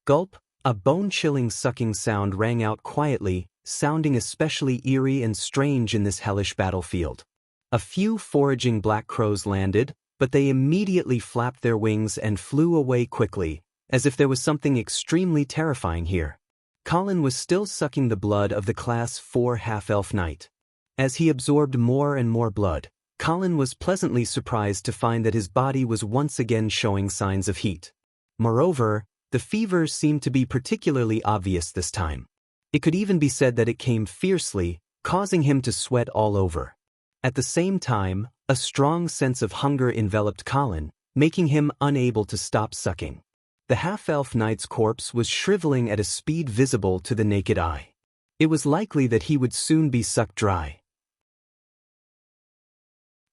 Gulp! A bone-chilling sucking sound rang out quietly, sounding especially eerie and strange in this hellish battlefield. A few foraging black crows landed, but they immediately flapped their wings and flew away quickly, as if there was something extremely terrifying here. Colin was still sucking the blood of the Class 4 half-elf knight. As he absorbed more and more blood, Colin was pleasantly surprised to find that his body was once again showing signs of heat. Moreover, the fever seemed to be particularly obvious this time. It could even be said that it came fiercely, causing him to sweat all over. At the same time, a strong sense of hunger enveloped Colin, making him unable to stop sucking. The half-elf knight's corpse was shriveling at a speed visible to the naked eye. It was likely that he would soon be sucked dry.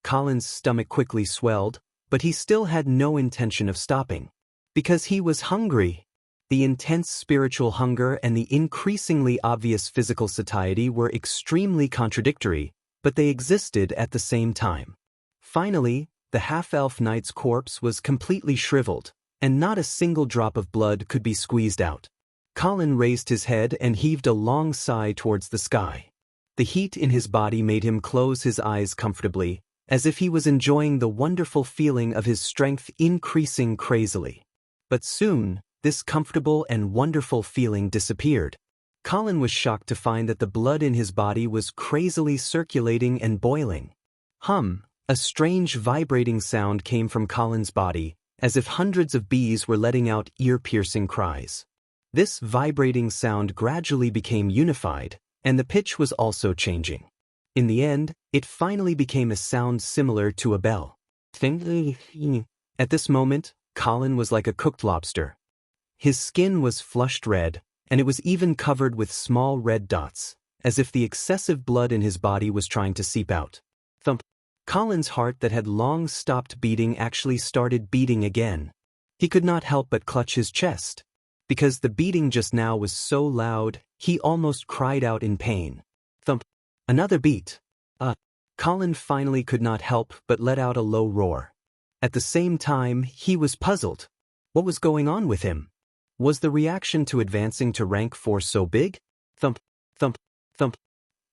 Colin's stomach quickly swelled, but he still had no intention of stopping. Because he was hungry. The intense spiritual hunger and the increasingly obvious physical satiety were extremely contradictory, but they existed at the same time. Finally, the half-elf knight's corpse was completely shriveled, and not a single drop of blood could be squeezed out. Colin raised his head and heaved a long sigh towards the sky. The heat in his body made him close his eyes comfortably, as if he was enjoying the wonderful feeling of his strength increasing crazily. But soon, this comfortable and wonderful feeling disappeared. Colin was shocked to find that the blood in his body was crazily circulating and boiling. A strange vibrating sound came from Colin's body, as if hundreds of bees were letting out ear-piercing cries. This vibrating sound gradually became unified, and the pitch was also changing. In the end, it finally became a sound similar to a bell. At this moment, Colin was like a cooked lobster. His skin was flushed red, and it was even covered with small red dots, as if the excessive blood in his body was trying to seep out. Thump. Colin's heart that had long stopped beating actually started beating again. He could not help but clutch his chest. Because the beating just now was so loud, he almost cried out in pain. Thump. Another beat. Colin finally could not help but let out a low roar. At the same time, he was puzzled. What was going on with him? Was the reaction to advancing to rank 4 so big? Thump, thump, thump.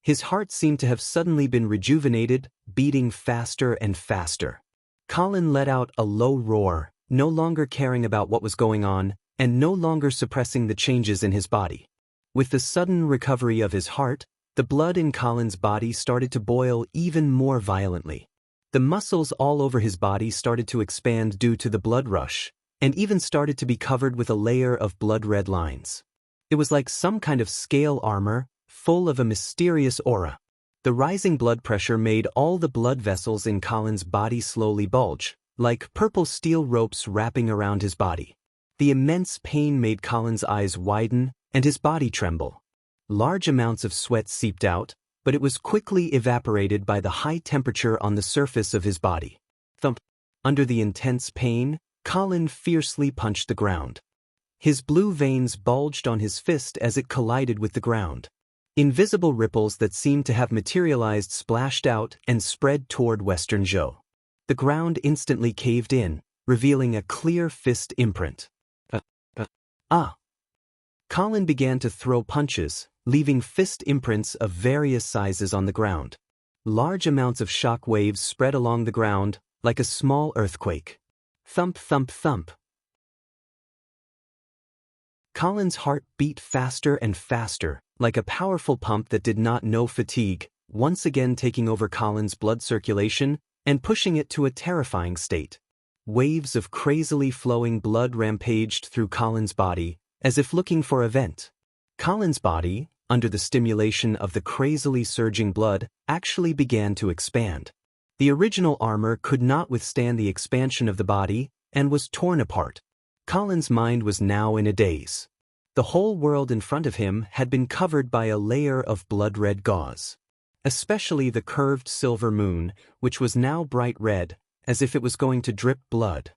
His heart seemed to have suddenly been rejuvenated, beating faster and faster. Colin let out a low roar, no longer caring about what was going on, and no longer suppressing the changes in his body. With the sudden recovery of his heart, the blood in Colin's body started to boil even more violently. The muscles all over his body started to expand due to the blood rush, and even started to be covered with a layer of blood-red lines. It was like some kind of scale armor, full of a mysterious aura. The rising blood pressure made all the blood vessels in Colin's body slowly bulge, like purple steel ropes wrapping around his body. The immense pain made Colin's eyes widen and his body tremble. Large amounts of sweat seeped out, but it was quickly evaporated by the high temperature on the surface of his body. Thump. Under the intense pain, Colin fiercely punched the ground. His blue veins bulged on his fist as it collided with the ground. Invisible ripples that seemed to have materialized splashed out and spread toward Western Zhou. The ground instantly caved in, revealing a clear fist imprint. Colin began to throw punches, leaving fist imprints of various sizes on the ground. Large amounts of shock waves spread along the ground, like a small earthquake. Thump, thump, thump. Colin's heart beat faster and faster, like a powerful pump that did not know fatigue, once again taking over Colin's blood circulation and pushing it to a terrifying state. Waves of crazily flowing blood rampaged through Colin's body, as if looking for a vent. Colin's body, under the stimulation of the crazily surging blood, actually began to expand. The original armor could not withstand the expansion of the body and was torn apart. Colin's mind was now in a daze. The whole world in front of him had been covered by a layer of blood-red gauze. Especially the curved silver moon, which was now bright red, as if it was going to drip blood.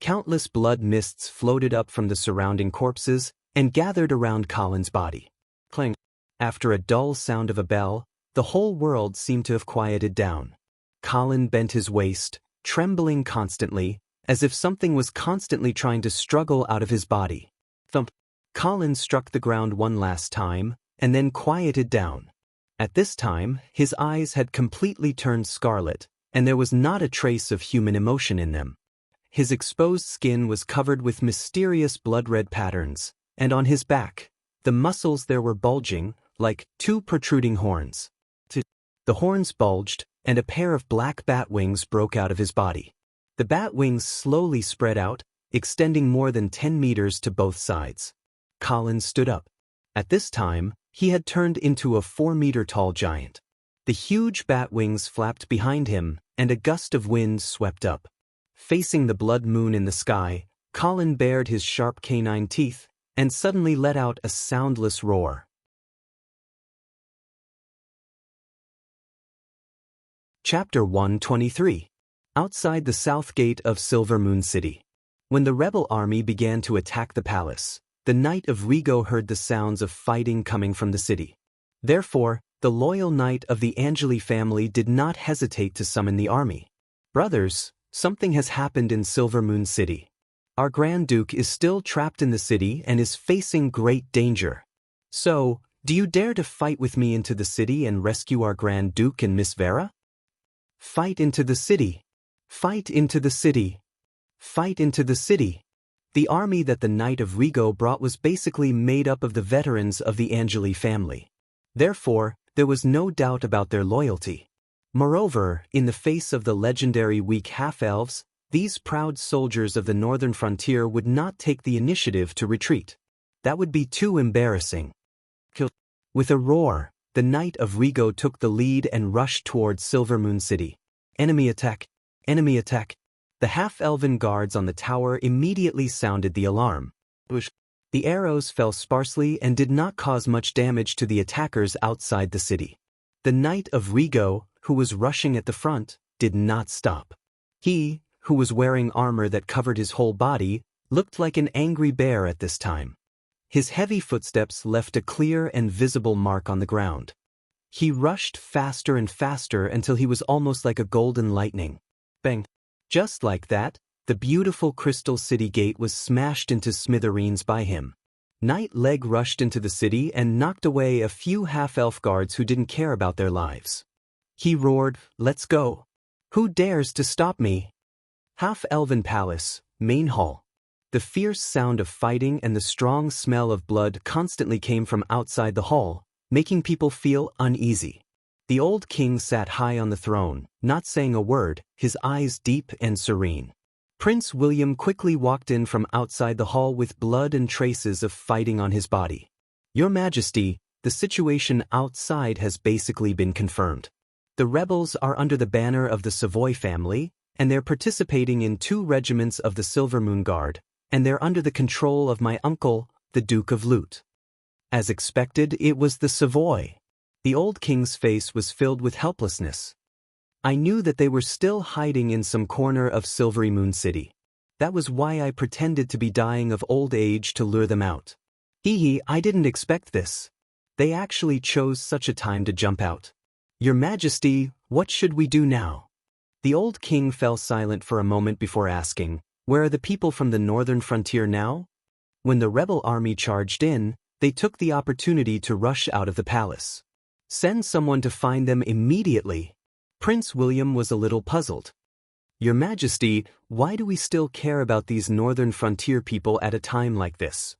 Countless blood mists floated up from the surrounding corpses and gathered around Colin's body. Clang. After a dull sound of a bell, the whole world seemed to have quieted down. Colin bent his waist, trembling constantly, as if something was constantly trying to struggle out of his body. Thump. Colin struck the ground one last time, and then quieted down. At this time, his eyes had completely turned scarlet, and there was not a trace of human emotion in them. His exposed skin was covered with mysterious blood-red patterns, and on his back, the muscles there were bulging, like 2 protruding horns. The horns bulged, and a pair of black bat wings broke out of his body. The bat wings slowly spread out, extending more than 10 meters to both sides. Colin stood up. At this time, he had turned into a 4-meter-tall giant. The huge bat wings flapped behind him, and a gust of wind swept up. Facing the blood moon in the sky, Colin bared his sharp canine teeth, and suddenly let out a soundless roar. Chapter 123. Outside the south gate of Silver Moon City. When the rebel army began to attack the palace, the Knight of Rigo heard the sounds of fighting coming from the city. Therefore, the loyal knight of the Angeli family did not hesitate to summon the army. Brothers, something has happened in Silver Moon City. Our Grand Duke is still trapped in the city and is facing great danger. So, do you dare to fight with me into the city and rescue our Grand Duke and Miss Vera? Fight into the city. Fight into the city. Fight into the city. The army that the Knight of Rigo brought was basically made up of the veterans of the Angeli family. Therefore, there was no doubt about their loyalty. Moreover, in the face of the legendary weak half-elves, these proud soldiers of the northern frontier would not take the initiative to retreat. That would be too embarrassing. With a roar, the Knight of Rigo took the lead and rushed towards Silver Moon City. Enemy attack! Enemy attack! The half-elven guards on the tower immediately sounded the alarm. The arrows fell sparsely and did not cause much damage to the attackers outside the city. The Knight of Rigo, who was rushing at the front, did not stop. He, who was wearing armor that covered his whole body, looked like an angry bear at this time. His heavy footsteps left a clear and visible mark on the ground. He rushed faster and faster until he was almost like a golden lightning. Bang! Just like that, the beautiful crystal city gate was smashed into smithereens by him. Night Leg rushed into the city and knocked away a few half-elf guards who didn't care about their lives. He roared, "Let's go! Who dares to stop me?" Half-Elven Palace, Main Hall. The fierce sound of fighting and the strong smell of blood constantly came from outside the hall, making people feel uneasy. The old king sat high on the throne, not saying a word, his eyes deep and serene. Prince William quickly walked in from outside the hall with blood and traces of fighting on his body. "Your Majesty, the situation outside has basically been confirmed. The rebels are under the banner of the Savoy family, and they're participating in 2 regiments of the Silvermoon Guard, and they're under the control of my uncle, the Duke of Lute." As expected, it was the Savoy. The old king's face was filled with helplessness. "I knew that they were still hiding in some corner of Silvery Moon City. That was why I pretended to be dying of old age to lure them out. I didn't expect this. They actually chose such a time to jump out. Your Majesty, what should we do now?" The old king fell silent for a moment before asking, "Where are the people from the northern frontier now?" When the rebel army charged in, they took the opportunity to rush out of the palace. "Send someone to find them immediately." Prince William was a little puzzled. "Your Majesty, why do we still care about these northern frontier people at a time like this?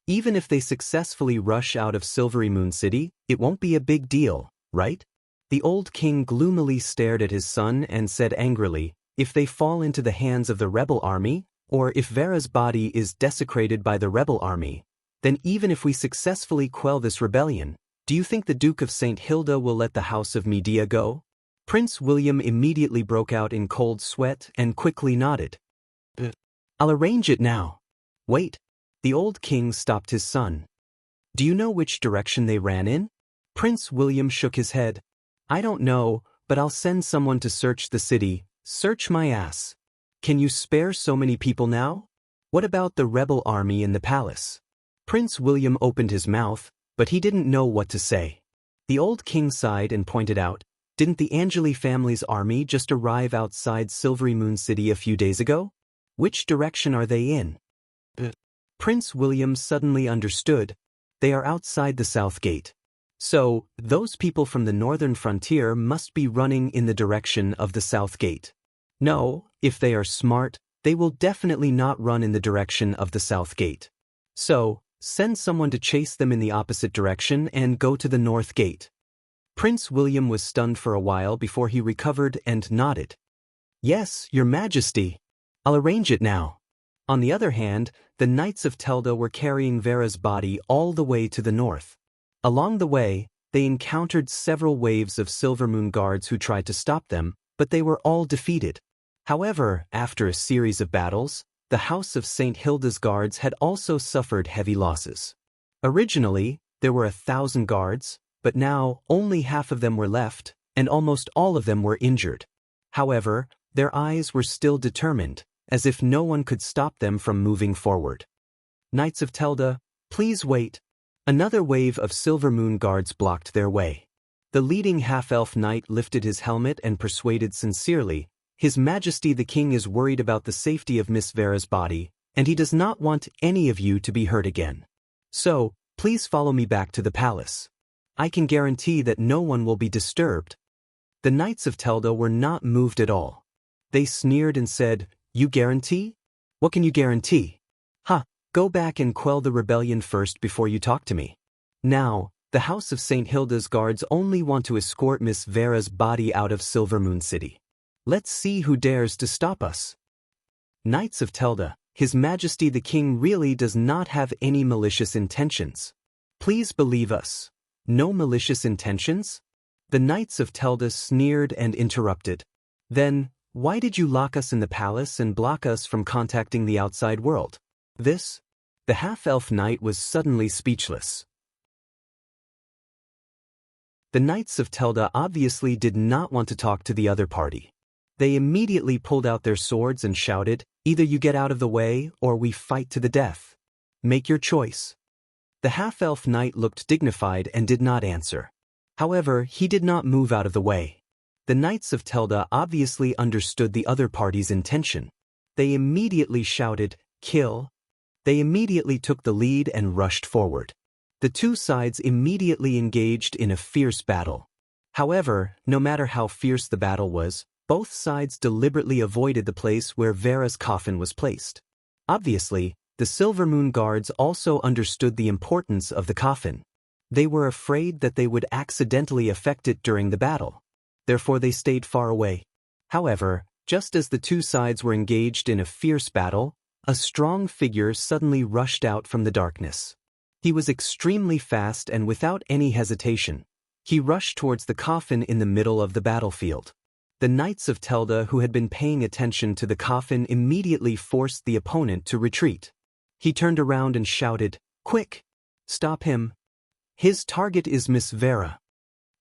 Even if they successfully rush out of Silvery Moon City, it won't be a big deal, right?" The old king gloomily stared at his son and said angrily, "If they fall into the hands of the rebel army, or if Vera's body is desecrated by the rebel army, then even if we successfully quell this rebellion, do you think the Duke of St. Hilda will let the House of Medea go?" Prince William immediately broke out in cold sweat and quickly nodded. "I'll arrange it now." "Wait." The old king stopped his son. "Do you know which direction they ran in?" Prince William shook his head. "I don't know, but I'll send someone to search the city." "Search my ass. Can you spare so many people now? What about the rebel army in the palace?" Prince William opened his mouth, but he didn't know what to say. The old king sighed and pointed out, "Didn't the Angeli family's army just arrive outside Silvery Moon City a few days ago? Which direction are they in?" Prince William suddenly understood. They are outside the South Gate. So, those people from the northern frontier must be running in the direction of the South Gate. No, if they are smart, they will definitely not run in the direction of the South Gate. So, send someone to chase them in the opposite direction and go to the North Gate. Prince William was stunned for a while before he recovered and nodded. "Yes, Your Majesty. I'll arrange it now." On the other hand, the Knights of Telda were carrying Vera's body all the way to the north. Along the way, they encountered several waves of Silvermoon guards who tried to stop them, but they were all defeated. However, after a series of battles, the House of St. Hilda's guards had also suffered heavy losses. Originally, there were 1,000 guards, but now only half of them were left, and almost all of them were injured. However, their eyes were still determined, as if no one could stop them from moving forward. "Knights of Telda, please wait." Another wave of Silvermoon guards blocked their way. The leading half-elf knight lifted his helmet and persuaded sincerely, "His Majesty the King is worried about the safety of Miss Vera's body, and he does not want any of you to be hurt again. So, please follow me back to the palace. I can guarantee that no one will be disturbed." The Knights of Telda were not moved at all. They sneered and said, "You guarantee? What can you guarantee? Go back and quell the rebellion first before you talk to me. Now, the House of St. Hilda's guards only want to escort Miss Vera's body out of Silvermoon City. Let's see who dares to stop us." Knights of Telda, His Majesty the King really does not have any malicious intentions. Please believe us. No malicious intentions? The Knights of Telda sneered and interrupted. Then, why did you lock us in the palace and block us from contacting the outside world? The half-elf knight was suddenly speechless. The Knights of Telda obviously did not want to talk to the other party. They immediately pulled out their swords and shouted, "Either you get out of the way, or we fight to the death. Make your choice." The half-elf knight looked dignified and did not answer. However, he did not move out of the way. The Knights of Telda obviously understood the other party's intention. They immediately shouted, "Kill." They immediately took the lead and rushed forward. The two sides immediately engaged in a fierce battle. However, no matter how fierce the battle was, both sides deliberately avoided the place where Vera's coffin was placed. Obviously, the Silvermoon guards also understood the importance of the coffin. They were afraid that they would accidentally affect it during the battle. Therefore they stayed far away. However, just as the two sides were engaged in a fierce battle, a strong figure suddenly rushed out from the darkness. He was extremely fast and without any hesitation. He rushed towards the coffin in the middle of the battlefield. The Knights of Telda who had been paying attention to the coffin immediately forced the opponent to retreat. He turned around and shouted, "Quick! Stop him! His target is Miss Vera."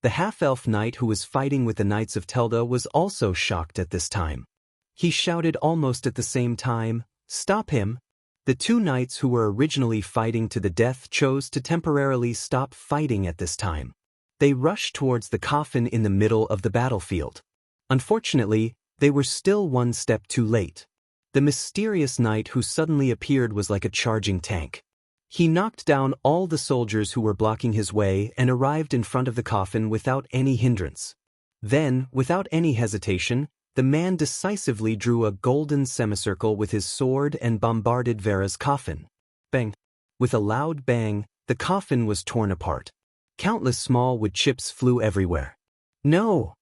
The half-elf knight who was fighting with the Knights of Telda was also shocked at this time. He shouted almost at the same time, "Stop him!" The two knights who were originally fighting to the death chose to temporarily stop fighting at this time. They rushed towards the coffin in the middle of the battlefield. Unfortunately, they were still one step too late. The mysterious knight who suddenly appeared was like a charging tank. He knocked down all the soldiers who were blocking his way and arrived in front of the coffin without any hindrance. Then, without any hesitation, the man decisively drew a golden semicircle with his sword and bombarded Vera's coffin. Bang! With a loud bang, the coffin was torn apart. Countless small wood chips flew everywhere. "No!"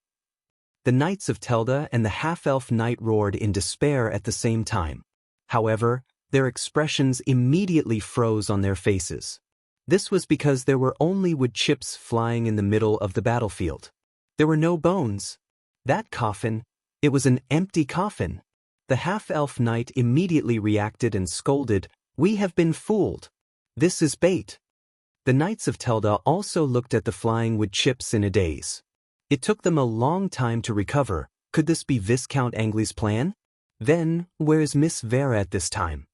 The Knights of Telda and the half-elf knight roared in despair at the same time. However, their expressions immediately froze on their faces. This was because there were only wood chips flying in the middle of the battlefield. There were no bones. That coffin, it was an empty coffin. The half-elf knight immediately reacted and scolded, "We have been fooled. This is bait." The Knights of Telda also looked at the flying wood chips in a daze. It took them a long time to recover. Could this be Viscount Angley's plan? Then, where is Miss Vera at this time?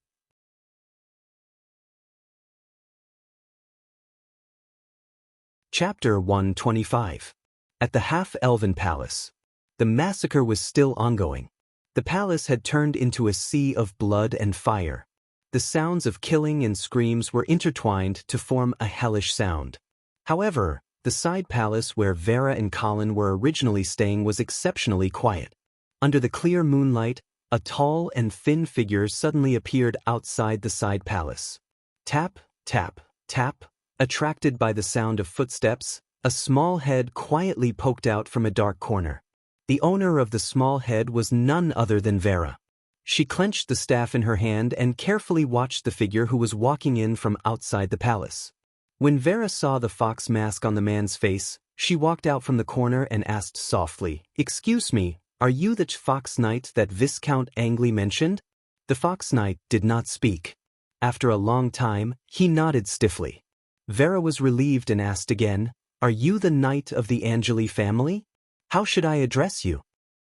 Chapter 125. At the Half-Elven Palace. The massacre was still ongoing. The palace had turned into a sea of blood and fire. The sounds of killing and screams were intertwined to form a hellish sound. However, the side palace where Vera and Colin were originally staying was exceptionally quiet. Under the clear moonlight, a tall and thin figure suddenly appeared outside the side palace. Tap, tap, tap. Attracted by the sound of footsteps, a small head quietly poked out from a dark corner. The owner of the small head was none other than Vera. She clenched the staff in her hand and carefully watched the figure who was walking in from outside the palace. When Vera saw the fox mask on the man's face, she walked out from the corner and asked softly, "Excuse me, are you the fox knight that Viscount Angley mentioned?" The fox knight did not speak. After a long time, he nodded stiffly. Vera was relieved and asked again, "Are you the knight of the Angeli family? How should I address you?"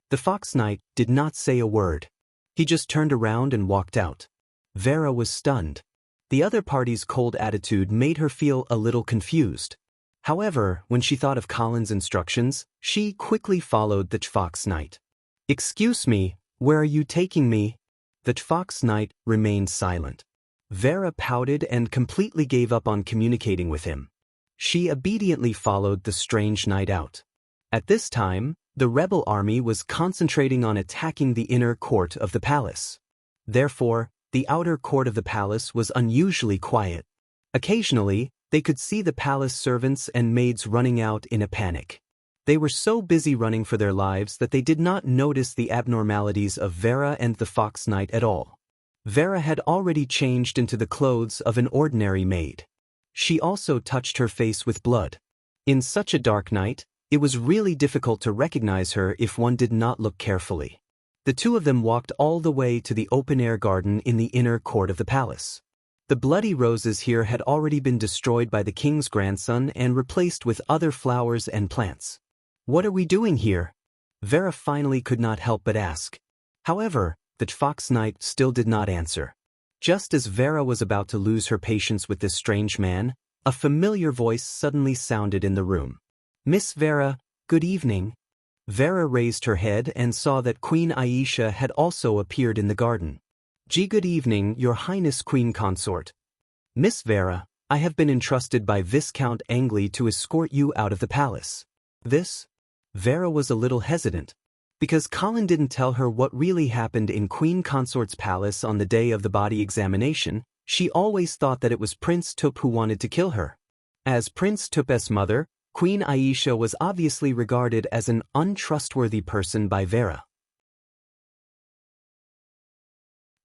The fox knight did not say a word. He just turned around and walked out. Vera was stunned. The other party's cold attitude made her feel a little confused. However, when she thought of Colin's instructions, she quickly followed the fox knight. "Excuse me, where are you taking me?" The fox knight remained silent. Vera pouted and completely gave up on communicating with him. She obediently followed the strange knight out. At this time, the rebel army was concentrating on attacking the inner court of the palace. Therefore, the outer court of the palace was unusually quiet. Occasionally, they could see the palace servants and maids running out in a panic. They were so busy running for their lives that they did not notice the abnormalities of Vera and the fox knight at all. Vera had already changed into the clothes of an ordinary maid. She also touched her face with blood. In such a dark night, it was really difficult to recognize her if one did not look carefully. The two of them walked all the way to the open-air garden in the inner court of the palace. The bloody roses here had already been destroyed by the king's grandson and replaced with other flowers and plants. What are we doing here? Vera finally could not help but ask. However, the fox knight still did not answer. Just as Vera was about to lose her patience with this strange man, a familiar voice suddenly sounded in the room. Miss Vera, good evening. Vera raised her head and saw that Queen Aisha had also appeared in the garden. Good evening, Your Highness Queen Consort. Miss Vera, I have been entrusted by Viscount Angley to escort you out of the palace. This? Vera was a little hesitant, because Colin didn't tell her what really happened in Queen Consort's palace on the day of the body examination. She always thought that it was Prince Tup who wanted to kill her. As Prince Tup's mother, Queen Aisha was obviously regarded as an untrustworthy person by Vera.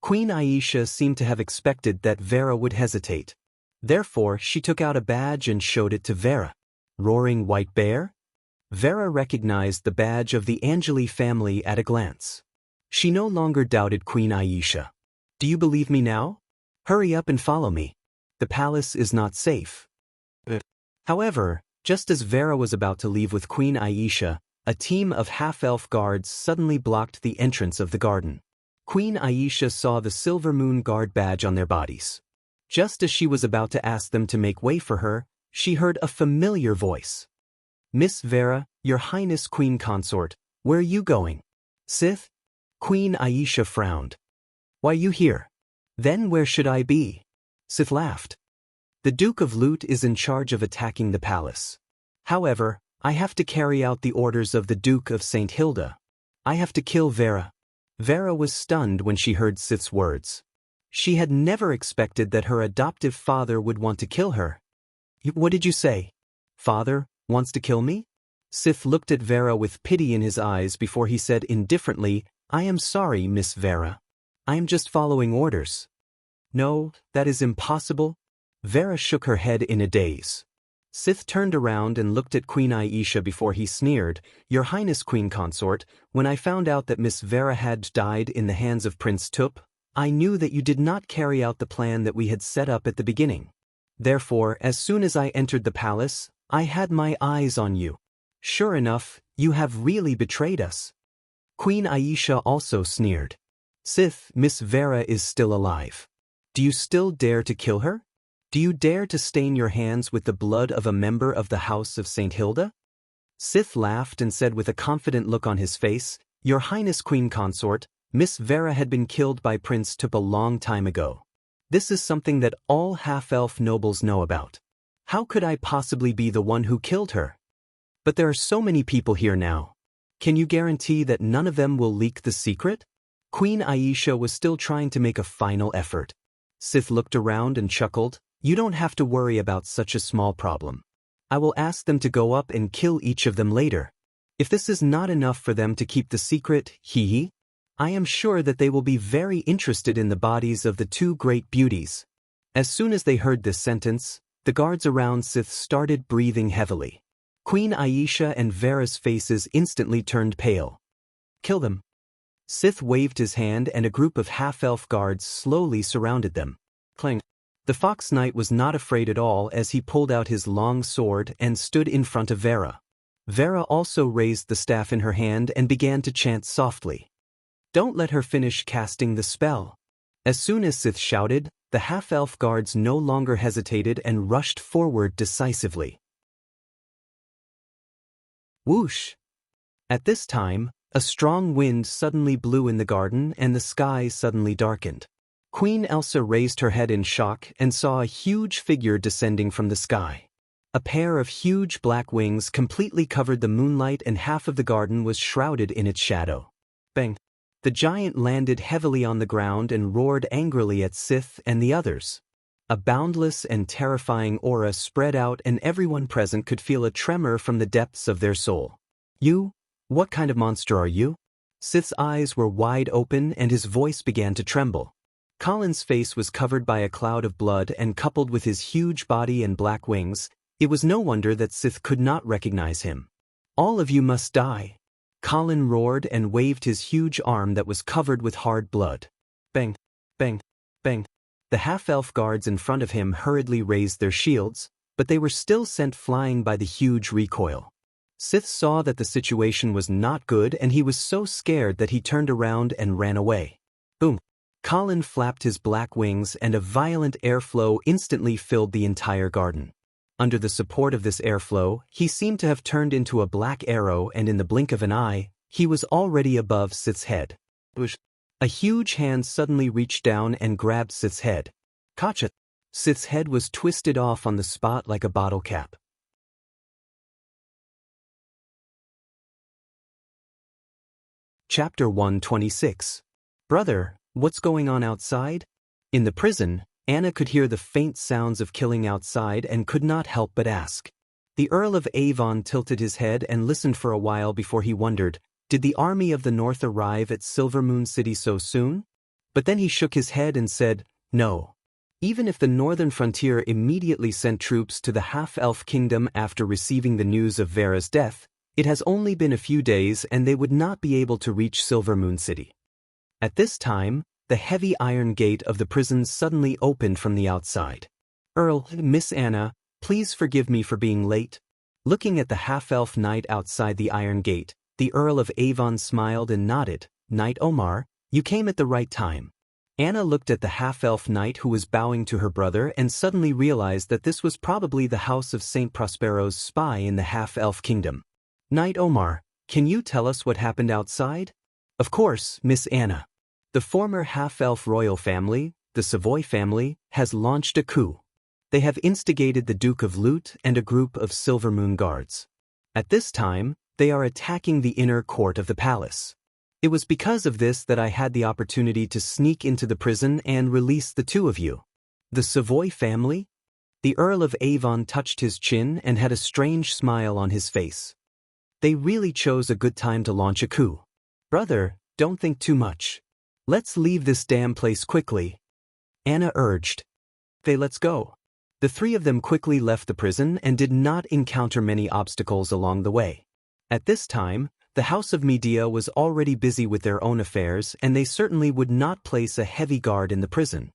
Queen Aisha seemed to have expected that Vera would hesitate. Therefore, she took out a badge and showed it to Vera. Roaring White Bear? Vera recognized the badge of the Angeli family at a glance. She no longer doubted Queen Aisha. Do you believe me now? Hurry up and follow me. The palace is not safe. However, just as Vera was about to leave with Queen Aisha, a team of half-elf guards suddenly blocked the entrance of the garden. Queen Aisha saw the Silver Moon Guard badge on their bodies. Just as she was about to ask them to make way for her, she heard a familiar voice. Miss Vera, Your Highness Queen Consort, where are you going? Sith? Queen Aisha frowned. Why you here? Then where should I be? Sith laughed. The Duke of Lute is in charge of attacking the palace. However, I have to carry out the orders of the Duke of St. Hilda. I have to kill Vera. Vera was stunned when she heard Sith's words. She had never expected that her adoptive father would want to kill her. What did you say? Father wants to kill me? Sith looked at Vera with pity in his eyes before he said indifferently, I am sorry, Miss Vera. I am just following orders. No, that is impossible. Vera shook her head in a daze. Sith turned around and looked at Queen Aisha before he sneered, Your Highness Queen Consort, when I found out that Miss Vera had died in the hands of Prince Tup, I knew that you did not carry out the plan that we had set up at the beginning. Therefore, as soon as I entered the palace, I had my eyes on you. Sure enough, you have really betrayed us. Queen Aisha also sneered. Sith, Miss Vera is still alive. Do you still dare to kill her? Do you dare to stain your hands with the blood of a member of the House of St. Hilda? Sith laughed and said with a confident look on his face, Your Highness Queen Consort, Miss Vera had been killed by Prince Tup a long time ago. This is something that all half-elf nobles know about. How could I possibly be the one who killed her? But there are so many people here now. Can you guarantee that none of them will leak the secret? Queen Aisha was still trying to make a final effort. Sith looked around and chuckled. You don't have to worry about such a small problem. I will ask them to go up and kill each of them later. If this is not enough for them to keep the secret, I am sure that they will be very interested in the bodies of the two great beauties. As soon as they heard this sentence, the guards around Sith started breathing heavily. Queen Aisha and Vera's faces instantly turned pale. Kill them. Sith waved his hand and a group of half-elf guards slowly surrounded them. Clang. The Fox Knight was not afraid at all as he pulled out his long sword and stood in front of Vera. Vera also raised the staff in her hand and began to chant softly. Don't let her finish casting the spell. As soon as Sith shouted, the half-elf guards no longer hesitated and rushed forward decisively. Whoosh! At this time, a strong wind suddenly blew in the garden and the sky suddenly darkened. Queen Elsa raised her head in shock and saw a huge figure descending from the sky. A pair of huge black wings completely covered the moonlight and half of the garden was shrouded in its shadow. Bang! The giant landed heavily on the ground and roared angrily at Sith and the others. A boundless and terrifying aura spread out and everyone present could feel a tremor from the depths of their soul. You? What kind of monster are you? Sith's eyes were wide open and his voice began to tremble. Colin's face was covered by a cloud of blood and coupled with his huge body and black wings, it was no wonder that Sith could not recognize him. All of you must die. Colin roared and waved his huge arm that was covered with hard blood. Bang, bang, bang. The half-elf guards in front of him hurriedly raised their shields, but they were still sent flying by the huge recoil. Sith saw that the situation was not good and he was so scared that he turned around and ran away. Boom! Colin flapped his black wings and a violent airflow instantly filled the entire garden. Under the support of this airflow, he seemed to have turned into a black arrow and in the blink of an eye, he was already above Sith's head. A huge hand suddenly reached down and grabbed Sith's head. Gotcha! Sith's head was twisted off on the spot like a bottle cap. Chapter 126. Brother, what's going on outside? In the prison, Anna could hear the faint sounds of killing outside and could not help but ask. The Earl of Avon tilted his head and listened for a while before he wondered, did the army of the North arrive at Silvermoon City so soon? But then he shook his head and said, no. Even if the northern frontier immediately sent troops to the half-elf kingdom after receiving the news of Vera's death, it has only been a few days and they would not be able to reach Silvermoon City. At this time, the heavy iron gate of the prison suddenly opened from the outside. Earl, Miss Anna, please forgive me for being late. Looking at the half-elf knight outside the iron gate, the Earl of Avon smiled and nodded. Knight Omar, you came at the right time. Anna looked at the half-elf knight who was bowing to her brother and suddenly realized that this was probably the house of Saint Prospero's spy in the half-elf kingdom. Knight Omar, can you tell us what happened outside? Of course, Miss Anna. The former half-elf royal family, the Savoy family, has launched a coup. They have instigated the Duke of Lute and a group of Silvermoon guards. At this time, they are attacking the inner court of the palace. It was because of this that I had the opportunity to sneak into the prison and release the two of you. The Savoy family? The Earl of Avon touched his chin and had a strange smile on his face. They really chose a good time to launch a coup. Brother, don't think too much. Let's leave this damn place quickly. Anna urged. Let's go. The three of them quickly left the prison and did not encounter many obstacles along the way. At this time, the House of Medea was already busy with their own affairs and they certainly would not place a heavy guard in the prison.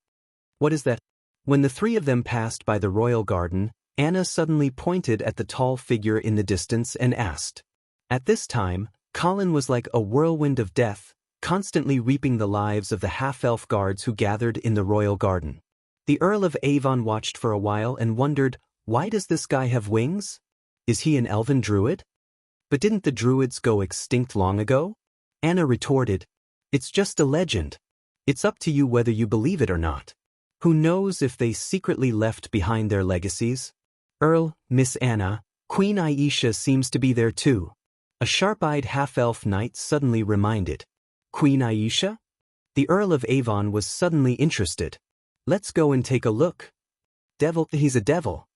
What is that? When the three of them passed by the royal garden, Anna suddenly pointed at the tall figure in the distance and asked. At this time, Colin was like a whirlwind of death, constantly reaping the lives of the half-elf guards who gathered in the royal garden. The Earl of Avon watched for a while and wondered, why does this guy have wings? Is he an elven druid? But didn't the druids go extinct long ago? Anna retorted, it's just a legend. It's up to you whether you believe it or not. Who knows if they secretly left behind their legacies? Earl, Miss Anna, Queen Aisha seems to be there too. A sharp-eyed half-elf knight suddenly reminded. Queen Aisha? The Earl of Avon was suddenly interested. Let's go and take a look. Devil, he's a devil.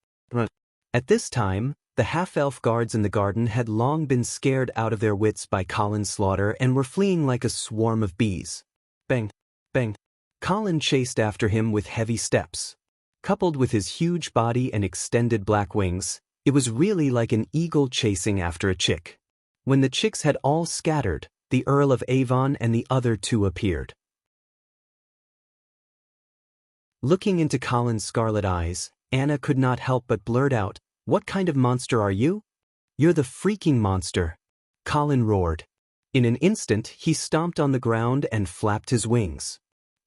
At this time, the half-elf guards in the garden had long been scared out of their wits by Colin's slaughter and were fleeing like a swarm of bees. Bang, bang. Colin chased after him with heavy steps. Coupled with his huge body and extended black wings, it was really like an eagle chasing after a chick. When the chicks had all scattered, the Earl of Avon and the other two appeared. Looking into Colin's scarlet eyes, Anna could not help but blurt out, what kind of monster are you? You're the freaking monster. Colin roared. In an instant, he stomped on the ground and flapped his wings.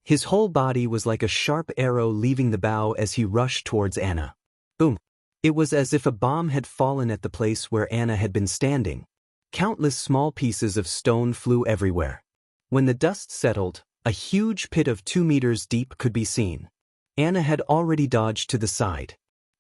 His whole body was like a sharp arrow leaving the bow as he rushed towards Anna. Boom! It was as if a bomb had fallen at the place where Anna had been standing. Countless small pieces of stone flew everywhere. When the dust settled, a huge pit of 2 meters deep could be seen. Anna had already dodged to the side.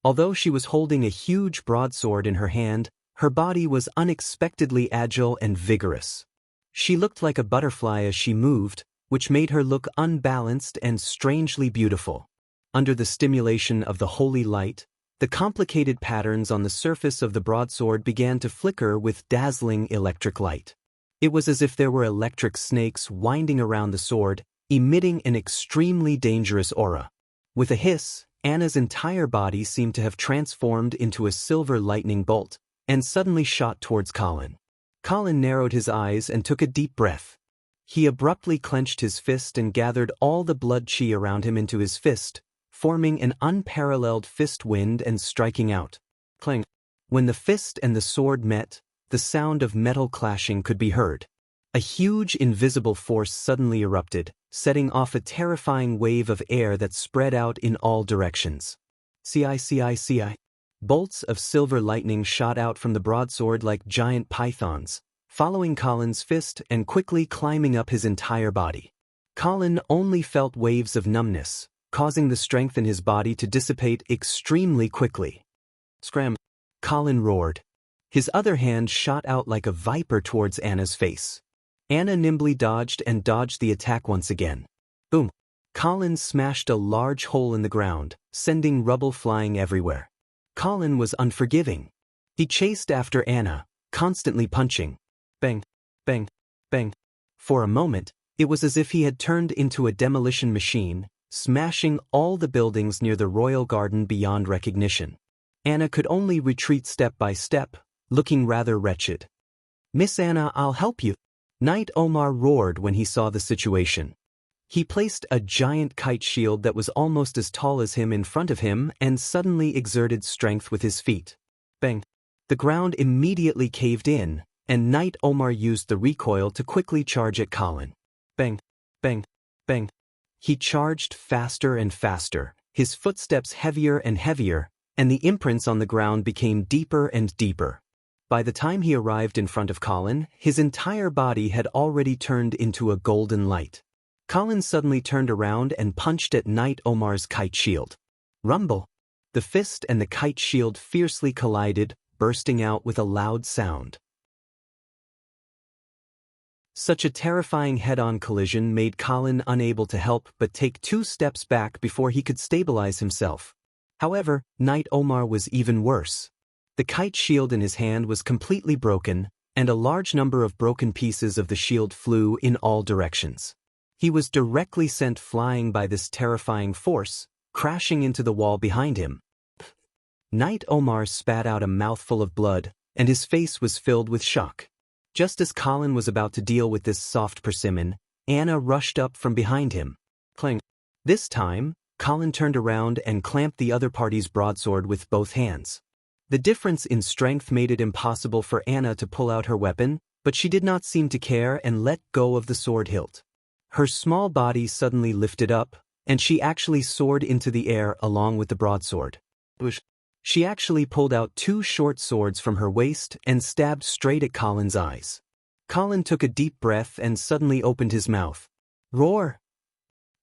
Although she was holding a huge broadsword in her hand, her body was unexpectedly agile and vigorous. She looked like a butterfly as she moved, which made her look unbalanced and strangely beautiful. Under the stimulation of the holy light, the complicated patterns on the surface of the broadsword began to flicker with dazzling electric light. It was as if there were electric snakes winding around the sword, emitting an extremely dangerous aura. With a hiss, Anna's entire body seemed to have transformed into a silver lightning bolt, and suddenly shot towards Colin. Colin narrowed his eyes and took a deep breath. He abruptly clenched his fist and gathered all the blood chi around him into his fist, forming an unparalleled fist wind and striking out. Clang. When the fist and the sword met, the sound of metal clashing could be heard. A huge invisible force suddenly erupted, setting off a terrifying wave of air that spread out in all directions. Ci. Bolts of silver lightning shot out from the broadsword like giant pythons, following Colin's fist and quickly climbing up his entire body. Colin only felt waves of numbness, causing the strength in his body to dissipate extremely quickly. Scram! Colin roared. His other hand shot out like a viper towards Anna's face. Anna nimbly dodged and dodged the attack once again. Boom! Colin smashed a large hole in the ground, sending rubble flying everywhere. Colin was unforgiving. He chased after Anna, constantly punching. Bang, bang, bang. For a moment, it was as if he had turned into a demolition machine, smashing all the buildings near the royal garden beyond recognition. Anna could only retreat step by step, looking rather wretched. "Miss Anna, I'll help you," Knight Omar roared when he saw the situation. He placed a giant kite shield that was almost as tall as him in front of him and suddenly exerted strength with his feet. Bang! The ground immediately caved in, and Knight Omar used the recoil to quickly charge at Colin. Bang! Bang! Bang! He charged faster and faster, his footsteps heavier and heavier, and the imprints on the ground became deeper and deeper. By the time he arrived in front of Colin, his entire body had already turned into a golden light. Colin suddenly turned around and punched at Knight Omar's kite shield. Rumble! The fist and the kite shield fiercely collided, bursting out with a loud sound. Such a terrifying head-on collision made Colin unable to help but take 2 steps back before he could stabilize himself. However, Knight Omar was even worse. The kite shield in his hand was completely broken, and a large number of broken pieces of the shield flew in all directions. He was directly sent flying by this terrifying force, crashing into the wall behind him. Knight Omar spat out a mouthful of blood, and his face was filled with shock. Just as Colin was about to deal with this soft persimmon, Anna rushed up from behind him. Clang! This time, Colin turned around and clamped the other party's broadsword with both hands. The difference in strength made it impossible for Anna to pull out her weapon, but she did not seem to care and let go of the sword hilt. Her small body suddenly lifted up, and she actually soared into the air along with the broadsword. She actually pulled out 2 short swords from her waist and stabbed straight at Colin's eyes. Colin took a deep breath and suddenly opened his mouth. Roar!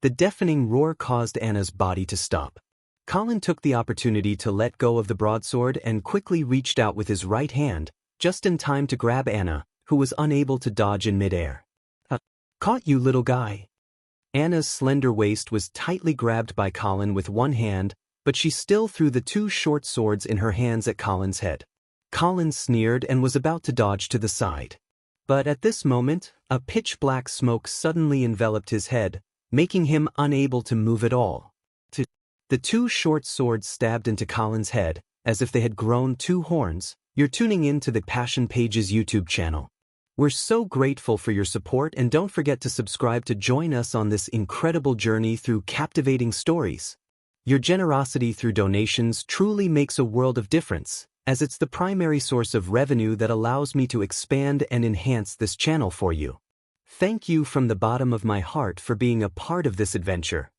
The deafening roar caused Anna's body to stop. Colin took the opportunity to let go of the broadsword and quickly reached out with his right hand, just in time to grab Anna, who was unable to dodge in midair. Caught you, little guy. Anna's slender waist was tightly grabbed by Colin with one hand, but she still threw the 2 short swords in her hands at Colin's head. Colin sneered and was about to dodge to the side. But at this moment, a pitch-black smoke suddenly enveloped his head, making him unable to move at all. The 2 short swords stabbed into Colin's head, as if they had grown 2 horns. You're tuning in to the Passion Pages YouTube channel. We're so grateful for your support, and don't forget to subscribe to join us on this incredible journey through captivating stories. Your generosity through donations truly makes a world of difference, as it's the primary source of revenue that allows me to expand and enhance this channel for you. Thank you from the bottom of my heart for being a part of this adventure.